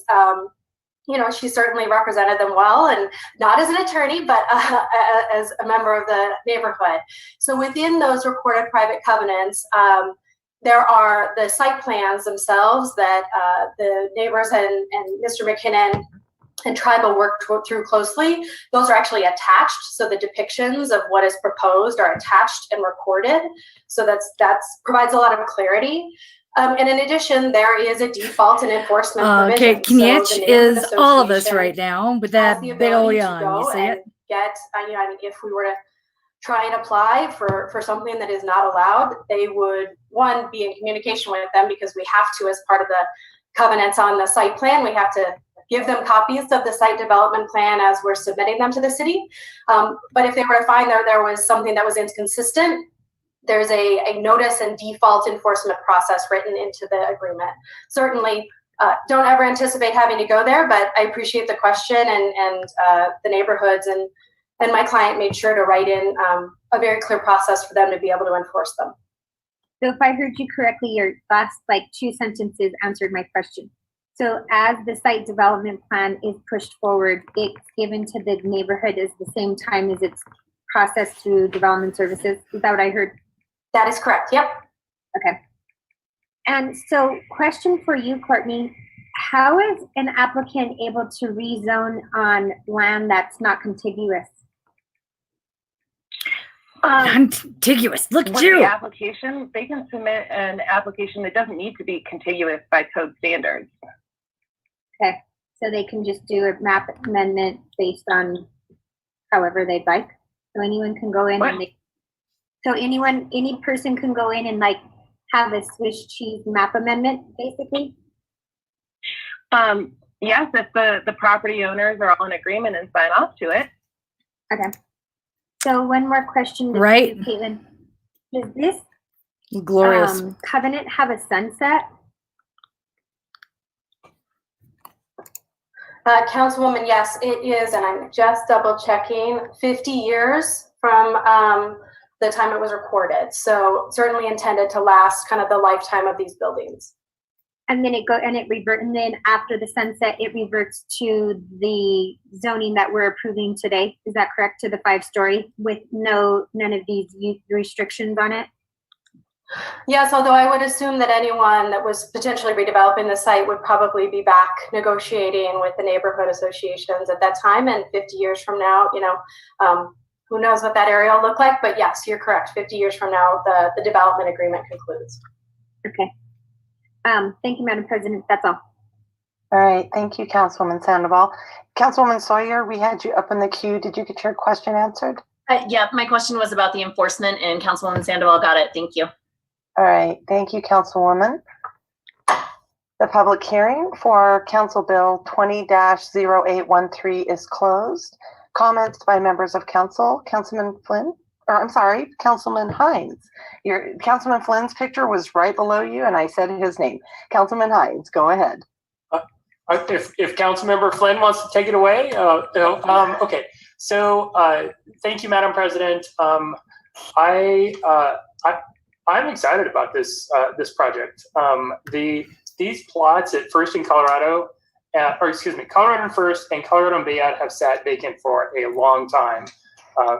she certainly represented them well, and not as an attorney, but as a member of the neighborhood. So within those recorded private covenants, there are the site plans themselves that the neighbors and Mr. McKinnon and tribal worked through closely. Those are actually attached, so the depictions of what is proposed are attached and recorded. So that's provides a lot of clarity. And in addition, there is a default and enforcement provision. Okay, Knietch is all of us right now with that big old yawn. You see it? If we were to try and apply for something that is not allowed, they would, one, be in communication with them because we have to, as part of the covenants on the site plan, we have to give them copies of the site development plan as we're submitting them to the city. But if they were to find there was something that was inconsistent, there's a notice and default enforcement process written into the agreement. Certainly, don't ever anticipate having to go there, but I appreciate the question, and the neighborhoods and my client made sure to write in a very clear process for them to be able to enforce them. So if I heard you correctly, your last 2 sentences answered my question. So as the site development plan is pushed forward, it's given to the neighborhood at the same time as it's processed through development services. Is that what I heard? That is correct. Yep. Okay. And so question for you, Courtney, how is an applicant able to rezone on land that's not contiguous? Contiguous. Look at with you. The application, they can submit an application that doesn't need to be contiguous by code standards. Okay, so they can just do a map amendment based on however they'd like. So anyone can go in and any person can go in and have a Swiss cheese map amendment, basically. Yes, if the property owners are all in agreement and sign off to it. Okay. So one more question, right, Caitlin. Does this glorious covenant have a sunset? Councilwoman, yes, it is, and I'm just double checking. 50 years from the time it was recorded, so certainly intended to last kind of the lifetime of these buildings. And then and then after the sunset, it reverts to the zoning that we're approving today. Is that correct? To the 5-story with none of these restrictions on it? Yes, although I would assume that anyone that was potentially redeveloping the site would probably be back negotiating with the neighborhood associations at that time. And 50 years from now, who knows what that area will look like? But yes, you're correct. 50 years from now, the development agreement concludes. Okay. Thank you, Madam President. That's all. All right. Thank you, Councilwoman Sandoval. Councilwoman Sawyer, we had you up in the queue. Did you get your question answered? Yeah, my question was about the enforcement, and Councilwoman Sandoval got it. Thank you. All right. Thank you, Councilwoman. The public hearing for Council Bill 20-0813 is closed. Comments by members of council. Councilman Flynn? I'm sorry, Councilman Hines. Councilman Flynn's picture was right below you, and I said his name. Councilman Hines, go ahead. If Councilmember Flynn wants to take it away, okay. So thank you, Madam President. I'm excited about this project. These plots at First and Colorado, Colorado and First and Colorado and Bayard have sat vacant for a long time,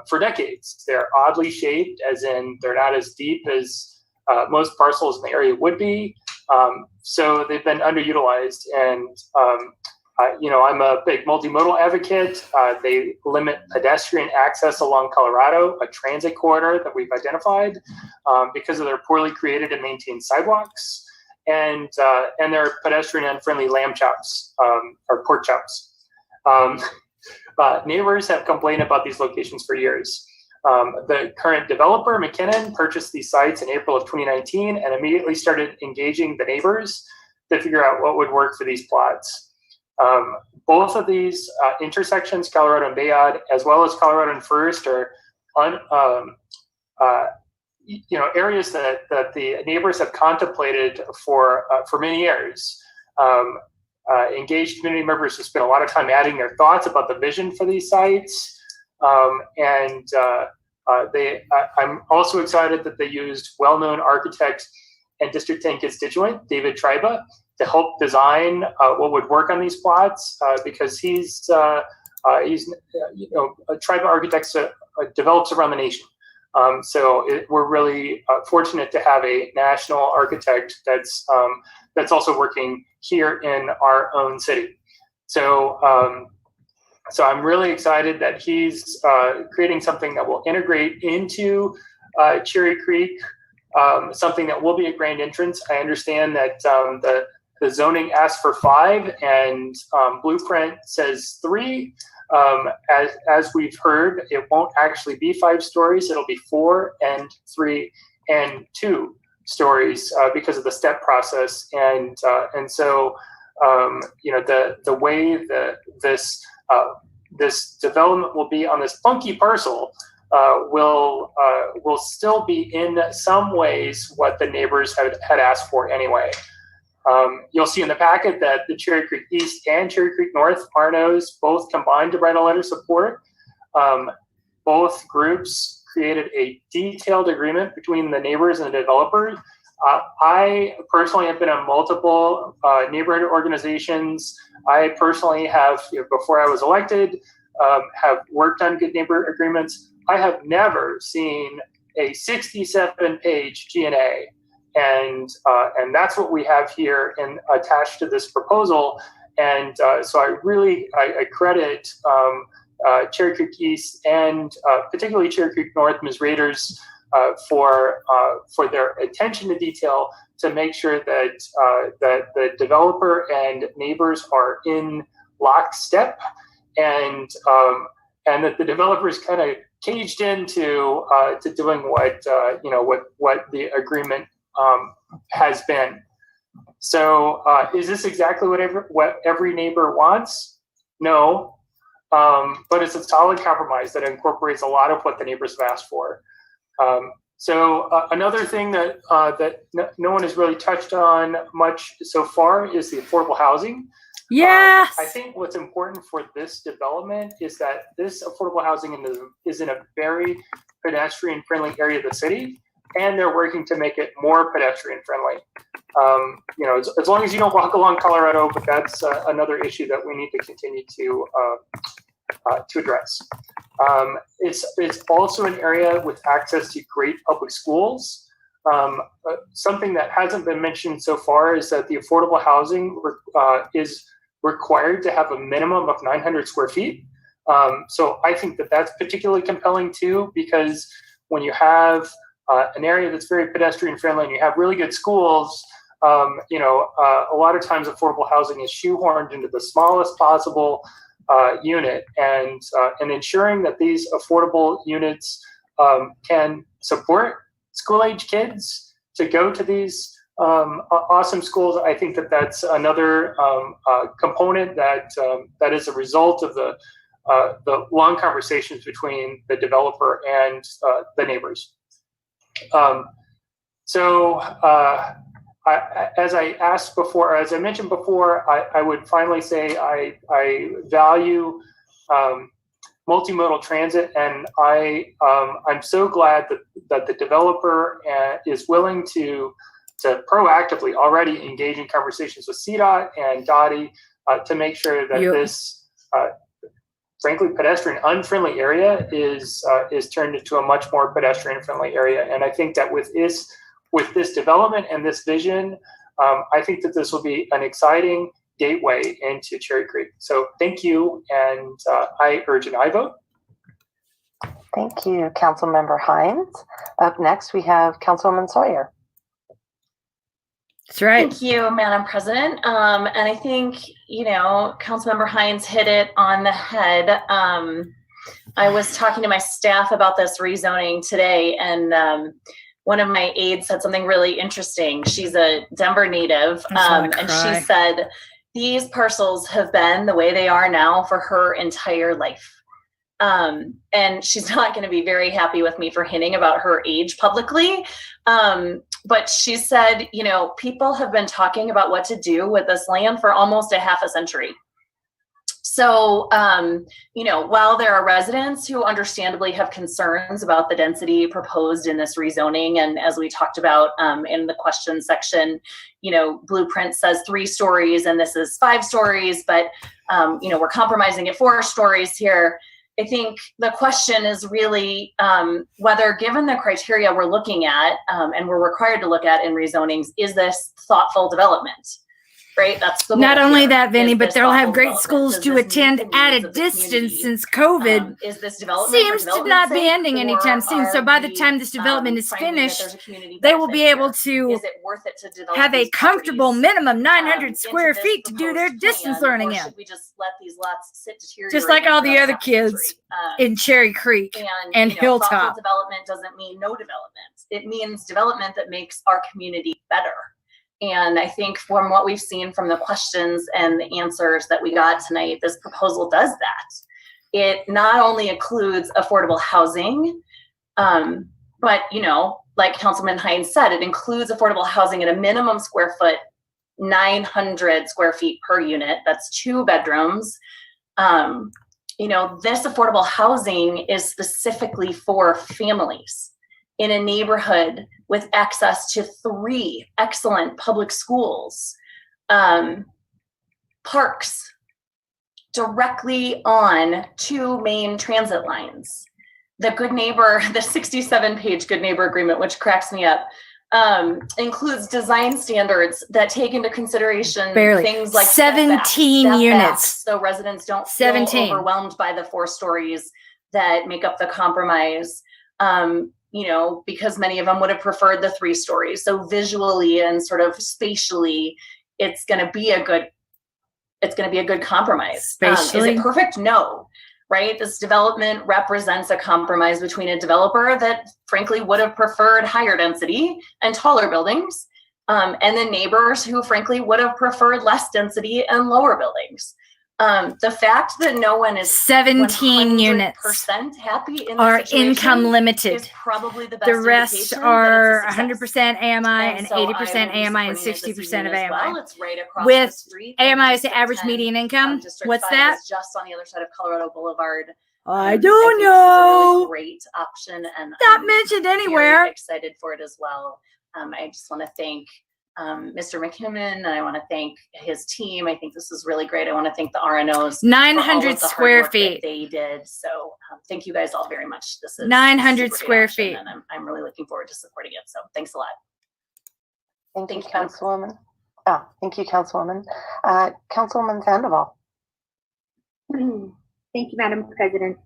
for decades. They're oddly shaped, as in they're not as deep as most parcels in the area would be. So they've been underutilized, and I'm a big multimodal advocate. They limit pedestrian access along Colorado, a transit corridor that we've identified, because of their poorly created and maintained sidewalks, and their pedestrian unfriendly lamb chops, or pork chops. Neighbors have complained about these locations for years. The current developer, McKinnon, purchased these sites in April of 2019 and immediately started engaging the neighbors to figure out what would work for these plots. Both of these intersections, Colorado and Bayard, as well as Colorado and First, are areas that the neighbors have contemplated for many years. Engaged community members have spent a lot of time adding their thoughts about the vision for these sites. I'm also excited that they used well-known architect and District 10 constituent, David Triba, to help design what would work on these plots, because Triba Architects develops around the nation. We're really fortunate to have a national architect that's also working here in our own city. So I'm really excited that he's creating something that will integrate into Cherry Creek, something that will be a grand entrance. I understand that the zoning asks for 5 and blueprint says 3. As we've heard, it won't actually be 5 stories. It'll be 4 and 3 and 2 stories because of the step process. And so the way that this development will be on this funky parcel will still be in some ways what the neighbors had asked for anyway. You'll see in the packet that the Cherry Creek East and Cherry Creek North Marino's both combined to write a letter of support. Both groups created a detailed agreement between the neighbors and the developers. I personally have been on multiple neighborhood organizations. I personally have, before I was elected, have worked on good neighbor agreements. I have never seen a 67-page G&A. And that's what we have here and attached to this proposal. And so I credit Cherry Creek East and particularly Cherry Creek North, Ms. Raiders, for their attention to detail to make sure that the developer and neighbors are in lockstep, and that the developers kind of caged into to doing what the agreement has been. So is this exactly what every neighbor wants? No, but it's a solid compromise that incorporates a lot of what the neighbors have asked for. Another thing that no one has really touched on much so far is the affordable housing. Yes. I think what's important for this development is that this affordable housing is in a very pedestrian-friendly area of the city, and they're working to make it more pedestrian-friendly. As long as you don't walk along Colorado, but that's another issue that we need to continue to address. It's also an area with access to great public schools. Something that hasn't been mentioned so far is that the affordable housing is required to have a minimum of 900 square feet. So I think that that's particularly compelling too, because when you have an area that's very pedestrian friendly and you have really good schools, a lot of times affordable housing is shoehorned into the smallest possible unit, and ensuring that these affordable units can support school-age kids to go to these awesome schools. I think that that's another component that is a result of the long conversations between the developer and the neighbors. As I asked before, or as I mentioned before, I would finally say I value multimodal transit, and I'm so glad that the developer is willing to proactively already engage in conversations with CDOT and Dottie to make sure that this frankly pedestrian unfriendly area is turned into a much more pedestrian friendly area. And I think that with this development and this vision, I think that this will be an exciting gateway into Cherry Creek. So thank you, and I urge an aye vote. Thank you, Councilmember Hines. Up next, we have Councilwoman Sawyer. That's right. Thank you, Madam President. And I think, Councilmember Hines hit it on the head. I was talking to my staff about this rezoning today, and one of my aides said something really interesting. She's a Denver native, and she said, these parcels have been the way they are now for her entire life. And she's not going to be very happy with me for hinting about her age publicly. But she said, people have been talking about what to do with this land for almost a half a century. So, while there are residents who understandably have concerns about the density proposed in this rezoning, and as we talked about in the question section, Blueprint says 3 stories and this is 5 stories, but, we're compromising at 4 stories here. I think the question is really whether, given the criteria we're looking at and we're required to look at in rezonings, is this thoughtful development? Right? That's the not only that, Vinny, but they'll have great schools to attend at a distance since COVID is this development seems to not be ending anytime soon. So by the time this development is finished, they will be able to have a comfortable minimum 900 square feet to do their distance learning in. We just let these lots sit Just like all the other kids in Cherry Creek and Hilltop. Thoughtful development doesn't mean no development. It means development that makes our community better. And I think from what we've seen from the questions and the answers that we got tonight, this proposal does that. It not only includes affordable housing, but, like Councilman Hines said, it includes affordable housing at a minimum square foot, 900 square feet per unit. That's 2 bedrooms. This affordable housing is specifically for families in a neighborhood with access to 3 excellent public schools, parks, directly on 2 main transit lines. The Good Neighbor, the 67-page Good Neighbor Agreement, which cracks me up, includes design standards that take into consideration things like 17 units. So residents don't feel overwhelmed by the 4 stories that make up the compromise. Because many of them would have preferred the 3 stories. So visually and sort of spatially, it's going to be a good compromise. Is it perfect? No, right? This development represents a compromise between a developer that frankly would have preferred higher density and taller buildings, and the neighbors who frankly would have preferred less density and lower buildings. The fact that no one is 17 units happy in are income limited. Is probably the best. The rest are 100% AMI and 80% AMI and 60% of AMI. Well. It's right across with the street. AMI is the average median income. What's that? Just on the other side of Colorado Boulevard. I don't know. Really great option, and not mentioned anywhere. Very excited for it as well. I just want to thank Mr. McKimmon. I want to thank his team. I think this is really great. I want to thank the RNOs. 900 square feet. They did. So thank you guys all very much. This is 900 square feet. And I'm really looking forward to supporting it. So thanks a lot. Thank you, Councilwoman. Thank you, Councilwoman. Councilwoman Sandoval. Thank you, Madam President.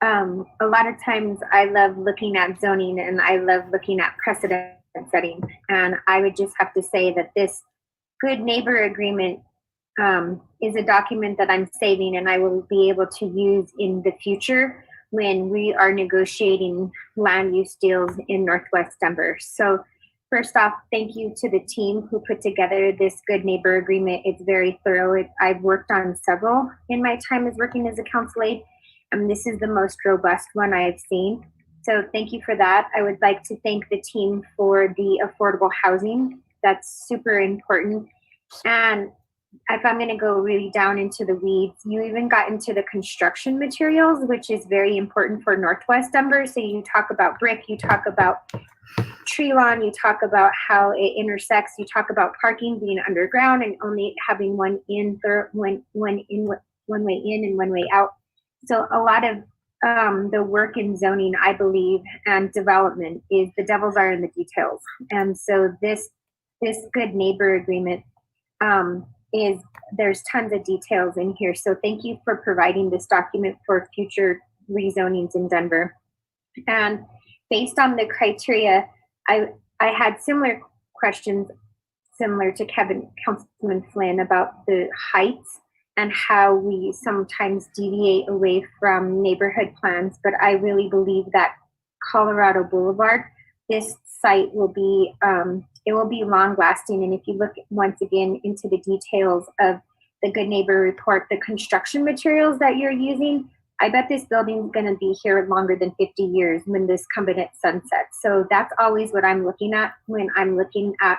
A lot of times I love looking at zoning and I love looking at precedent setting. And I would just have to say that this Good Neighbor Agreement is a document that I'm saving and I will be able to use in the future when we are negotiating land use deals in Northwest Denver. So first off, thank you to the team who put together this good neighbor agreement. It's very thorough. I've worked on several in my time as working as a council aide, and this is the most robust one I have seen. So thank you for that. I would like to thank the team for the affordable housing. That's super important. And if I'm going to go really down into the weeds, you even got into the construction materials, which is very important for Northwest Denver. So you talk about brick, you talk about tree lawn, you talk about how it intersects, you talk about parking being underground and only having one way in and one way out. So a lot of the work in zoning, I believe, and development is the devils are in the details. And so this good neighbor agreement there's tons of details in here. So thank you for providing this document for future rezonings in Denver. And based on the criteria, I had similar questions similar to Councilman Flynn about the heights and how we sometimes deviate away from neighborhood plans. But I really believe that Colorado Boulevard, this site will be it will be long lasting. And if you look once again into the details of the Good Neighbor report, the construction materials that you're using, I bet this building is going to be here longer than 50 years when this covenant sunsets. So that's always what I'm looking at when I'm looking at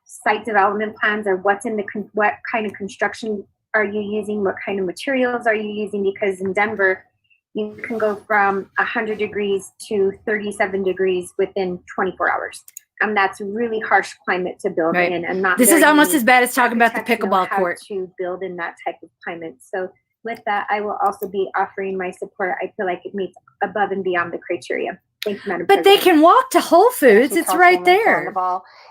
site development plans, or what kind of construction are you using, what kind of materials are you using, because in Denver, you can go from 100 degrees to 37 degrees within 24 hours. And that's really harsh climate to build in. And not this is almost as bad as talking about the pickleball court. To build in that type of climate. So with that, I will also be offering my support. I feel like it meets above and beyond the criteria. Thank you, Madam But President. They can walk to Whole Foods. It's right there.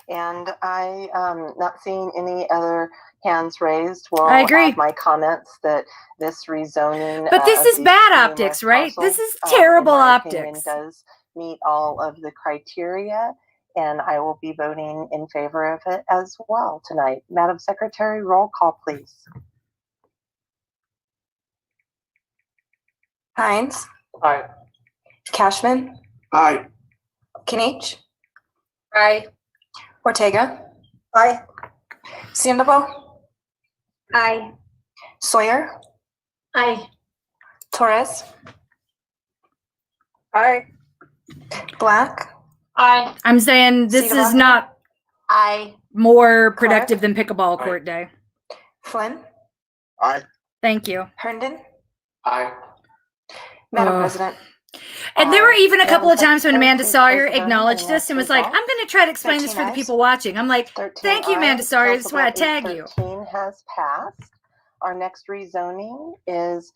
And I not seeing any other hands raised. Will I agree. add my comments that this rezoning. But this is bad optics, right? This is terrible optics. Does meet all of the criteria, and I will be voting in favor of it as well tonight. Madam Secretary, roll call, please. Hines. Aye. Cashman. Aye. Kinich. Aye. Ortega. Aye. Sandoval. Aye. Sawyer. Aye. Torres. Aye. Black. Aye. I'm saying this is not more productive than pickleball court day. Flynn. Aye. Thank you. Herndon. Aye. Madam President. And there were even a couple of times when Amanda Sawyer acknowledged this and was like, I'm going to try to explain this for the people watching. I'm like, thank you, Amanda Sawyer. That's why I tag you. 13 has passed. Our next rezoning is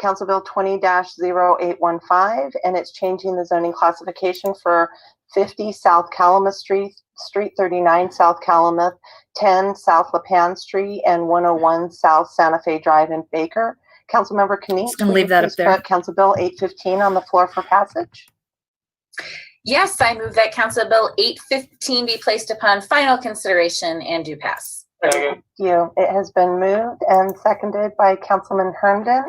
Council Bill 20-0815, and it's changing the zoning classification for 50 South Calumet Street, 39 South Calumet, 10 South LaPan Street, and 101 South Santa Fe Drive in Baker. Councilmember Kinich, just gonna leave that up there. Put Council Bill 815 on the floor for passage. Yes, I move that Council Bill 815 be placed upon final consideration and do pass. Thank you. It has been moved and seconded by Councilman Herndon.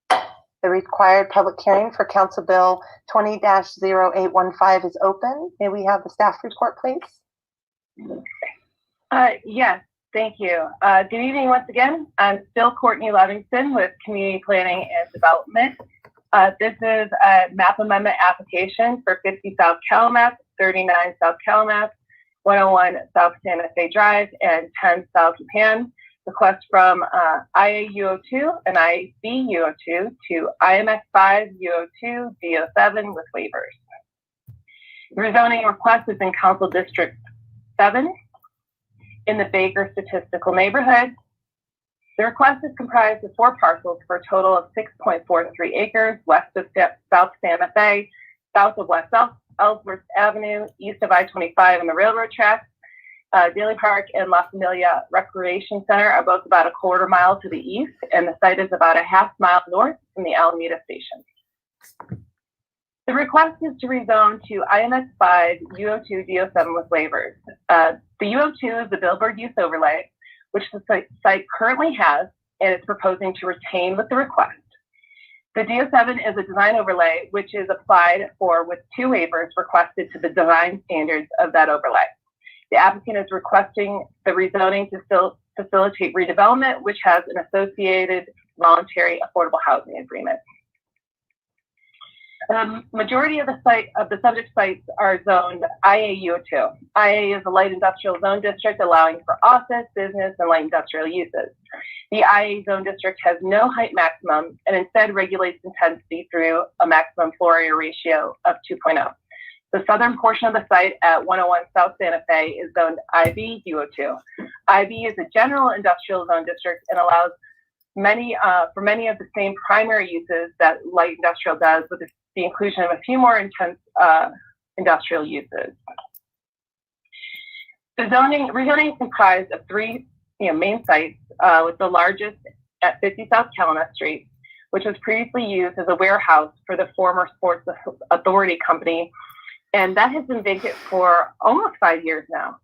The required public hearing for Council Bill 20-0815 is open. May we have the staff report, please? Yes, thank you. Good evening once again. I'm still Courtney Livingston with Community Planning and Development. This is a map amendment application for 50 South Calumet, 39 South Calumet, 101 South Santa Fe Drive, and 10 South Japan. Request from IAU02 and ICU02 to IMX5 U02 D07 with waivers. The rezoning request is in Council District 7 in the Baker Statistical Neighborhood. The request is comprised of 4 parcels for a total of 6.43 acres west of South Santa Fe, south of West Ellsworth Avenue, east of I-25 and the railroad tracks. Daly Park and La Familia Recreation Center are both about a quarter mile to the east, and the site is about a half mile north from the Alameda station. The request is to rezone to IMX5 U02 D07 with waivers. The U02 is the billboard use overlay, which the site currently has, and it's proposing to retain with the request. The DO7 is a design overlay, which is applied for with 2 waivers requested to the design standards of that overlay. The applicant is requesting the rezoning to facilitate redevelopment, which has an associated voluntary affordable housing agreement. Majority of the subject sites are zoned IA-UO2. IA is a light industrial zone district allowing for office, business, and light industrial uses. The IA zone district has no height maximum and instead regulates intensity through a maximum floor area ratio of 2.0. The southern portion of the site at 101 South Santa Fe is zoned IB-UO2. IB is a general industrial zone district and allows for many of the same primary uses that light industrial does, with the inclusion of a few more intense industrial uses. The rezoning is comprised of 3 main sites, with the largest at 50 South Calumet Street, which was previously used as a warehouse for the former Sports Authority Company, and that has been vacant for almost 5 years now.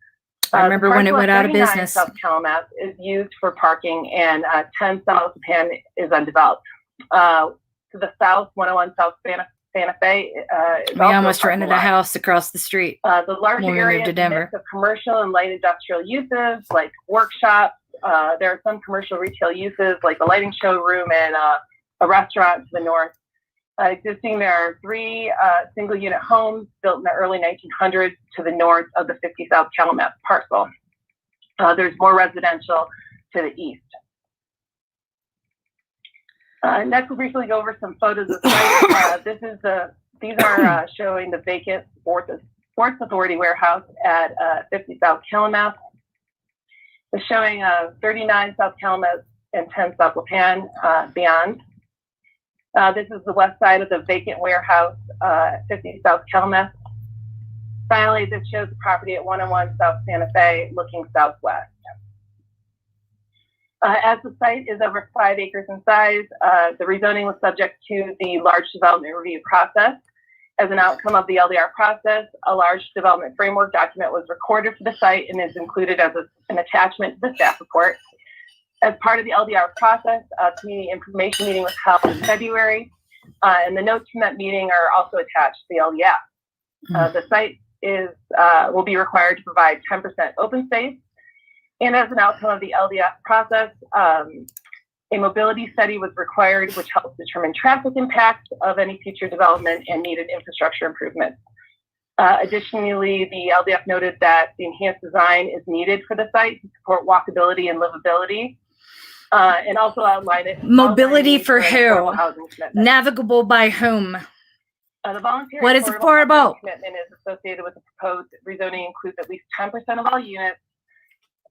I remember when it went out of business. South Calumet is used for parking, and 10 South Pan is undeveloped. To the south, 101 South Santa Fe. We almost rented a house across the street. The larger area is a mix of commercial and light industrial uses like workshops. There are some commercial retail uses like a lighting showroom and a restaurant to the north. Existing, there are 3 single-unit homes built in the early 1900s to the north of the 50 South Calumet parcel. There's more residential to the east. Next, we'll briefly go over some photos of the site. These are showing the vacant Sports Authority warehouse at 50 South Calumet. It's showing 39 South Calumet and 10 South Lapan beyond. This is the west side of the vacant warehouse at 50 South Calumet. Finally, this shows the property at 101 South Santa Fe looking southwest. As the site is over 5 acres in size, the rezoning was subject to the large development review process. As an outcome of the LDR process, a large development framework document was recorded for the site and is included as an attachment to the staff report. As part of the LDR process, a community information meeting was held in February, and the notes from that meeting are also attached to the LDF. The site will be required to provide 10% open space, and as an outcome of the LDF process, a mobility study was required, which helps determine traffic impacts of any future development and needed infrastructure improvements. Additionally, the LDF noted that the enhanced design is needed for the site to support walkability and livability, and also outlined it. Mobility for who? Navigable by whom? The voluntary what is affordable? Commitment is associated with the proposed rezoning includes at least 10% of all units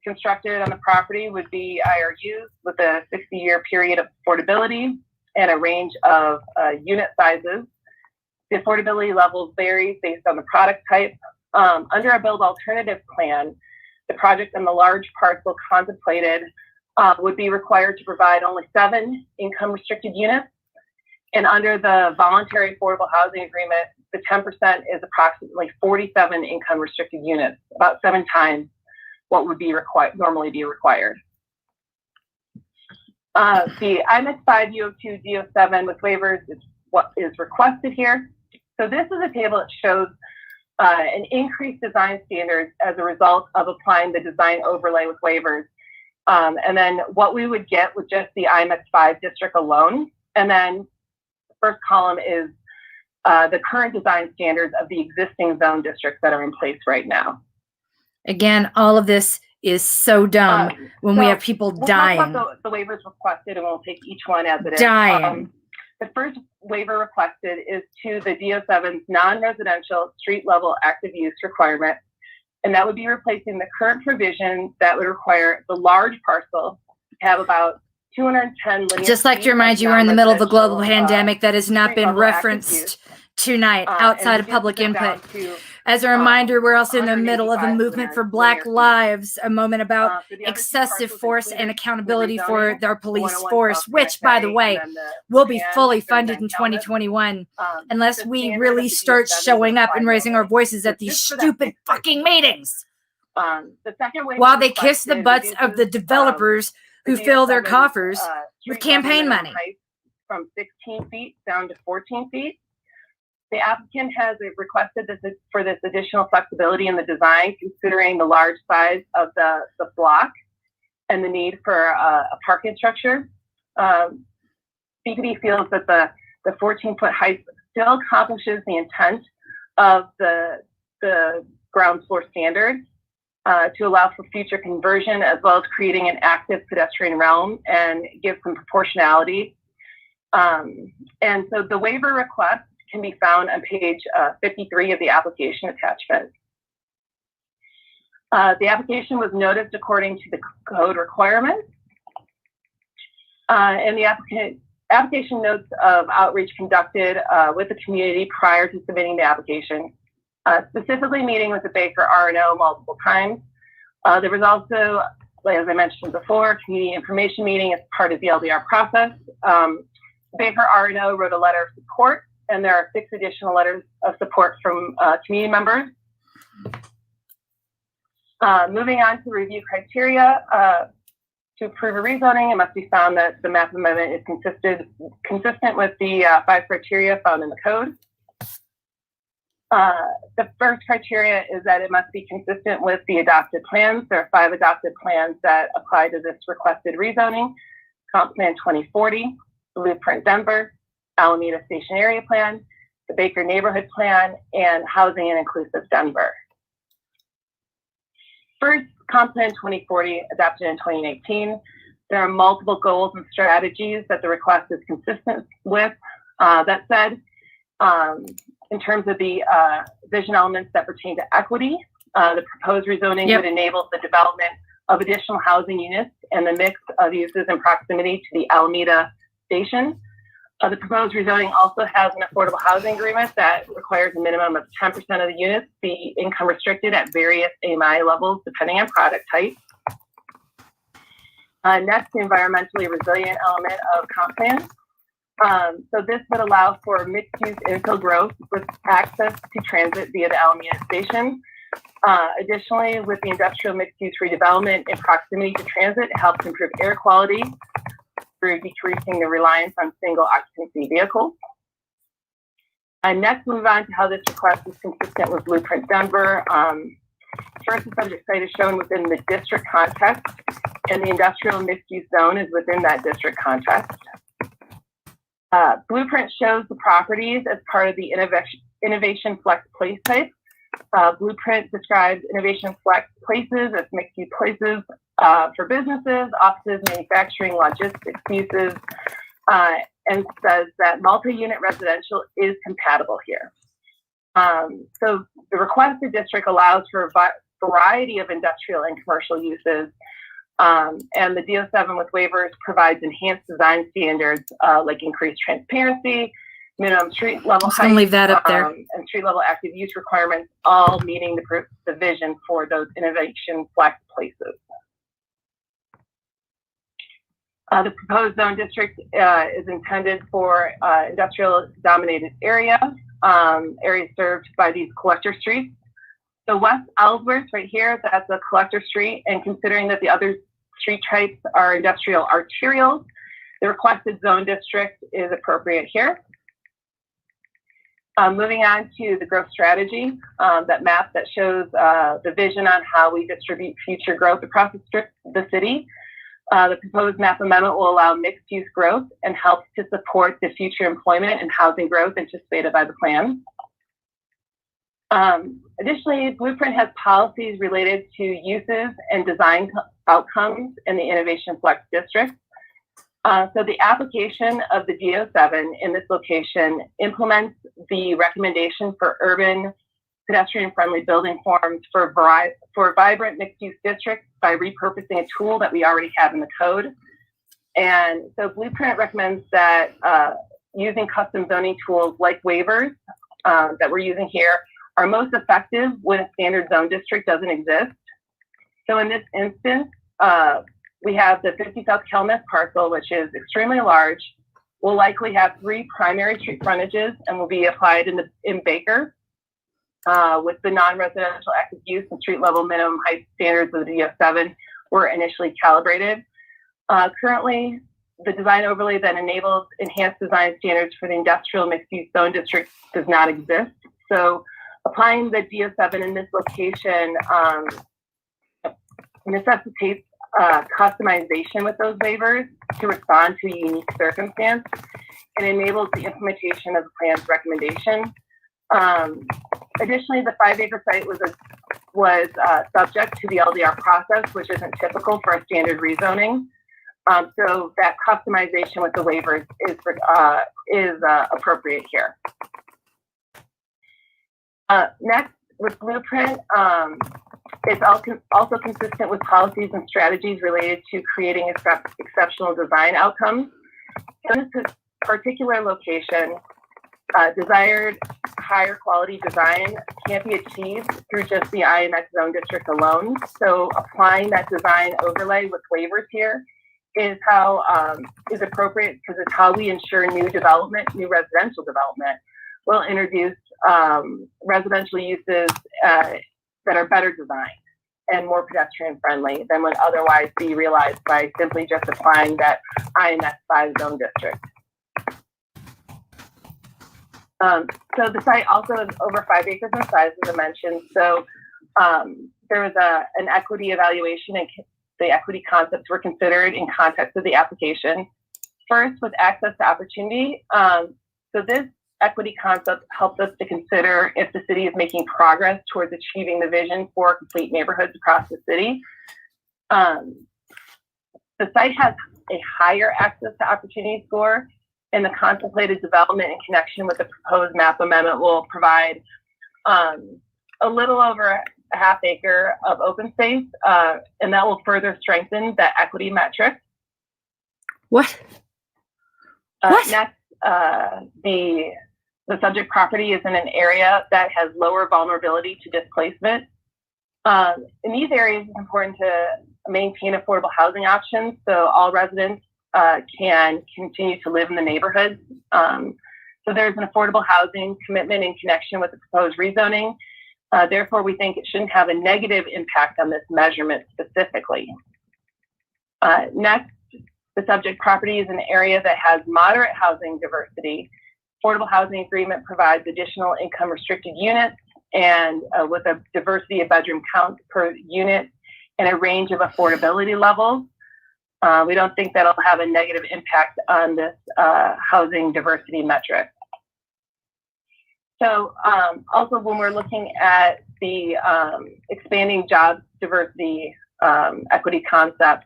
constructed on the property would be IRUs with a 60-year period of affordability and a range of unit sizes. The affordability levels varies based on the product type. Under a build alternative plan, the project and the large parcel contemplated would be required to provide only 7 income restricted units. And under the voluntary affordable housing agreement, the 10% is approximately 47 income restricted units, about 7 times what would be normally be required. The IMX 5 UO2 DO7 with waivers is what is requested here. So this is a table that shows an increased design standards as a result of applying the design overlay with waivers. And then what we would get with just the IMX 5 district alone. And then the first column is the current design standards of the existing zone districts that are in place right now. Again, all of this is so dumb when we have people dying. Talk about the waivers requested, and we'll take each one as it is. Dying. The first waiver requested is to the DO7's non-residential street-level active use requirement, and that would be replacing the current provision that would require the large parcel to have about 210 linear. Just like to remind you, we're in the middle of a global pandemic that has not been referenced tonight outside of public input. As a reminder, we're also in the middle of a movement for Black Lives, a moment about excessive force and accountability for their police force, which, by the way, will be fully funded in 2021 unless we really start showing up and raising our voices at these stupid fucking meetings. While they kiss the butts of the developers who fill their coffers with campaign money. from 16 feet down to 14 feet. The applicant has requested for this additional flexibility in the design, considering the large size of the block and the need for a parking structure. BPD feels that the 14-foot height still accomplishes the intent of the ground floor standard to allow for future conversion, as well as creating an active pedestrian realm and give some proportionality. And so the waiver request can be found on page 53 of the application attachment. The application was noticed according to the code requirements. And the application notes of outreach conducted with the community prior to submitting the application, specifically meeting with the Baker R&O multiple times. There was also, as I mentioned before, community information meeting as part of the LDR process. Baker R&O wrote a letter of support, and there are 6 additional letters of support from community members. Moving on to review criteria. To approve a rezoning, it must be found that the map amendment is consistent with the 5 criteria found in the code. The first criteria is that it must be consistent with the adopted plans. There are 5 adopted plans that apply to this requested rezoning: Comp Plan 2040, Blueprint Denver, Alameda Station Area Plan, the Baker Neighborhood Plan, and Housing and Inclusive Denver. First, Comp Plan 2040, adopted in 2018. There are multiple goals and strategies that the request is consistent with. That said, in terms of the vision elements that pertain to equity, the proposed rezoning would enable the development of additional housing units and the mix of uses in proximity to the Alameda Station. The proposed rezoning also has an affordable housing agreement that requires a minimum of 10% of the units be income restricted at various AMI levels, depending on product type. Next, the environmentally resilient element of comp plan. So this would allow for mixed-use infill growth with access to transit via the Alameda Station. Additionally, with the industrial mixed-use redevelopment in proximity to transit, it helps improve air quality through decreasing the reliance on single occupancy vehicles. And next, move on to how this request is consistent with Blueprint Denver. First, the subject site is shown within the district context, and the industrial mixed-use zone is within that district context. Blueprint shows the properties as part of the Innovation Flex Place type. Blueprint describes Innovation Flex places as mixed-use places for businesses, offices, manufacturing, logistics uses, and says that multi-unit residential is compatible here. So the requested district allows for a variety of industrial and commercial uses, and the DO7 with waivers provides enhanced design standards like increased transparency, minimum street level height, leave that up there. And street level active use requirements, all meeting the vision for those Innovation Flex places. The proposed zone district is intended for industrial dominated area, areas served by these collector streets. So West Ellsworth right here, that's a collector street, and considering that the other street types are industrial arterials, the requested zone district is appropriate here. Moving on to the growth strategy, that map that shows the vision on how we distribute future growth across the city. The proposed map amendment will allow mixed-use growth and help to support the future employment and housing growth anticipated by the plan. Additionally, Blueprint has policies related to uses and design outcomes in the Innovation Flex District. So the application of the DO7 in this location implements the recommendation for urban pedestrian-friendly building forms for vibrant mixed-use districts by repurposing a tool that we already have in the code. And so Blueprint recommends that using custom zoning tools like waivers that we're using here are most effective when a standard zone district doesn't exist. So in this instance, we have the 50 South Kelmuth parcel, which is extremely large, will likely have 3 primary street frontages and will be applied in Baker with the non-residential active use and street level minimum height standards of the DO7 were initially calibrated. Currently, the design overlay that enables enhanced design standards for the industrial mixed-use zone district does not exist. So applying the DO7 in this location necessitates customization with those waivers to respond to a unique circumstance and enables the implementation of the plan's recommendation. Additionally, the 5-acre site was subject to the LDR process, which isn't typical for a standard rezoning. So that customization with the waivers is appropriate here. Next, with Blueprint, it's also consistent with policies and strategies related to creating exceptional design outcomes. In this particular location, desired higher quality design can't be achieved through just the IMX zone district alone. So applying that design overlay with waivers here is how is appropriate, because it's how we ensure new residential development will introduce residential uses that are better designed and more pedestrian friendly than would otherwise be realized by simply just applying that IMX 5 zone district. So the site also is over 5 acres in size, as I mentioned. So there was an equity evaluation, and the equity concepts were considered in context of the application. First, with access to opportunity. So this equity concept helps us to consider if the city is making progress towards achieving the vision for complete neighborhoods across the city. The site has a higher access to opportunity score, and the contemplated development in connection with the proposed map amendment will provide a little over a half acre of open space, and that will further strengthen that equity metric. What? Next, the subject property is in an area that has lower vulnerability to displacement. In these areas, it's important to maintain affordable housing options so all residents can continue to live in the neighborhoods. So there's an affordable housing commitment in connection with the proposed rezoning. Therefore, we think it shouldn't have a negative impact on this measurement specifically. Next, the subject property is an area that has moderate housing diversity. Affordable housing agreement provides additional income restricted units and with a diversity of bedroom counts per unit and a range of affordability levels. We don't think that'll have a negative impact on this housing diversity metric. So also when we're looking at the expanding job diversity equity concept,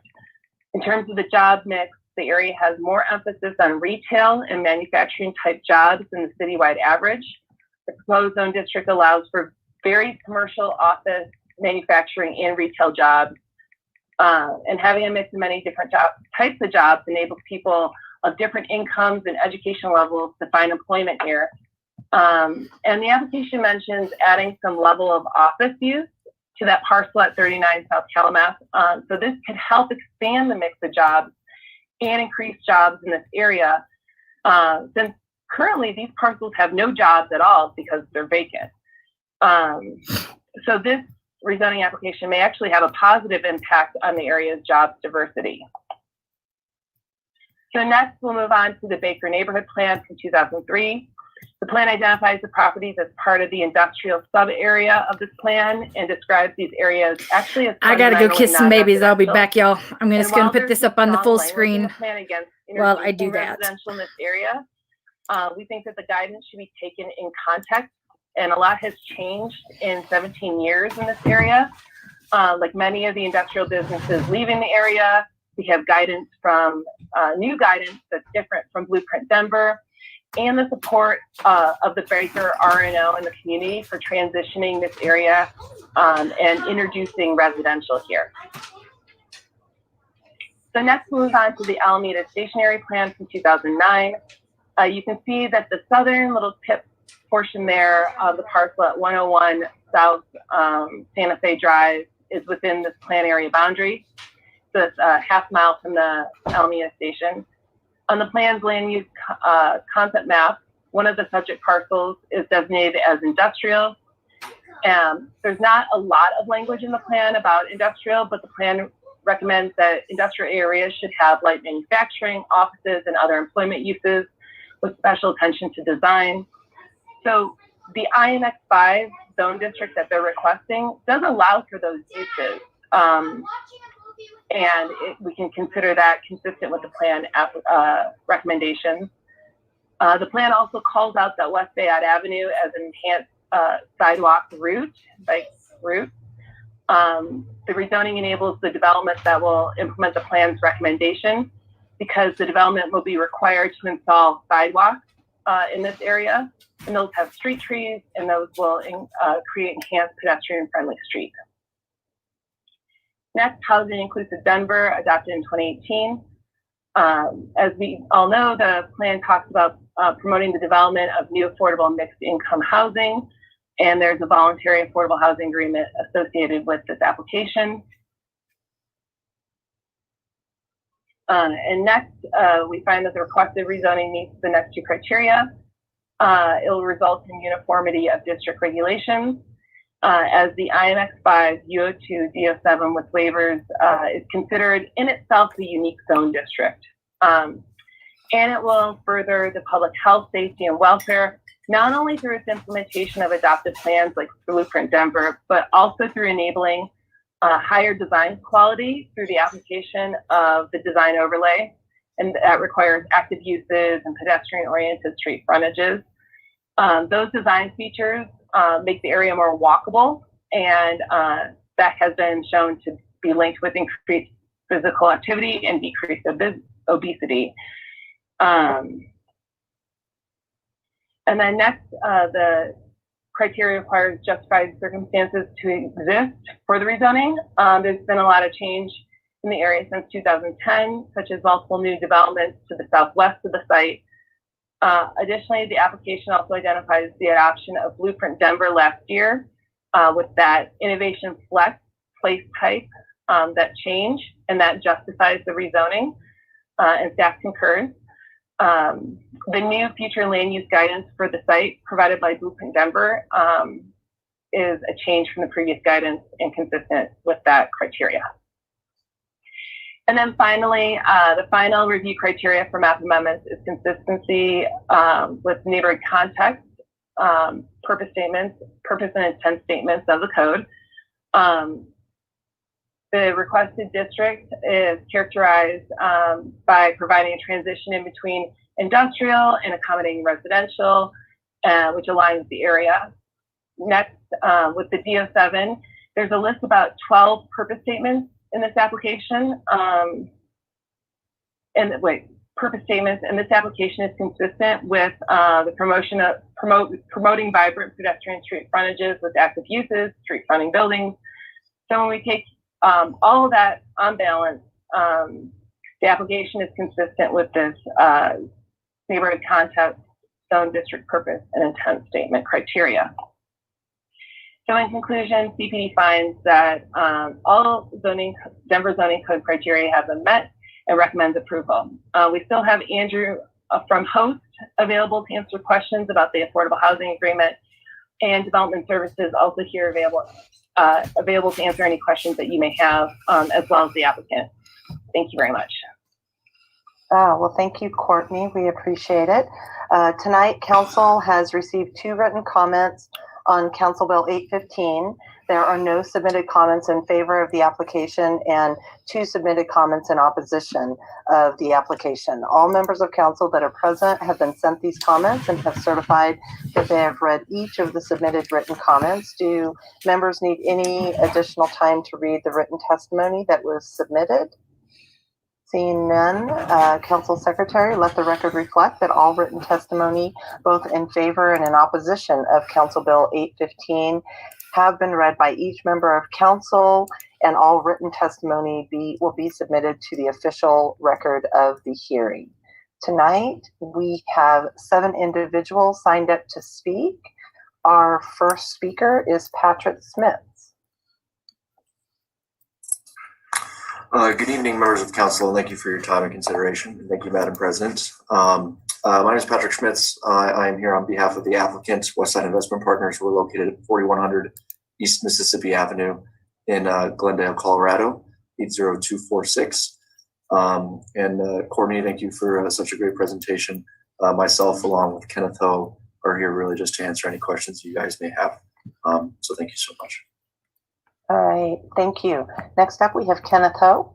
in terms of the job mix, the area has more emphasis on retail and manufacturing type jobs than the citywide average. The proposed zone district allows for varied commercial, office, manufacturing, and retail jobs. And having a mix of many different types of jobs enables people of different incomes and educational levels to find employment here. And the application mentions adding some level of office use to that parcel at 39 South Calumet. So this could help expand the mix of jobs and increase jobs in this area, since currently these parcels have no jobs at all because they're vacant. So this rezoning application may actually have a positive impact on the area's jobs diversity. So next, we'll move on to the Baker Neighborhood Plan from 2003. The plan identifies the properties as part of the industrial sub-area of this plan and describes these areas actually as I gotta go kiss some babies. I'll be back, y'all. I'm just gonna put this up on the full screen while I do that. Residential in this area, we think that the guidance should be taken in context, and a lot has changed in 17 years in this area. Like many of the industrial businesses leaving the area, we have guidance from new guidance that's different from Blueprint Denver, and the support of the Baker RNO in the community for transitioning this area and introducing residential here. So next, we'll move on to the Alameda Stationary Plan from 2009. You can see that the southern little tip portion there of the parcel at 101 South Santa Fe Drive is within this plan area boundary. So it's a half mile from the Alameda Station. On the plan's land use concept map, one of the subject parcels is designated as industrial. There's not a lot of language in the plan about industrial, but the plan recommends that industrial areas should have light manufacturing, offices, and other employment uses with special attention to design. So the IMX5 zone district that they're requesting does allow for those uses. And we can consider that consistent with the plan recommendations. The plan also calls out that West Bayard Avenue as an enhanced sidewalk route, bike route. The rezoning enables the development that will implement the plan's recommendation because the development will be required to install sidewalks in this area, and those have street trees, and those will create enhanced pedestrian-friendly streets. Next, Housing Inclusive Denver, adopted in 2018. As we all know, the plan talks about promoting the development of new affordable mixed income housing, and there's a voluntary affordable housing agreement associated with this application. And next, we find that the requested rezoning meets the next two criteria. It will result in uniformity of district regulations, as the IMX5 UO2 DO7 with waivers is considered in itself a unique zone district. And it will further the public health, safety, and welfare, not only through its implementation of adopted plans like Blueprint Denver, but also through enabling higher design quality through the application of the design overlay. And that requires active uses and pedestrian-oriented street frontages. Those design features make the area more walkable, and that has been shown to be linked with increased physical activity and decreased obesity. And then next, the criteria requires justified circumstances to exist for the rezoning. There's been a lot of change in the area since 2010, such as multiple new developments to the southwest of the site. Additionally, the application also identifies the adoption of Blueprint Denver last year with that innovation flex place type that change, and that justifies the rezoning, and staff concurs. The new future land use guidance for the site provided by Blueprint Denver is a change from the previous guidance and consistent with that criteria. And then finally, the final review criteria for map amendments is consistency with neighborhood context, purpose and intent statements of the code. The requested district is characterized by providing a transition in between industrial and accommodating residential, which aligns with the area. Next, with the DO7, there's a list of about 12 purpose statements in this application. Purpose statements in this application is consistent with the promoting vibrant pedestrian street frontages with active uses, street fronting buildings. So when we take all of that on balance, the application is consistent with this neighborhood context, zone district purpose, and intent statement criteria. So in conclusion, CPD finds that all Denver zoning code criteria have been met and recommends approval. We still have Andrew from Host available to answer questions about the affordable housing agreement, and development services also here available to answer any questions that you may have, as well as the applicant. Thank you very much. Well, thank you, Courtney. We appreciate it. Tonight, Council has received 2 written comments on Council Bill 815. There are no submitted comments in favor of the application and 2 submitted comments in opposition of the application. All members of council that are present have been sent these comments and have certified that they have read each of the submitted written comments. Do members need any additional time to read the written testimony that was submitted? Seeing none, Council Secretary, let the record reflect that all written testimony, both in favor and in opposition of Council Bill 815, have been read by each member of council, and all written testimony will be submitted to the official record of the hearing. Tonight, we have 7 individuals signed up to speak. Our first speaker is Patrick Smith. Good evening, members of council, and thank you for your time and consideration. Thank you, Madam President. My name is Patrick Schmitz. I am here on behalf of the applicant, Westside Investment Partners. We're located at 4100 East Mississippi Avenue in Glendale, Colorado. 80246. And Courtney, thank you for such a great presentation. Myself, along with Kenneth Ho, are here really just to answer any questions you guys may have. So thank you so much. All right, thank you. Next up, we have Kenneth Ho.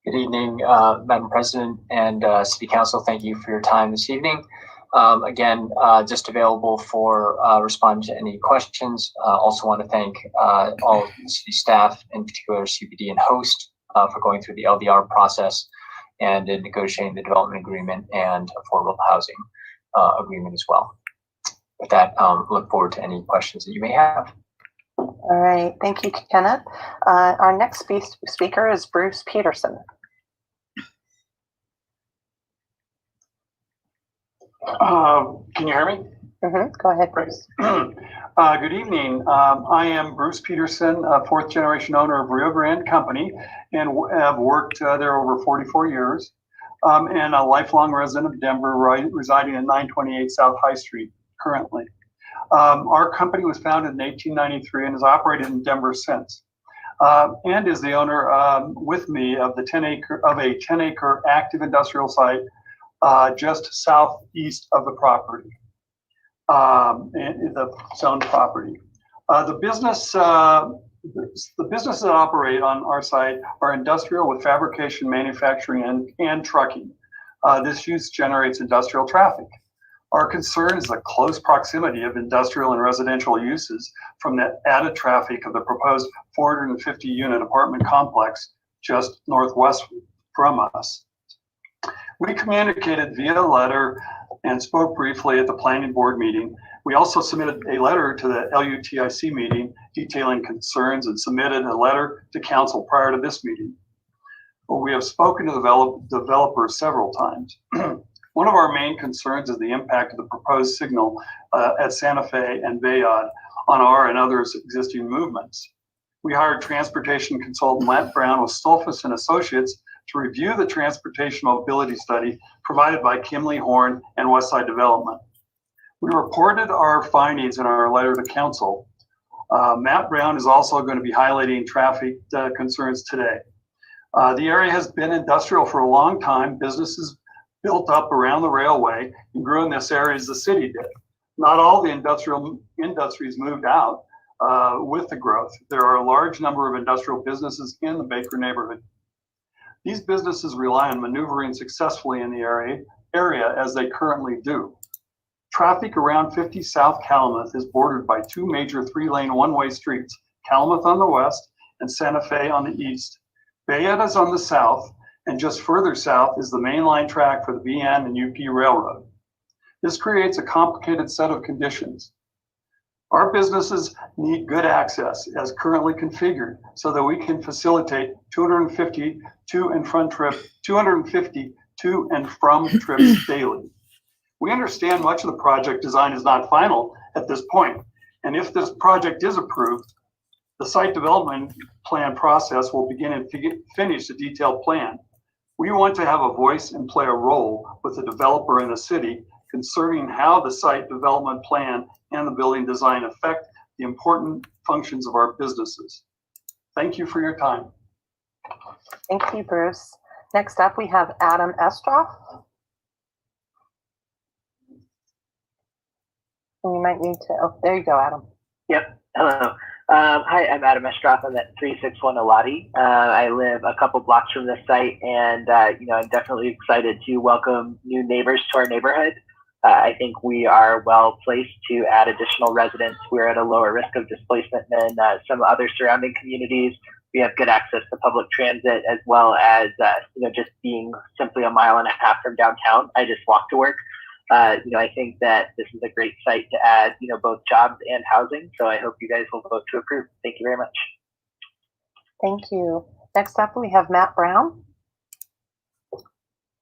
Good evening, Madam President and City Council. Thank you for your time this evening. Again, just available for responding to any questions. Also want to thank all city staff, in particular CPD and host, for going through the LDR process and in negotiating the development agreement and affordable housing agreement as well. With that, look forward to any questions that you may have. All right, thank you, Kenneth. Our next speaker is Bruce Peterson. Can you hear me? Go ahead, Bruce. Good evening. I am Bruce Peterson, a fourth generation owner of Rio Grande Company, and have worked there over 44 years, and a lifelong resident of Denver, residing at 928 South High Street currently. Our company was founded in 1893 and has operated in Denver since, and is the owner with me of a 10-acre active industrial site just southeast of the property, the zoned property. The businesses that operate on our site are industrial with fabrication, manufacturing, and trucking. This use generates industrial traffic. Our concern is the close proximity of industrial and residential uses from the added traffic of the proposed 450-unit apartment complex just northwest from us. We communicated via letter and spoke briefly at the planning board meeting. We also submitted a letter to the LUTIC meeting detailing concerns and submitted a letter to council prior to this meeting. Well, we have spoken to developers several times. One of our main concerns is the impact of the proposed signal at Santa Fe and Bayard on our and others' existing movements. We hired transportation consultant Matt Brown with Stolfus and Associates to review the transportation mobility study provided by Kimley Horn and Westside Development. We reported our findings in our letter to council. Matt Brown is also going to be highlighting traffic concerns today. The area has been industrial for a long time. Businesses built up around the railway and grew in this area as the city did. Not all the industries moved out with the growth. There are a large number of industrial businesses in the Baker neighborhood. These businesses rely on maneuvering successfully in the area as they currently do. Traffic around 50 South Calumet is bordered by two major three-lane one-way streets, Calumet on the west and Santa Fe on the east. Bayard is on the south, and just further south is the mainline track for the BN and UP Railroad. This creates a complicated set of conditions. Our businesses need good access as currently configured so that we can facilitate 250 to and from trips daily. We understand much of the project design is not final at this point, and if this project is approved, the site development plan process will begin and finish the detailed plan. We want to have a voice and play a role with the developer in the city concerning how the site development plan and the building design affect the important functions of our businesses. Thank you for your time. Thank you, Bruce. Next up, we have Adam Estroff. And you might need to, oh, there you go, Adam. Yep, hello. Hi, I'm Adam Estroff. I'm at 361 Elati. I live a couple blocks from this site, and I'm definitely excited to welcome new neighbors to our neighborhood. I think we are well placed to add additional residents. We're at a lower risk of displacement than some other surrounding communities. We have good access to public transit, as well as just being simply a mile and a half from downtown. I just walk to work. I think that this is a great site to add, both jobs and housing. So I hope you guys will vote to approve. Thank you very much. Thank you. Next up, we have Matt Brown.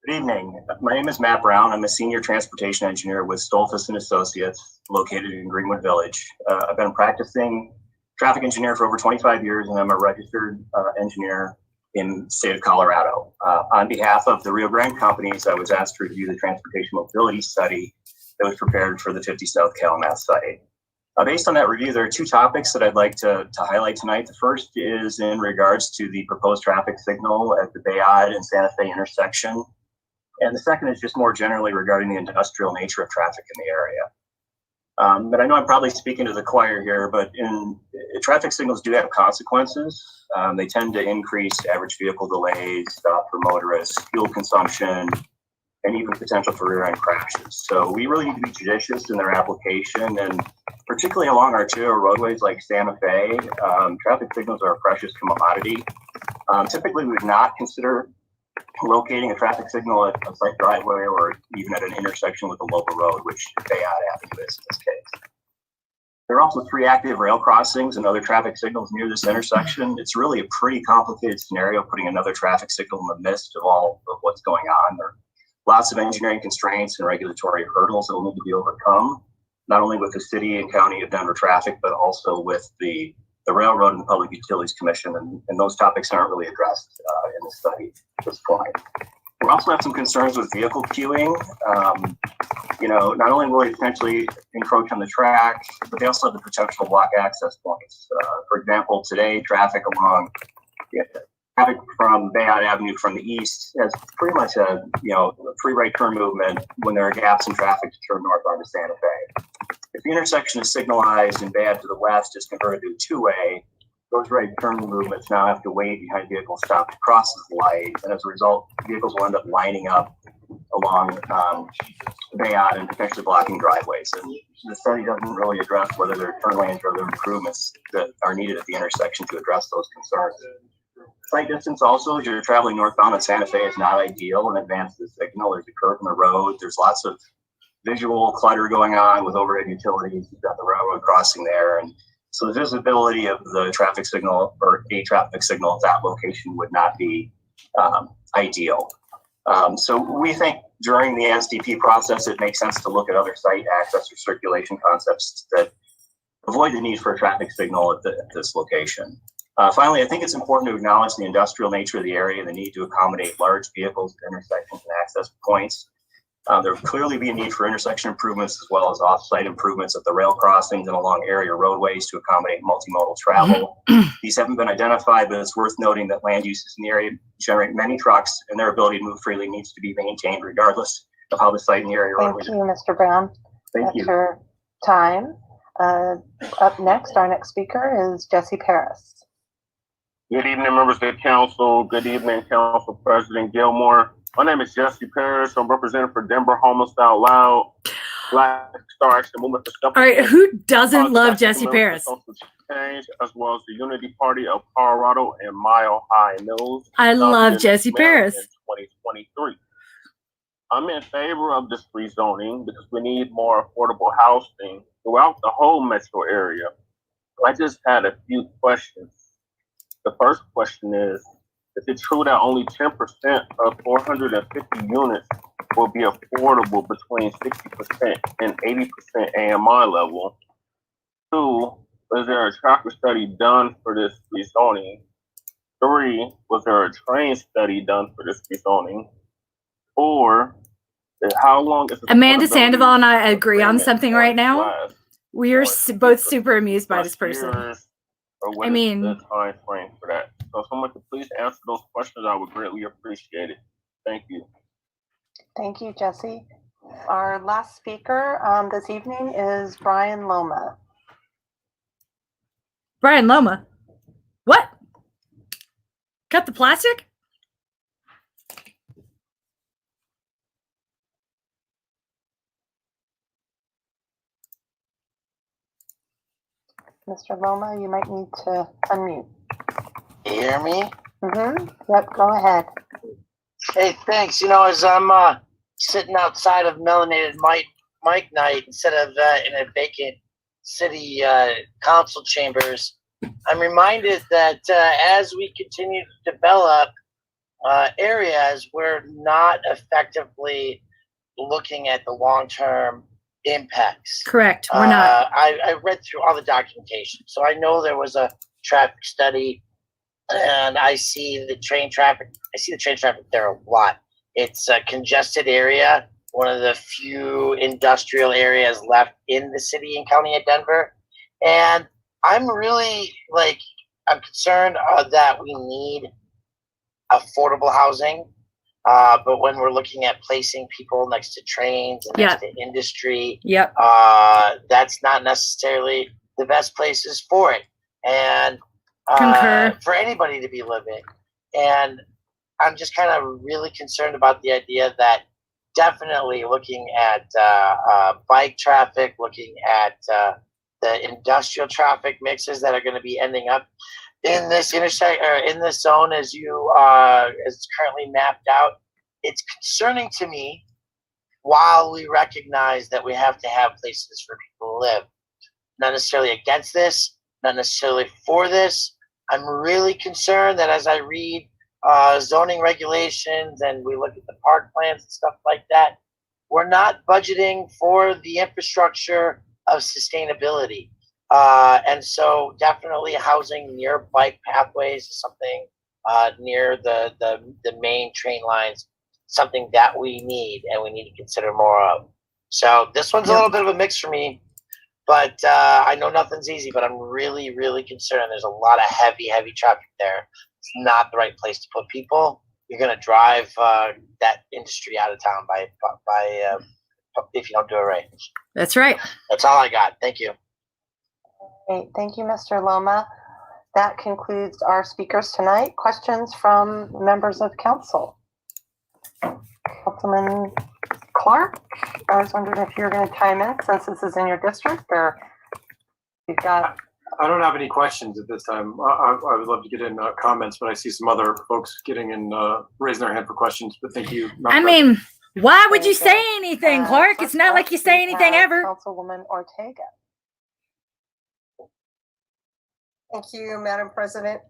Good evening. My name is Matt Brown. I'm a senior transportation engineer with Stolfus and Associates, located in Greenwood Village. I've been practicing traffic engineer for over 25 years, and I'm a registered engineer in the state of Colorado. On behalf of the Rio Grande companies, I was asked to review the transportation mobility study that was prepared for the 50 South Calumet site. Based on that review, there are two topics that I'd like to highlight tonight. The first is in regards to the proposed traffic signal at the Bayard and Santa Fe intersection. And the second is just more generally regarding the industrial nature of traffic in the area. But I know I'm probably speaking to the choir here, but traffic signals do have consequences. They tend to increase average vehicle delays, stop for motorists, fuel consumption, and even potential for rear-end crashes. So we really need to be judicious in their application, and particularly along arterial roadways like Santa Fe, traffic signals are a precious commodity. Typically, we would not consider locating a traffic signal at a site driveway or even at an intersection with a local road, which Bayard Avenue is in this case. There are also 3 active rail crossings and other traffic signals near this intersection. It's really a pretty complicated scenario putting another traffic signal in the midst of all of what's going on. There are lots of engineering constraints and regulatory hurdles that will need to be overcome, not only with the city and county of Denver traffic, but also with the Railroad and the Public Utilities Commission, and those topics aren't really addressed in the study at this point. We also have some concerns with vehicle queuing. Not only will they potentially encroach on the track, but they also have the potential to block access points. For example, today, traffic from Bayard Avenue from the east has pretty much a free right turn movement when there are gaps in traffic to turn north onto Santa Fe. If the intersection is signalized and Bayard to the west is converted to a two-way, those right turn movements now have to wait behind vehicles stopped to cross the light, and as a result, vehicles will end up lining up along Bayard and potentially blocking driveways. And the study doesn't really address whether there are turn lanes or other improvements that are needed at the intersection to address those concerns. Sight distance also, as you're traveling northbound on Santa Fe, is not ideal in advance of the signal. There's a curve in the road. There's lots of visual clutter going on with overhead utilities. You've got the railroad crossing there. And so the visibility of the traffic signal or a traffic signal at that location would not be ideal. So we think during the SDP process, it makes sense to look at other site access or circulation concepts that avoid the need for a traffic signal at this location. Finally, I think it's important to acknowledge the industrial nature of the area and the need to accommodate large vehicles at intersections and access points. There will clearly be a need for intersection improvements as well as off-site improvements at the rail crossings and along area roadways to accommodate multimodal travel. These haven't been identified, but it's worth noting that land uses in the area generate many trucks, and their ability to move freely needs to be maintained regardless of how the site and the area roadways. Thank you, Mr. Brown. Thank you. That's your time. Up next, our next speaker is Jesse Paris. Good evening, members of the council. Good evening, Council President Gilmore. My name is Jesse Paris. I'm representing for Denver Homeless Out Loud, Black Star Action Movement for All right, who doesn't love Jesse Paris? Change, as well as the Unity Party of Colorado and Mile High News. I love Jesse Paris. In 2023. I'm in favor of this rezoning because we need more affordable housing throughout the whole metro area. I just had a few questions. The first question is it true that only 10% of 450 units will be affordable between 60% and 80% AMI level? 2, was there a traffic study done for this rezoning? 3, was there a train study done for this rezoning? 4, how long is Amanda Sandoval and I agree on something right now. We are both super amused by this person. I mean, the time frame for that. So if someone could please answer those questions, I would greatly appreciate it. Thank you. Thank you, Jesse. Our last speaker this evening is Brian Loma. Brian Loma? What? Cut the plastic? Mr. Loma, you might need to unmute. You hear me? Mm-hmm. Yep, go ahead. Hey, thanks. As I'm sitting outside of Melanated Mike Night instead of in a vacant city council chambers, I'm reminded that as we continue to develop areas, we're not effectively looking at the long-term impacts. Correct. We're not. I read through all the documentation, so I know there was a traffic study, and I see the train traffic. I see the train traffic there a lot. It's a congested area, one of the few industrial areas left in the city and county of Denver. And I'm really I'm concerned that we need affordable housing. But when we're looking at placing people next to trains and next to industry, that's not necessarily the best places for it. And for anybody to be living. And I'm just kind of really concerned about the idea that definitely looking at bike traffic, looking at the industrial traffic mixes that are going to be ending up in this intersection or in this zone as it's currently mapped out. It's concerning to me. While we recognize that we have to have places for people to live, not necessarily against this, not necessarily for this. I'm really concerned that as I read zoning regulations and we look at the park plans and stuff like that, we're not budgeting for the infrastructure of sustainability. And so definitely housing near bike pathways is something near the main train lines, something that we need and we need to consider more of. So this one's a little bit of a mix for me, but I know nothing's easy, but I'm really, really concerned. There's a lot of heavy traffic there. It's not the right place to put people. You're going to drive that industry out of town by if you don't do it right. That's right. That's all I got. Thank you. Great. Thank you, Mr. Loma. That concludes our speakers tonight. Questions from members of council? Councilman Clark, I was wondering if you're going to chime in since this is in your district, or you've got... I don't have any questions at this time. I would love to get in comments, but I see some other folks getting in, raising their hand for questions, but thank you. I mean, why would you say anything, Clark? It's not like you say anything ever. Councilwoman Ortega. Thank you, Madam President.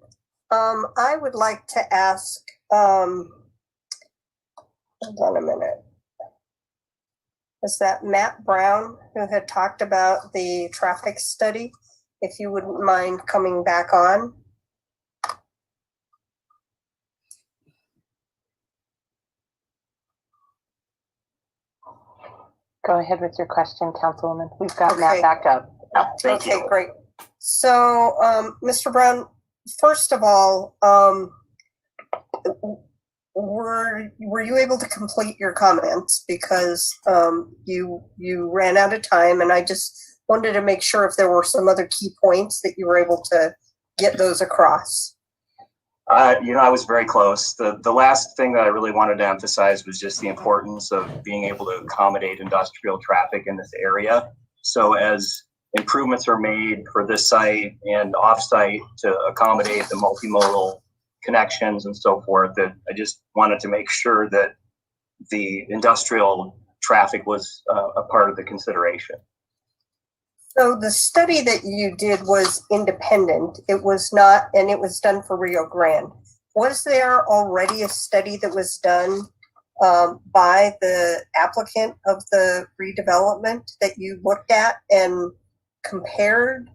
I would like to ask, hold on a minute. Is that Matt Brown who had talked about the traffic study? If you wouldn't mind coming back on. Go ahead with your question, Councilwoman. We've got Matt back up. Thank you. Great. So, Mr. Brown, first of all, were you able to complete your comments? Because you ran out of time, and I just wanted to make sure if there were some other key points that you were able to get those across. I was very close. The last thing that I really wanted to emphasize was just the importance of being able to accommodate industrial traffic in this area. So as improvements are made for this site and off-site to accommodate the multimodal connections and so forth, that I just wanted to make sure that the industrial traffic was a part of the consideration. So the study that you did was independent. It was not, and it was done for Rio Grande. Was there already a study that was done by the applicant of the redevelopment that you looked at and compared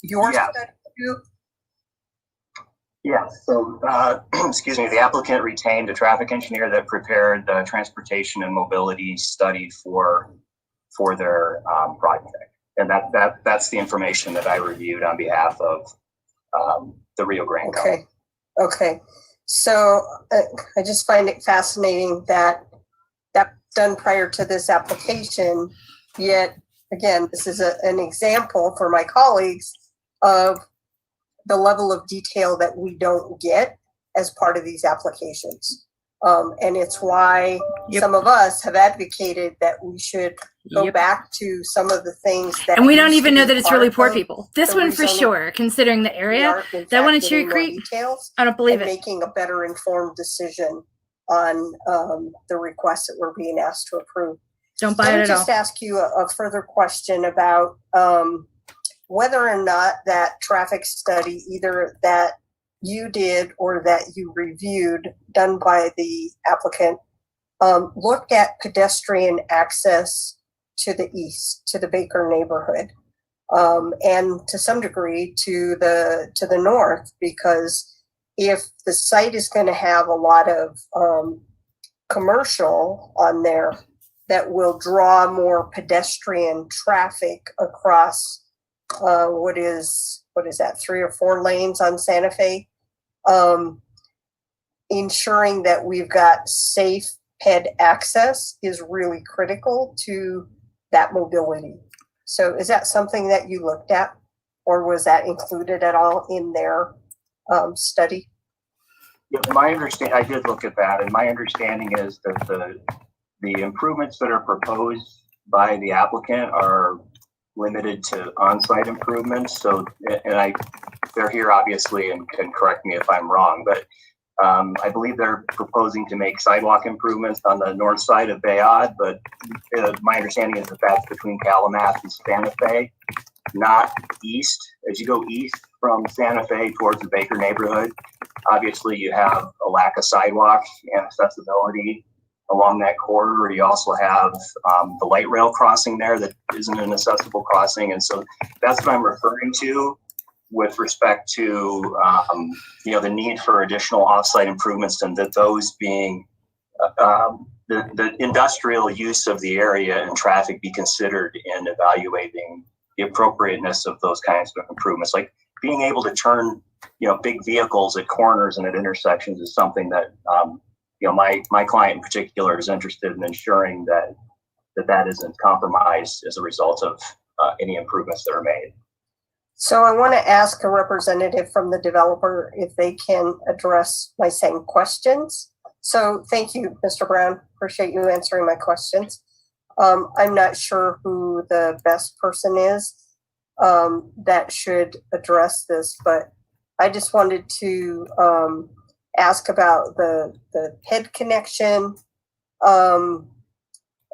your study to? Yeah, so, excuse me, the applicant retained a traffic engineer that prepared the transportation and mobility study for their project. And that's the information that I reviewed on behalf of the Rio Grande County. Okay. So I just find it fascinating that that's done prior to this application, yet again, this is an example for my colleagues of the level of detail that we don't get as part of these applications. And it's why some of us have advocated that we should go back to some of the things that. And we don't even know that it's really poor people. This one for sure, considering the area. That one in Cherry Creek, I don't believe it. Making a better informed decision on the requests that we're being asked to approve. Don't buy it at all. Let me just ask you a further question about whether or not that traffic study, either that you did or that you reviewed, done by the applicant, looked at pedestrian access to the east, to the Baker neighborhood, and to some degree to the north, because if the site is going to have a lot of commercial on there, that will draw more pedestrian traffic across what is that, 3 or 4 lanes on Santa Fe. Ensuring that we've got safe ped access is really critical to that mobility. So is that something that you looked at, or was that included at all in their study? Yeah, my understanding, I did look at that, and my understanding is that the improvements that are proposed by the applicant are limited to on-site improvements. So, and they're here obviously and can correct me if I'm wrong, but I believe they're proposing to make sidewalk improvements on the north side of Bayard, but my understanding is that that's between Calumet and Santa Fe, not east. As you go east from Santa Fe towards the Baker neighborhood, obviously you have a lack of sidewalk and accessibility along that corridor. You also have the light rail crossing there that isn't an accessible crossing. And so that's what I'm referring to with respect to the need for additional off-site improvements, and that those being the industrial use of the area and traffic be considered in evaluating the appropriateness of those kinds of improvements. Like being able to turn big vehicles at corners and at intersections is something that my client in particular is interested in ensuring that isn't compromised as a result of any improvements that are made. So I want to ask a representative from the developer if they can address my same questions. So thank you, Mr. Brown. Appreciate you answering my questions. I'm not sure who the best person is that should address this, but I just wanted to ask about the PED connection,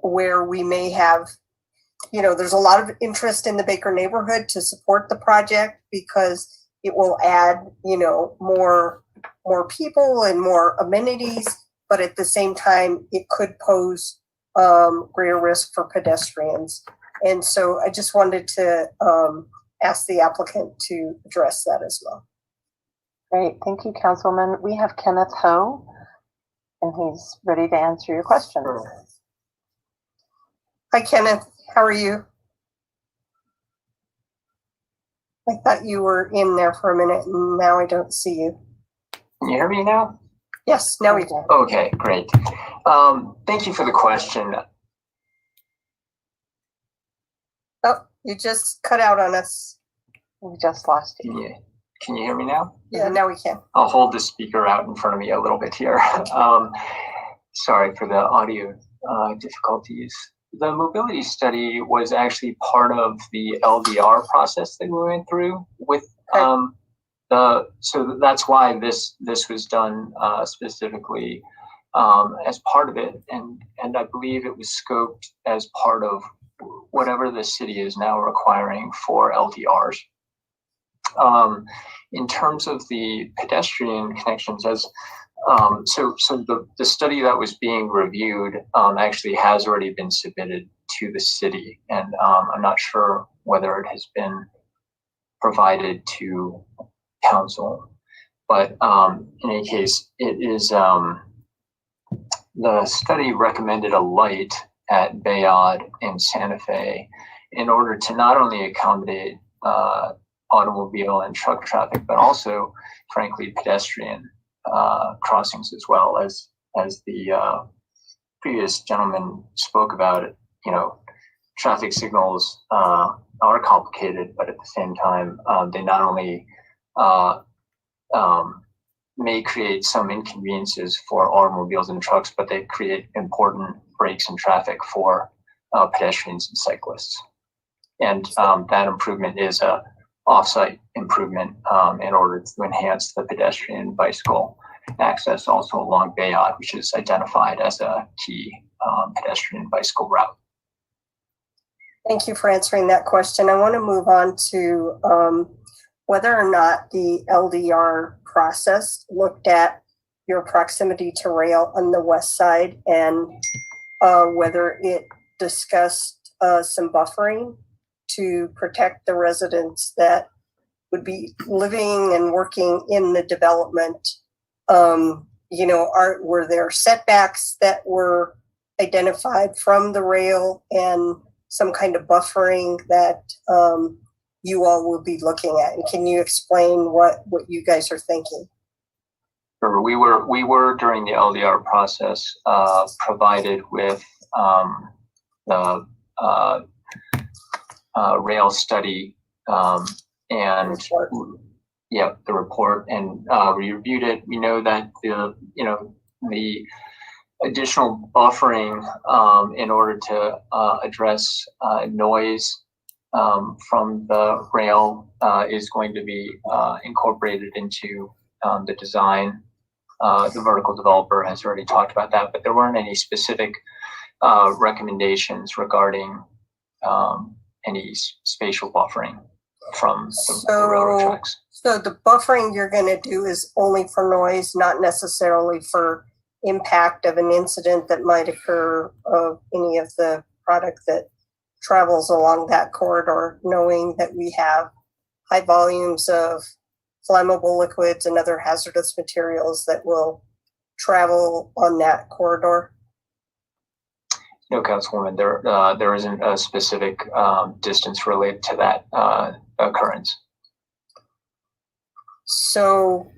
where we may have, there's a lot of interest in the Baker neighborhood to support the project because it will add, more people and more amenities, but at the same time, it could pose greater risk for pedestrians. And so I just wanted to ask the applicant to address that as well. Great, thank you, Councilman. We have Kenneth Ho, and he's ready to answer your questions. Hi, Kenneth. How are you? I thought you were in there for a minute, and now I don't see you. Can you hear me now? Yes, now we can. Okay, great. Thank you for the question. Oh, you just cut out on us. We just lost you. Yeah. Can you hear me now? Yeah, now we can. I'll hold the speaker out in front of me a little bit here. Sorry for the audio difficulties. The mobility study was actually part of the LDR process that we went through with so that's why this was done specifically as part of it, and I believe it was scoped as part of whatever the city is now requiring for LDRs. In terms of the pedestrian connections, as so the study that was being reviewed actually has already been submitted to the city, and I'm not sure whether it has been provided to council, but in any case, it is the study recommended a light at Bayard and Santa Fe in order to not only accommodate automobile and truck traffic, but also, frankly, pedestrian crossings as well. As the previous gentleman spoke about it, traffic signals are complicated, but at the same time, they not only may create some inconveniences for automobiles and trucks, but they create important breaks in traffic for pedestrians and cyclists. And that improvement is a off-site improvement in order to enhance the pedestrian and bicycle access also along Bayard, which is identified as a key pedestrian bicycle route. Thank you for answering that question. I want to move on to whether or not the LDR process looked at your proximity to rail on the west side, and whether it discussed some buffering to protect the residents that would be living and working in the development. Were there setbacks that were identified from the rail and some kind of buffering that you all will be looking at? And can you explain what you guys are thinking? Sure. We were during the LDR process provided with the rail study and the report, and we reviewed it. We know that the additional buffering in order to address noise from the rail is going to be incorporated into the design. The vertical developer has already talked about that, but there weren't any specific recommendations regarding any spatial buffering from the railroad tracks. So the buffering you're going to do is only for noise, not necessarily for impact of an incident that might occur of any of the product that travels along that corridor, knowing that we have high volumes of flammable liquids and other hazardous materials that will travel on that corridor? No, Councilwoman, there isn't a specific distance related to that occurrence. So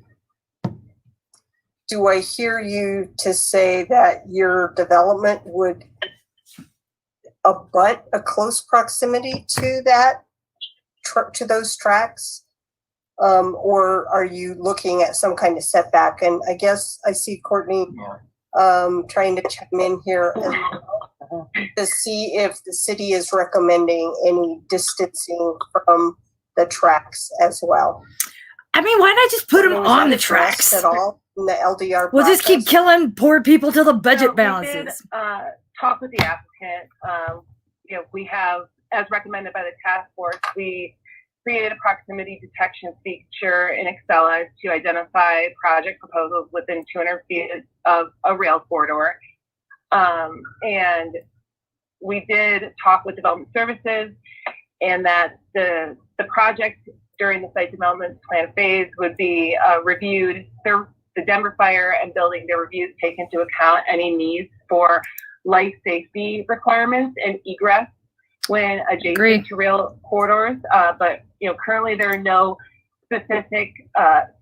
do I hear you to say that your development would abut a close proximity to that, to those tracks? Or are you looking at some kind of setback? And I guess I see Courtney trying to chime in here as well to see if the city is recommending any distancing from the tracks as well. I mean, why not just put them on the tracks at all in the LDR We'll process? just keep killing poor people till the budget balances. We did talk with the applicant. We have, as recommended by the task force, we created a proximity detection feature in Excel to identify project proposals within 200 feet of a rail corridor. And we did talk with development services, and that the project during the site development plan phase would be reviewed. The Denver Fire and building their reviews take into account any needs for life safety requirements and egress when adjacent to rail corridors. But currently there are no specific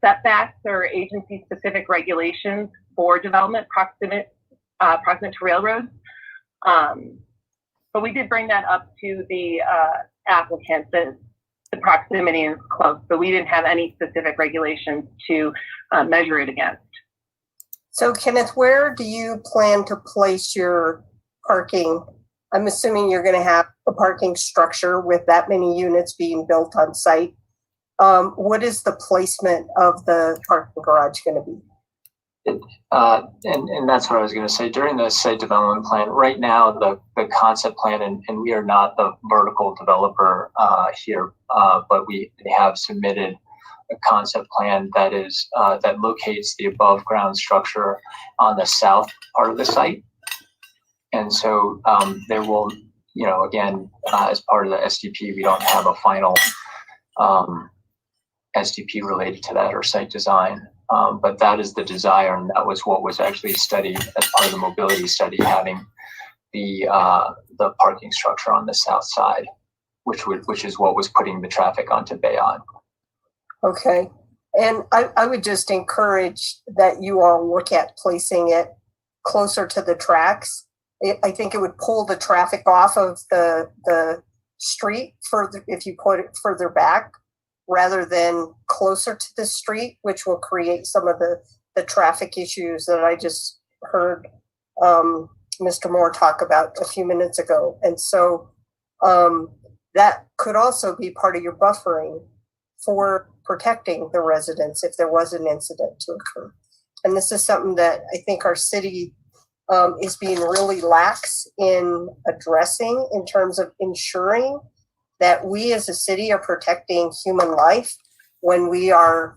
setbacks or agency-specific regulations for development proximate to railroads. But we did bring that up to the applicant, that the proximity is close, but we didn't have any specific regulations to measure it against. So Kenneth, where do you plan to place your parking? I'm assuming you're going to have a parking structure with that many units being built on site. What is the placement of the parking garage going to be? And that's what I was going to say. During the site development plan, right now, the concept plan, and we are not the vertical developer here, but we have submitted a concept plan that is that locates the above ground structure on the south part of the site. And so there will, again, as part of the SDP, we don't have a final SDP related to that or site design. But that is the desire, and that was what was actually studied as part of the mobility study, having the parking structure on the south side, which is what was putting the traffic onto Bayonne. Okay, and I would just encourage that you all look at placing it closer to the tracks. I think it would pull the traffic off of the street further if you put it further back, rather than closer to the street, which will create some of the traffic issues that I just heard Mr. Moore talk about a few minutes ago. And so that could also be part of your buffering for protecting the residents if there was an incident to occur. And this is something that I think our city is being really lax in addressing in terms of ensuring that we as a city are protecting human life when we are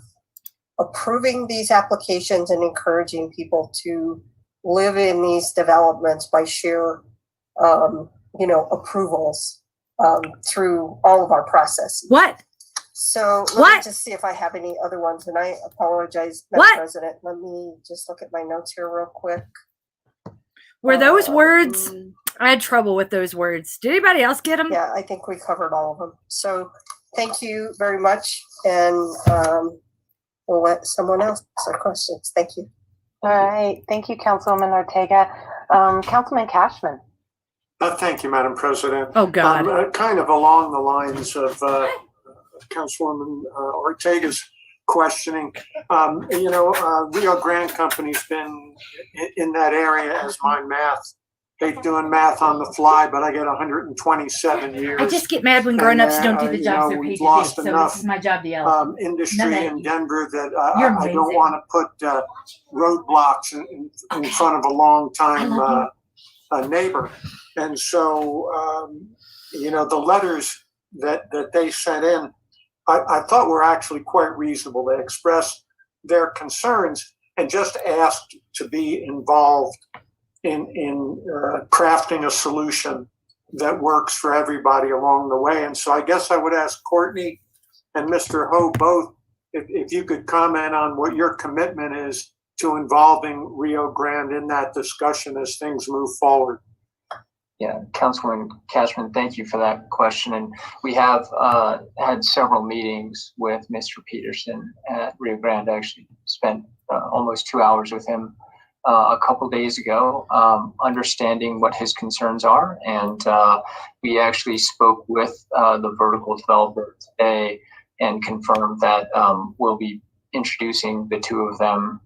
approving these applications and encouraging people to live in these developments by sheer, approvals through all of our processes. What? So let me just see if I have any other ones, and I apologize, Madam President. Let me just look at my notes here real quick. Were those words? I had trouble with those words. Did anybody else get them? Yeah, I think we covered all of them. So thank you very much. And we'll let someone else ask questions. Thank you. All right. Thank you, Councilwoman Ortega. Councilman Cashman. Thank you, Madam President. Oh, God. Kind of along the lines of Councilwoman Ortega's questioning. Rio Grande Company's been in that area as my math. Hate doing math on the fly, but I get 127 years. I just get mad when grown-ups don't do the jobs they're paid we've to lost do. So enough this is my job to yell. industry in Denver that You're I don't amazing. want to put roadblocks in front of a long-time neighbor. And so, the letters that they sent in, I thought were actually quite reasonable. They expressed their concerns and just asked to be involved in crafting a solution that works for everybody along the way. And so I guess I would ask Courtney and Mr. Ho both if you could comment on what your commitment is to involving Rio Grande in that discussion as things move forward. Yeah, Councilman Cashman, thank you for that question. And we have had several meetings with Mr. Peterson at Rio Grande. I actually spent almost 2 hours with him a couple days ago, understanding what his concerns are. And we actually spoke with the vertical developer today and confirmed that we'll be introducing the two of them,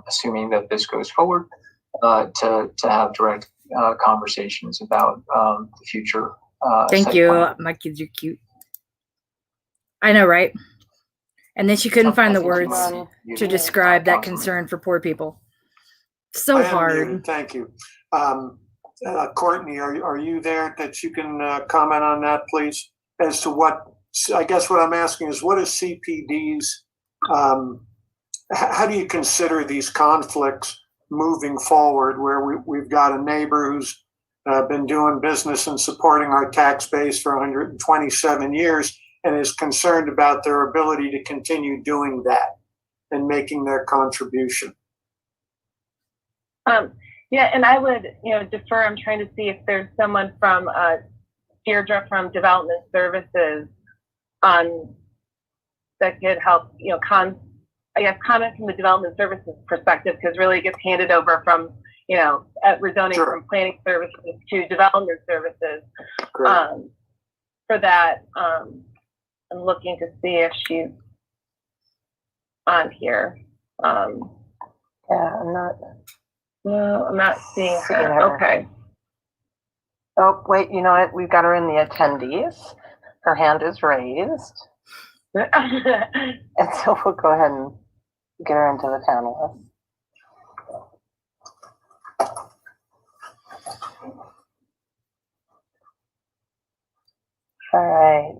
assuming that this goes forward, to have direct conversations about the future. Thank you. My kids are cute. I know, right? And then she couldn't find the words to describe that concern for poor people. So I am hard. muted. Thank you. Courtney, are you there that you can comment on that, please? As to what, I guess what I'm asking is, what is CPD's, how do you consider these conflicts moving forward, where we've got a neighbor who's been doing business and supporting our tax base for 127 years and is concerned about their ability to continue doing that and making their contribution? Yeah, and I would, defer. I'm trying to see if there's someone from Deirdre from Development Services that could help, comment from the Development Services perspective, because really it gets handed over from, at rezoning from Planning Services to Development Services. For that, I'm looking to see if she's on here. No, I'm not seeing her. Okay. Oh, wait, you know what? We've got her in the attendees. Her hand is raised. And so we'll go ahead and get her into the panelists. All right.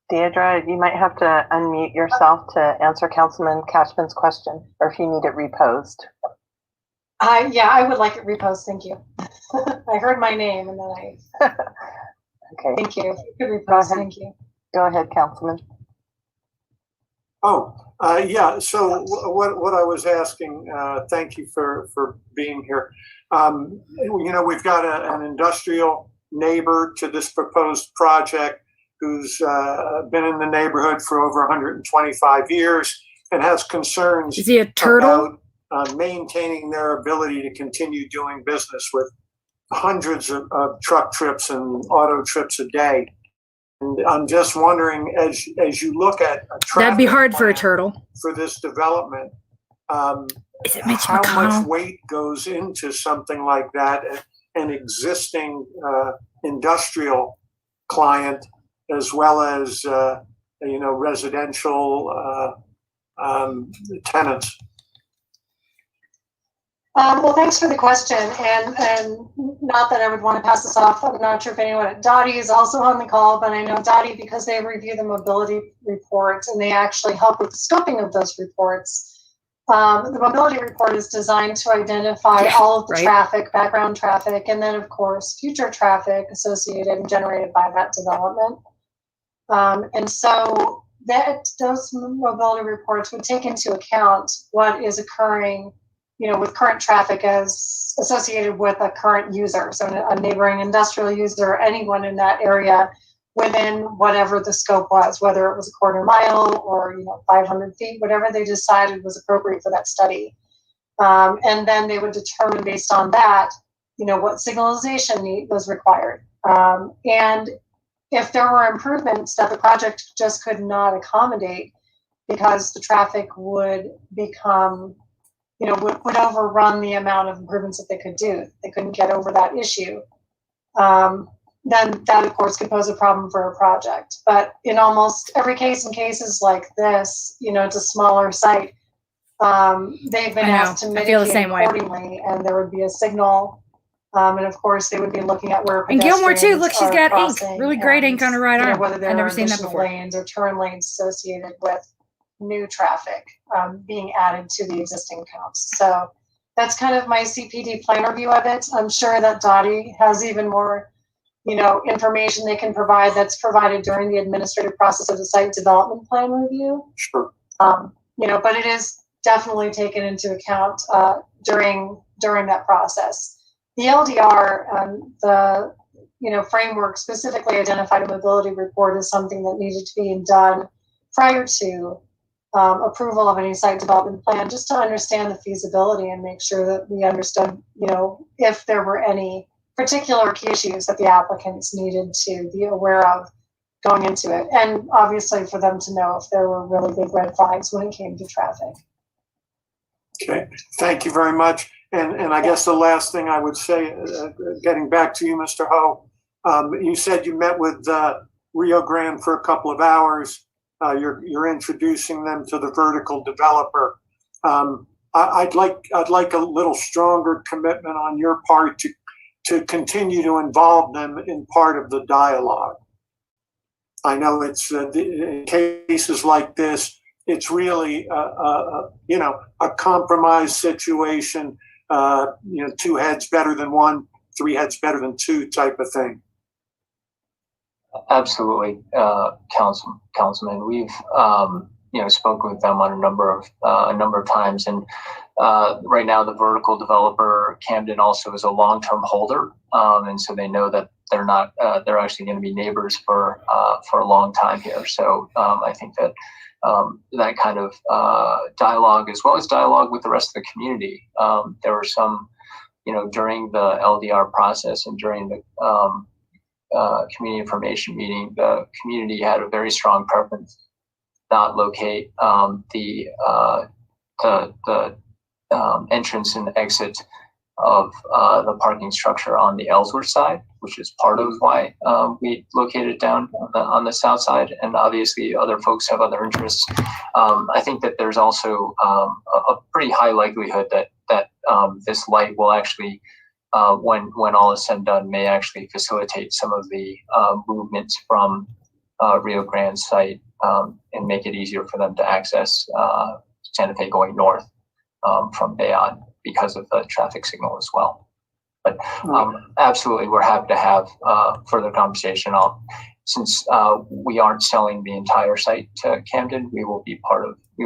Deirdre, you might have to unmute yourself to answer Councilman Cashman's question, or if you need it reposed. Yeah, I would like it reposed. Thank you. I heard my name and then Okay. Thank you. If you could repost, thank you. Go ahead, Councilman. Yeah. So what I was asking, thank you for being here. We've got an industrial neighbor to this proposed project who's been in the neighborhood for over 125 years and has concerns. Is he a turtle? About maintaining their ability to continue doing business with hundreds of truck trips and auto trips a day. And I'm just wondering, as you look at a That'd be hard for a turtle. For this development, Is it Mitch how McConnell? much weight goes into something like that? An existing industrial client, as well as residential tenants. Well, thanks for the question. And not that I would want to pass this off. I'm not sure if anyone, Dottie is also on the call, but I know Dottie because they review the mobility reports and they actually help with the scoping of those reports. The mobility report is designed to identify all of the traffic, background traffic, and then of course, future traffic associated and generated by that development. And so those mobility reports would take into account what is occurring with current traffic as associated with a current user. So a neighboring industrial user, anyone in that area within whatever the scope was, whether it was a quarter mile or 500 feet, whatever they decided was appropriate for that study. And then they would determine based on that, what signalization was required. And if there were improvements that the project just could not accommodate because the traffic would become, would overrun the amount of improvements that they could do. They couldn't get over that issue. Then that, of course, could pose a problem for a project. But in almost every case, in cases like this, it's a smaller site. They've been asked to mitigate accordingly, and there would be a signal. And of course, they would be looking at where and Gilmore too. Look, she's got ink, crossing really great ink on her right arm. Whether there I've never are seen that additional before. lanes or turn lanes associated with new traffic being added to the existing counts. So that's kind of my CPD planner view of it. I'm sure that Dottie has even more, information they can provide that's provided during the administrative process of the site development plan review. Sure. But it is definitely taken into account during that process. The LDR, the framework specifically identified a mobility report as something that needed to be done prior to approval of any site development plan, just to understand the feasibility and make sure that we understood, if there were any particular key issues that the applicants needed to be aware of going into it. And obviously for them to know if there were really big red flags when it came to traffic. Okay, thank you very much. And I guess the last thing I would say, getting back to you, Mr. Ho, you said you met with Rio Grande for a couple of hours. You're introducing them to the vertical developer. I'd like a little stronger commitment on your part to continue to involve them in part of the dialogue. I know it's in cases like this, it's really a compromise situation. 2 heads better than 1, 3 heads better than 2 type of thing. Absolutely, Councilman. We've spoken with them on a number of times, and right now the vertical developer Camden also is a long-term holder, and so they know that they're actually going to be neighbors for a long time here. So I think that that kind of dialogue, as well as dialogue with the rest of the community. There were some, during the LDR process and during the community information meeting, the community had a very strong preference not locate the entrance and exit of the parking structure on the Ellsworth side, which is part of why we located down on the south side. And obviously other folks have other interests. I think that there's also a pretty high likelihood that this light will actually, when all is said and done, may actually facilitate some of the movements from Rio Grande site and make it easier for them to access Santa Fe going north from Bayonne, because of the traffic signal as well. But absolutely, we're happy to have further conversation. Since we aren't selling the entire site to Camden, we will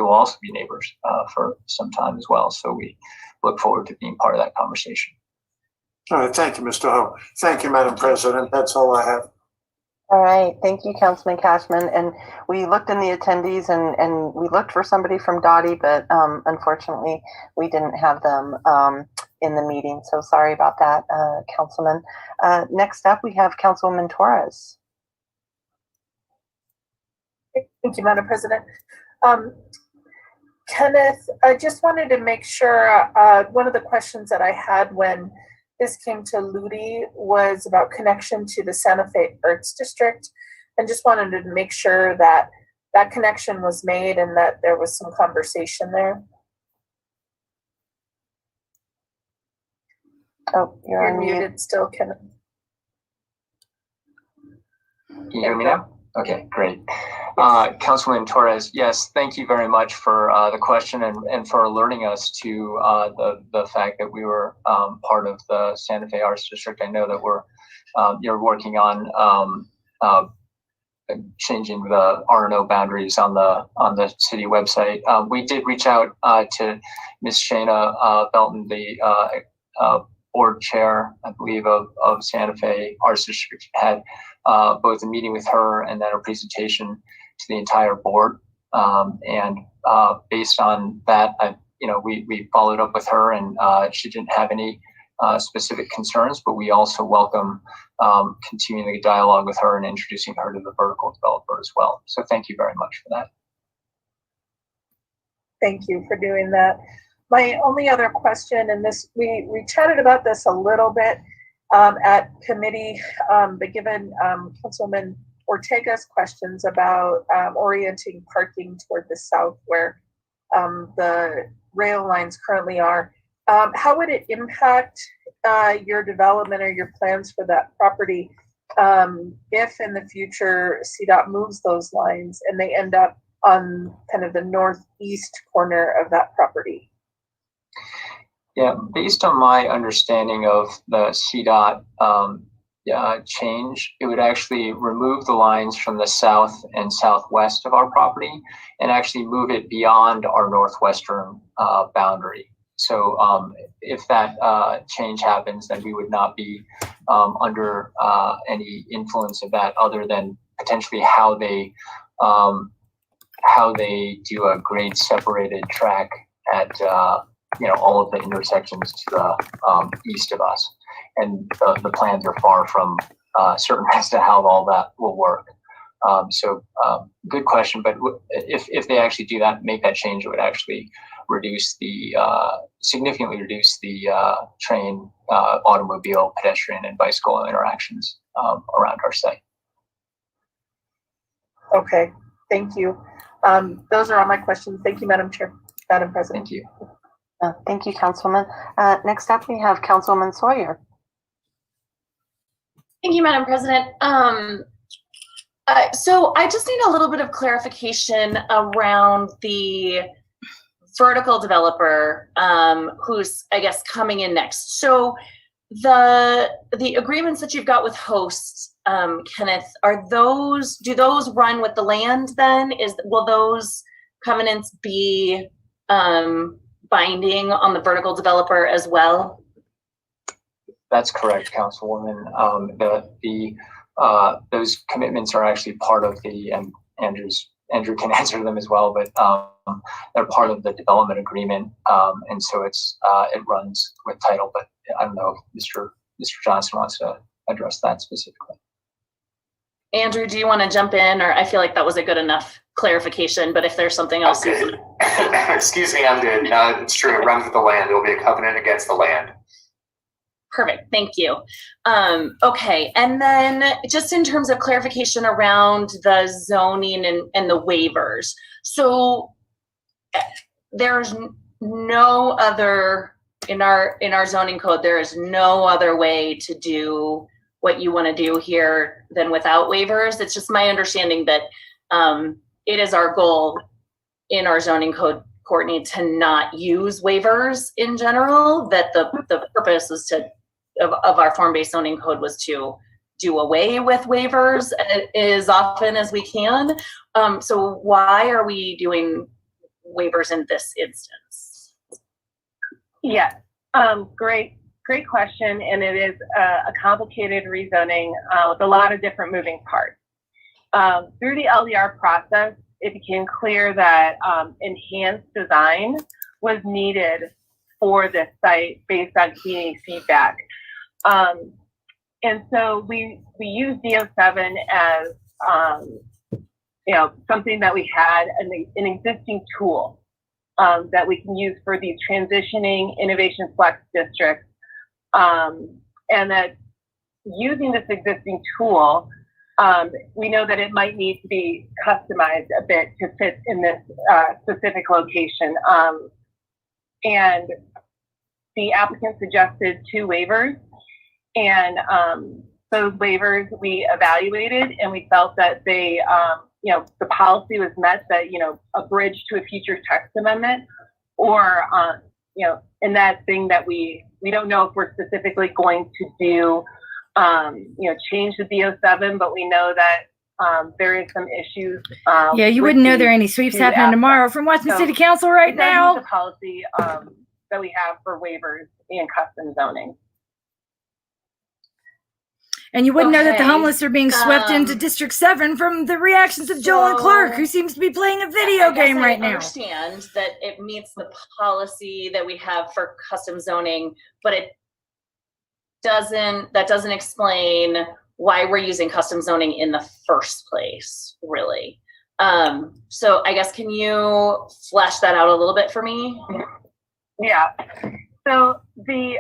also be neighbors for some time as well. So we look forward to being part of that conversation. All right, thank you, Mr. Ho. Thank you, Madam President. That's all I have. All right, thank you, Councilman Cashman. And we looked in the attendees and we looked for somebody from Dottie, but unfortunately we didn't have them in the meeting. So sorry about that, Councilman. Next up, we have Councilwoman Torres. Thank you, Madam President. Kenneth, I just wanted to make sure, one of the questions that I had when this came to Ludi was about connection to the Santa Fe Arts District, and just wanted to make sure that that connection was made and that there was some conversation there. Oh, you're muted still, Kenneth. Can you hear me now? Okay, great. Councilman Torres, yes, thank you very much for the question and for alerting us to the fact that we were part of the Santa Fe Arts District. I know that you're working on changing the R&O boundaries on the city website. We did reach out to Ms. Shayna Belton, the board chair, I believe, of Santa Fe Arts District, had both a meeting with her and then a presentation to the entire board. And based on that, we followed up with her, and she didn't have any specific concerns, but we also welcome continuing the dialogue with her and introducing her to the vertical developer as well. So thank you very much for that. Thank you for doing that. My only other question, and this we chatted about this a little bit at committee, but given Councilman Ortega's questions about orienting parking toward the south where the rail lines currently are, how would it impact your development or your plans for that property if in the future CDOT moves those lines and they end up on kind of the northeast corner of that property? Yeah, based on my understanding of the CDOT change, it would actually remove the lines from the south and southwest of our property and actually move it beyond our northwestern boundary. So if that change happens, then we would not be under any influence of that other than potentially how they do a grade separated track at all of the intersections to the east of us. And the plans are far from certain as to how all that will work. So good question, but if they actually do that, make that change, it would actually reduce the significantly reduce the train, automobile, pedestrian, and bicycle interactions around our site. Okay, thank you. Those are all my questions. Thank you, Madam President. Thank you. Thank you, Councilwoman. Next up, we have Councilwoman Sawyer. Thank you, Madam President. So I just need a little bit of clarification around the vertical developer who's, I guess, coming in next. So the agreements that you've got with hosts, Kenneth, do those run with the land then? Will those covenants be binding on the vertical developer as well? That's correct, Councilwoman. Those commitments are actually part of the, and Andrew can answer them as well, but they're part of the development agreement, and so it runs with title. But I don't know if Mr. Johnson wants to address that specifically. Andrew, do you want to jump in, or I feel like that was a good enough clarification, but if there's something else. Excuse me, I'm good. It's true, it runs with the land. It will be a covenant against the land. Perfect, thank you. Okay, and then just in terms of clarification around the zoning and the waivers. So there's no other, in our zoning code, there is no other way to do what you want to do here than without waivers. It's just my understanding that it is our goal in our zoning code, Courtney, to not use waivers in general, that the purpose was of our form-based zoning code was to do away with waivers as often as we can. So why are we doing waivers in this instance? Yeah, great question. And it is a complicated rezoning with a lot of different moving parts. Through the LDR process, it became clear that enhanced design was needed for this site based on community feedback. And so we use DO7 as something that we had an existing tool that we can use for these transitioning innovation flex districts, and that using this existing tool, we know that it might need to be customized a bit to fit in this specific location. And the applicant suggested 2 waivers. And those waivers we evaluated, and we felt that they, the policy was met that, a bridge to a future text amendment, or, in that thing that we don't know if we're specifically going to do, change the DO7, but we know that there is some issues. Yeah, you wouldn't know there are any sweeps happening tomorrow from watching City Council right now. The policy that we have for waivers in custom zoning. And you wouldn't know that the homeless are being swept into District 7 from the reactions of Joel and Clark, who seems to be playing a video game right now. I understand that it meets the policy that we have for custom zoning, but that doesn't explain why we're using custom zoning in the first place, really. So I guess, can you flesh that out a little bit for me? Yeah. So the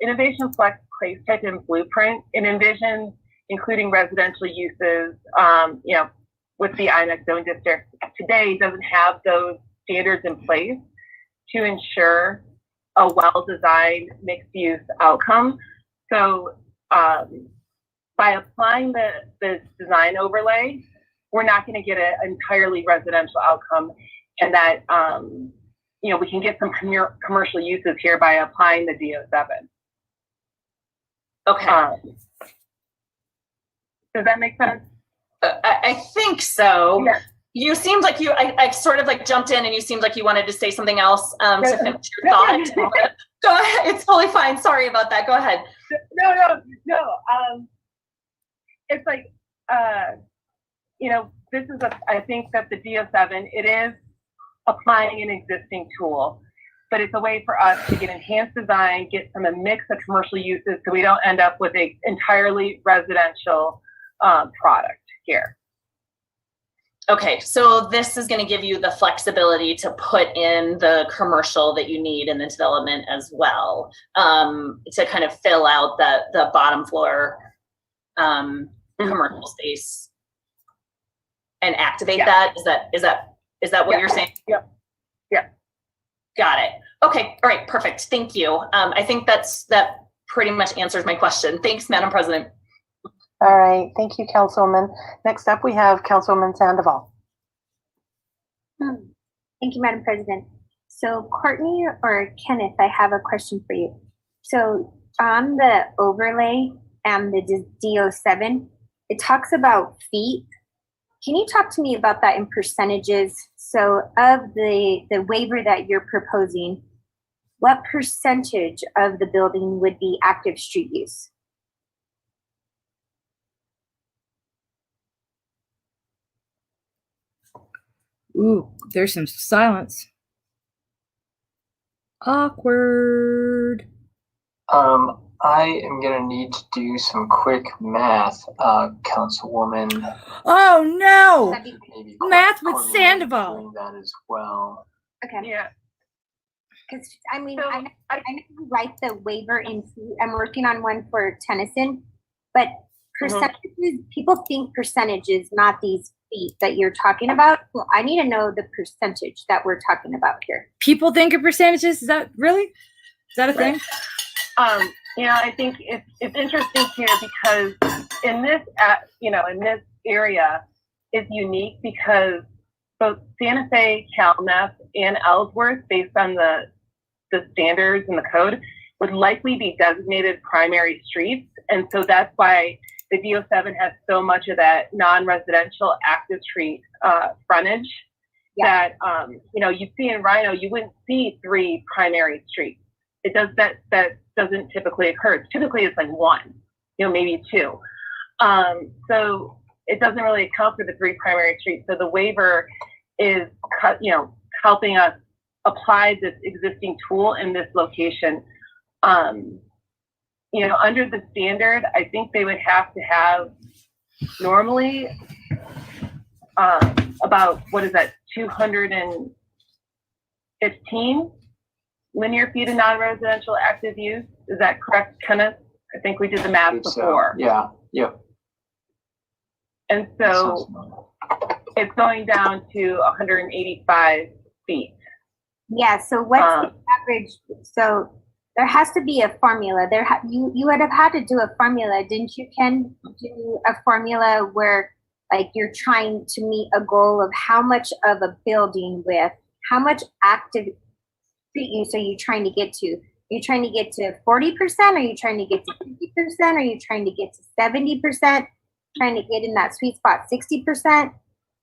Innovation Flex place type and blueprint, it envisions including residential uses, with the IMEX zone district. Today doesn't have those standards in place to ensure a well-designed mixed-use outcome. So by applying the design overlay, we're not going to get an entirely residential outcome, and that we can get some commercial uses here by applying the DO7. Okay. Does that make sense? I think so. Yeah. You seemed like I sort of like jumped in and you seemed like you wanted to say something else to finish your thought. Go ahead. It's totally fine. Sorry about that. Go ahead. No. It's like, this is I think that the DO7, it is applying an existing tool, but it's a way for us to get enhanced design, get from a mix of commercial uses so we don't end up with an entirely residential product here. Okay, so this is going to give you the flexibility to put in the commercial that you need in the development as well, to kind of fill out the bottom floor commercial space and activate that. Is that what you're saying? Yep. Yeah. Got it. Okay. All right. Perfect. Thank you. I think that pretty much answers my question. Thanks, Madam President. All right. Thank you, Councilwoman. Next up, we have Councilwoman Sandoval. Thank you, Madam President. So Courtney or Kenneth, I have a question for you. So on the overlay and the DO7, it talks about feet. Can you talk to me about that in percentages? So of the waiver that you're proposing, what percentage of the building would be active street use? Ooh, there's some silence. Awkward. I am gonna need to do some quick math, Councilwoman. Oh no! Maybe Math with Courtney Sandoval. doing that as well. Okay. Yeah. Because I mean, I know you write the waiver in feet. I'm working on one for Tennyson, but percentages, people think percentages, not these feet that you're talking about. Well, I need to know the percentage that we're talking about here. People think of percentages. Is that really? Is that a thing? I think it's interesting here because in this, in this area, it's unique because both Santa Fe, CalMeth, and Ellsworth, based on the standards and the code, would likely be designated primary streets, and so that's why the DO7 has so much of that non-residential active street frontage that you see in Rhino. You wouldn't see 3 primary streets. It does that doesn't typically occur. Typically it's like 1, maybe 2. So it doesn't really account for the 3 primary streets. So the waiver is helping us apply this existing tool in this location. Under the standard, I think they would have to have normally about, 215 linear feet of non-residential active use. Is that correct, Kenneth? I think we did the math before. Yeah. Yep. And so it's going down to 185 feet. Yeah. So what's the average? So there has to be a formula. You would have had to do a formula, didn't you, Ken? Do a formula where like you're trying to meet a goal of how much of a building with how much active street use are you trying to get to? you trying to get to 40%? Are you trying to get to 50%? Are you trying to get to 70%? Trying to get in that sweet spot 60%?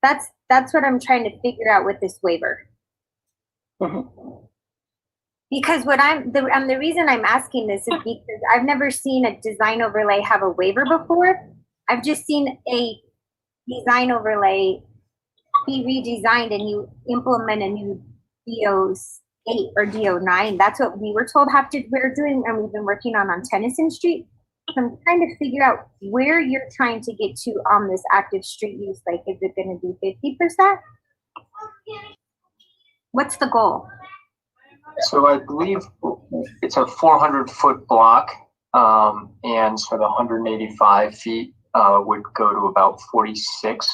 That's what I'm trying to figure out with this waiver. Because the reason I'm asking this is because I've never seen a design overlay have a waiver before. I've just seen a design overlay be redesigned and you implement a new DO8 or DO9. That's what we were told we're doing, and we've been working on Tennyson Street. So I'm trying to figure out where you're trying to get to on this active street use. Like, is it going to be 50%? What's the goal? So I believe it's a 400-foot block, and so the 185 feet would go to about 46%.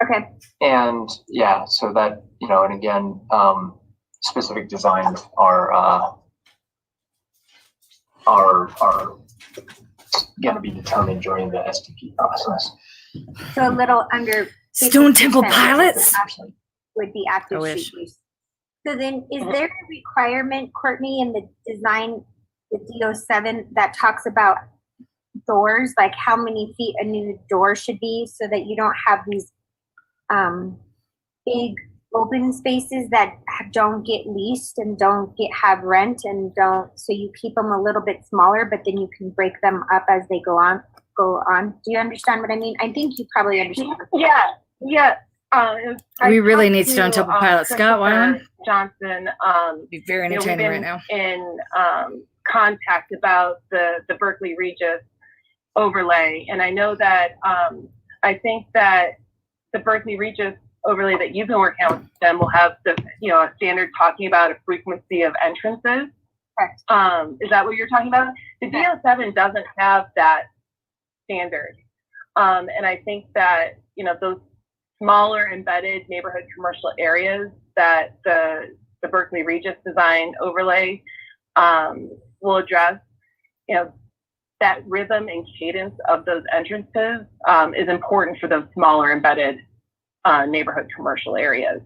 Okay. And yeah, so that, and again, specific designs are going to be determined during the STP process. So a little under Stone Temple Pilots would be active street use. So then, is there a requirement, Courtney, in the design, the DO7, that talks about doors, like how many feet a new door should be, so that you don't have these big open spaces that don't get leased and don't have rent and so you keep them a little bit smaller, but then you can break them up as they go on. Do you understand what I mean? I think you probably understand. Yeah. We really need Stone Temple Pilot. Scott, why Johnson. Be very entertaining right now. In contact about the Berkeley Regis overlay, and I know that I think that the Berkeley Regis overlay that you've been working on with them will have a standard talking about a frequency of entrances. Correct. Is that what you're talking about? The DO7 doesn't have that standard, and I think that those smaller embedded neighborhood commercial areas that the Berkeley Regis design overlay will address, that rhythm and cadence of those entrances is important for those smaller embedded neighborhood commercial areas.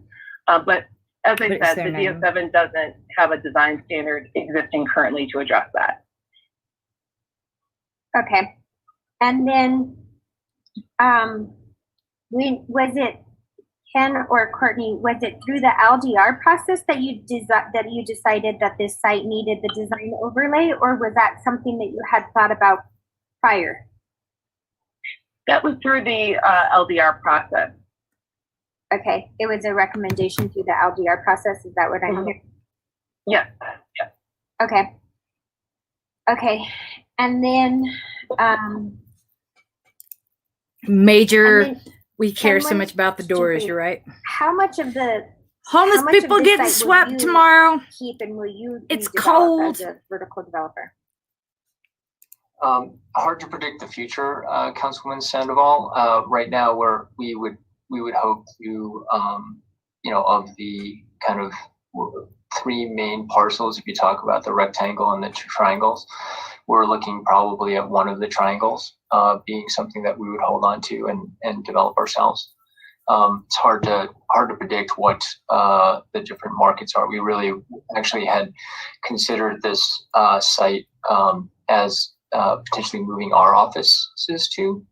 But as I said, the DO7 doesn't have a design standard existing currently to address that. Okay. And then was it Ken or Courtney, was it through the LDR process that you decided that this site needed the design overlay, or was that something that you had thought about prior? That was through the LDR process. Okay, it was a recommendation through the LDR process. Is that what I'm hearing? Yeah. Okay. Okay, and then we care so much about the doors. You're right. How much of the homeless people getting swept tomorrow? Keep, and will you? It's cold. As a vertical developer. Hard to predict the future, Councilwoman Sandoval. Right now, we would hope to, of the kind of three main parcels, if you talk about the rectangle and the two triangles, we're looking probably at one of the triangles being something that we would hold on to and develop ourselves. It's hard to predict what the different markets are. We really actually had considered this site as potentially moving our offices to.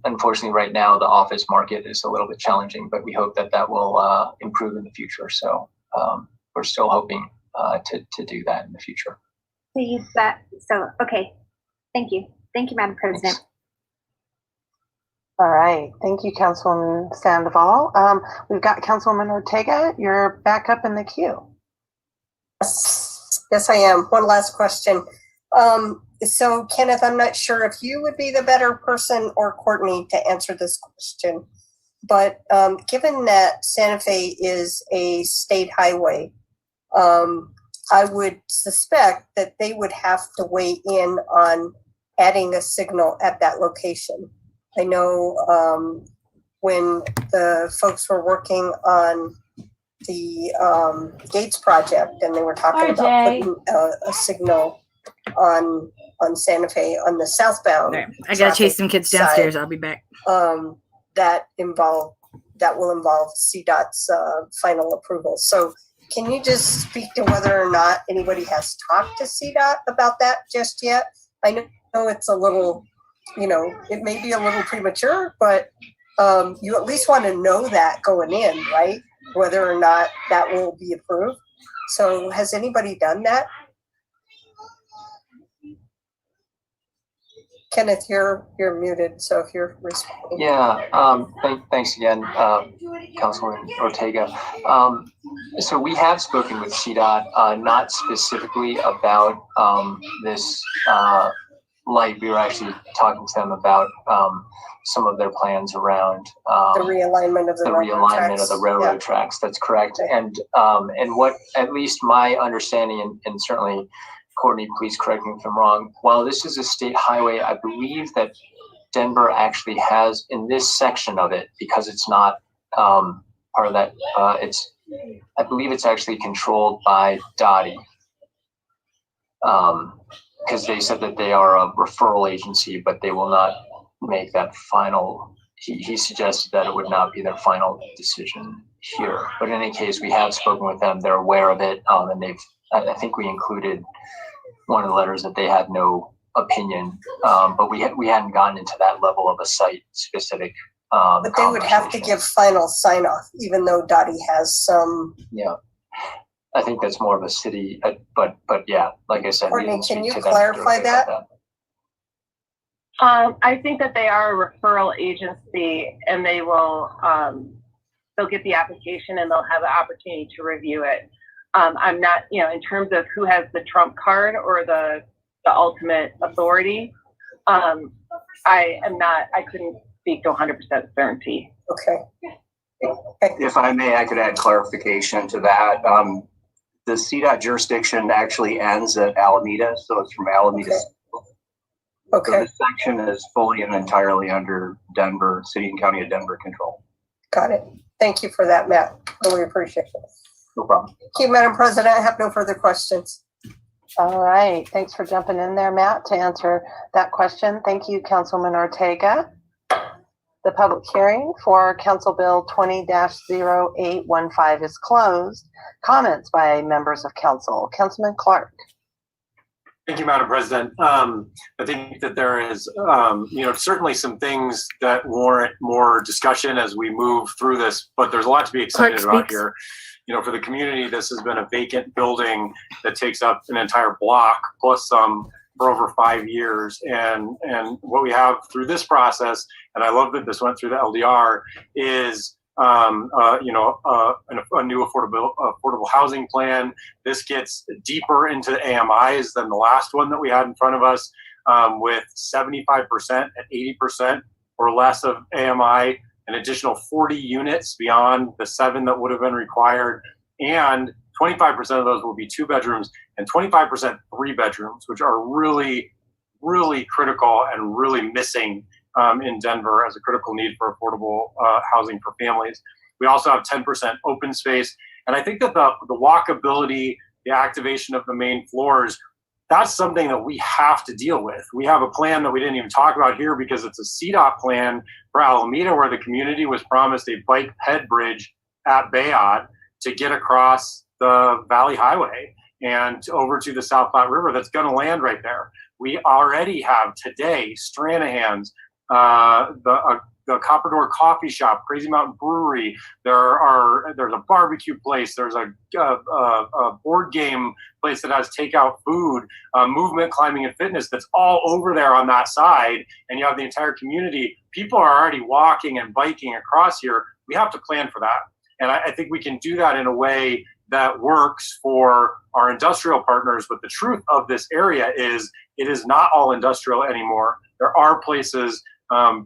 Unfortunately, right now the office market is a little bit challenging, but we hope that will improve in the future. So we're still hoping to do that in the future. Okay. Thank you, Madam President. Thanks. All right. Thank you, Councilwoman Sandoval. We've got Councilwoman Ortega. You're back up in the queue. Yes, I am. One last question. So, Kenneth, I'm not sure if you would be the better person or Courtney to answer this question, but given that Santa Fe is a state highway, I would suspect that they would have to weigh in on adding a signal at that location. I know when the folks were working on the Gates project and they were talking about putting a signal on Santa Fe on the southbound. Okay. I gotta chase some kids downstairs. I'll be back. That will involve CDOT's final approval. So can you just speak to whether or not anybody has talked to CDOT about that just yet? I know it's a little, it may be a little premature, but you at least want to know that going in, right? Whether or not that will be approved. So has anybody done that? Kenneth, you're muted, so if you're responding. Yeah, thanks again, Councilman Ortega. So we have spoken with CDOT, not specifically about this light. We were actually talking to them about some of their plans around the realignment of the railroad tracks. That's correct. Okay. And what, at least my understanding, and certainly Courtney, please correct me if I'm wrong. While this is a state highway, I believe that Denver actually has, in this section of it, because it's not part of that, I believe it's actually controlled by Dottie. Because they said that they are a referral agency, but they will not make that final. He suggested that it would not be their final decision here. But in any case, we have spoken with them. They're aware of it, and I think we included one of the letters that they had no opinion, but we hadn't gotten into that level of a site specific. But they would have to give final sign off, even though Dottie has some. Yeah, I think that's more of a city, but yeah, like I said, Courtney, can you clarify that? I think that they are a referral agency, and they will they'll get the application and they'll have the opportunity to review it. I'm not, in terms of who has the trump card or the ultimate authority. I couldn't speak to 100% certainty. Okay. If I may, I could add clarification to that. The CDOT jurisdiction actually ends at Alameda, so it's from Alameda. Okay. So this section is fully and entirely under Denver, City and County of Denver control. Got it. Thank you for that, Matt. Really appreciate it. No problem. Thank you, Madam President. I have no further questions. All right. Thanks for jumping in there, Matt, to answer that question. Thank you, Councilman Ortega. The public hearing for Council Bill 20-0815 is closed. Comments by members of council. Councilman Clark. Thank you, Madam President. I think that there is, certainly some things that warrant more discussion as we move through this, but there's a lot to be excited about here. For the community, this has been a vacant building that takes up an entire block plus some for over 5 years. And what we have through this process, and I love that this went through the LDR, is a new affordable housing plan. This gets deeper into the AMIs than the last one that we had in front of us, with 75% at 80% or less of AMI, an additional 40 units beyond the 7 that would have been required, and 25% of those will be 2 bedrooms and 25% 3 bedrooms, which are really, really critical and really missing in Denver as a critical need for affordable housing for families. We also have 10% open space. And I think that the walkability, the activation of the main floors, that's something that we have to deal with. We have a plan that we didn't even talk about here because it's a CDOT plan for Alameda, where the community was promised a bike ped bridge at Bayard to get across the Valley Highway and over to the South Platte River. That's going to land right there. We already have today Stranahan's, the Copperdoor Coffee Shop, Crazy Mountain Brewery. There's a barbecue place. There's a board game place that has takeout food, movement, climbing, and fitness. That's all over there on that side. And you have the entire community. People are already walking and biking across here. We have to plan for that. And I think we can do that in a way that works for our industrial partners. But the truth of this area is it is not all industrial anymore. There are places,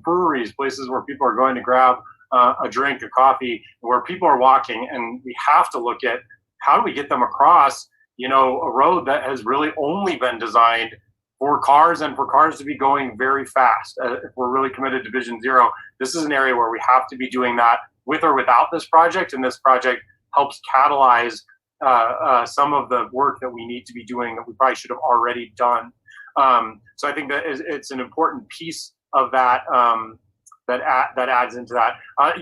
breweries, places where people are going to grab a drink, a coffee, where people are walking, and we have to look at how do we get them across, a road that has really only been designed for cars and for cars to be going very fast. If we're really committed to Vision Zero, this is an area where we have to be doing that with or without this project, and this project helps catalyze some of the work that we need to be doing that we probably should have already done. So I think that it's an important piece of that that adds into that. I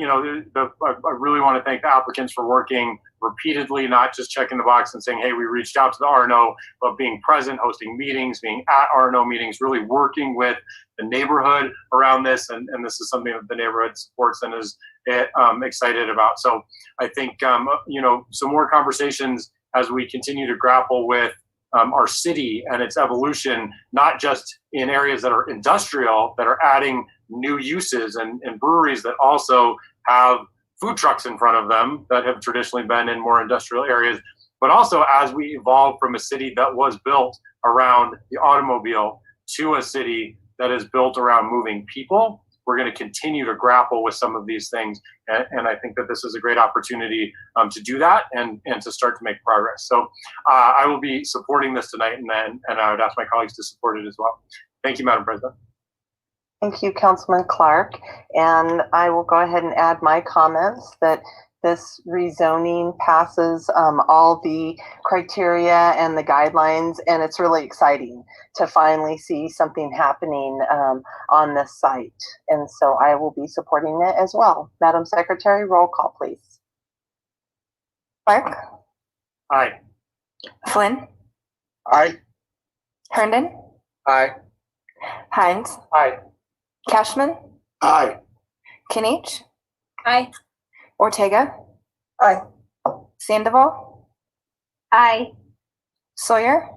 really want to thank the applicants for working repeatedly, not just checking the box and saying, hey, we reached out to the RNO, but being present, hosting meetings, being at RNO meetings, really working with the neighborhood around this. And this is something that the neighborhood supports and is excited about. So I think, you know, some more conversations as we continue to grapple with our city and its evolution, not just in areas that are industrial, that are adding new uses and breweries that also have food trucks in front of them that have traditionally been in more industrial areas, but also as we evolve from a city that was built around the automobile to a city that is built around moving people. We're going to continue to grapple with some of these things. And I think that this is a great opportunity to do that and to start to make progress. So I will be supporting this tonight, and I would ask my colleagues to support it as well. Thank you, Madam President. Thank you, Councilman Clark. And I will go ahead and add my comments that this rezoning passes all the criteria and the guidelines, and it's really exciting to finally see something happening on this site. And so I will be supporting it as well. Madam Secretary, roll call, please. Clark? Aye. Flynn? Aye. Herndon? Aye. Hines? Aye. Cashman? Aye. Kinich? Aye. Ortega? Aye. Sandoval? Aye. Sawyer?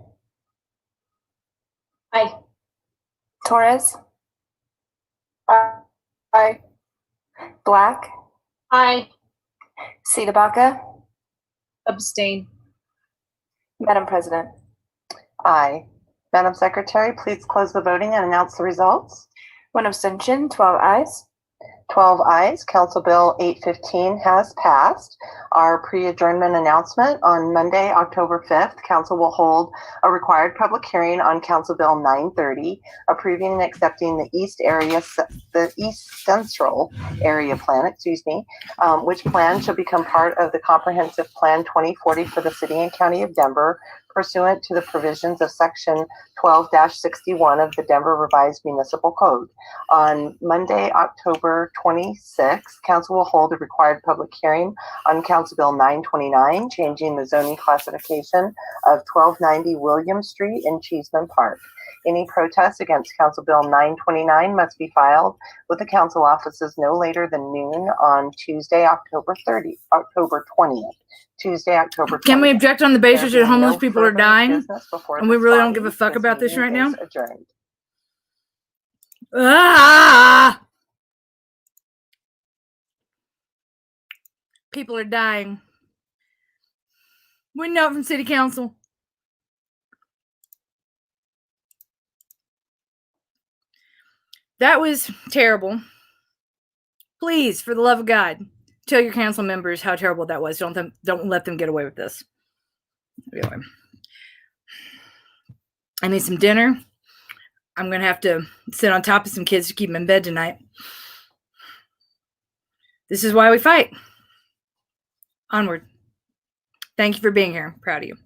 Aye. Torres? Aye. Black? Aye. Cedabaca? Abstain. Madam President. Aye. Madam Secretary, please close the voting and announce the results. 1 abstention, 12 ayes. 12 ayes. Council Bill 815 has passed. Our pre-adjournment announcement: on Monday, October 5th, Council will hold a required public hearing on Council Bill 930, approving and accepting the East Central Area Plan, which plan shall become part of the Comprehensive Plan 2040 for the City and County of Denver, pursuant to the provisions of Section 12-61 of the Denver Revised Municipal Code. On Monday, October 26th, Council will hold a required public hearing on Council Bill 929, changing the zoning classification of 1290 William Street in Cheeseman Park. Any protests against Council Bill 929 must be filed with the council offices no later than noon on Tuesday, October 20th. Tuesday, October 20th. Can we object on the basis that homeless people are dying? And we really don't give a fuck about this right now? Adjourned. Ah! People are dying. We know it from City Council. That was terrible. Please, for the love of God, tell your council members how terrible that was. Don't let them get away with this. Anyway, I need some dinner. I'm going to have to sit on top of some kids to keep them in bed tonight. This is why we fight. Onward. Thank you for being here. Proud of you.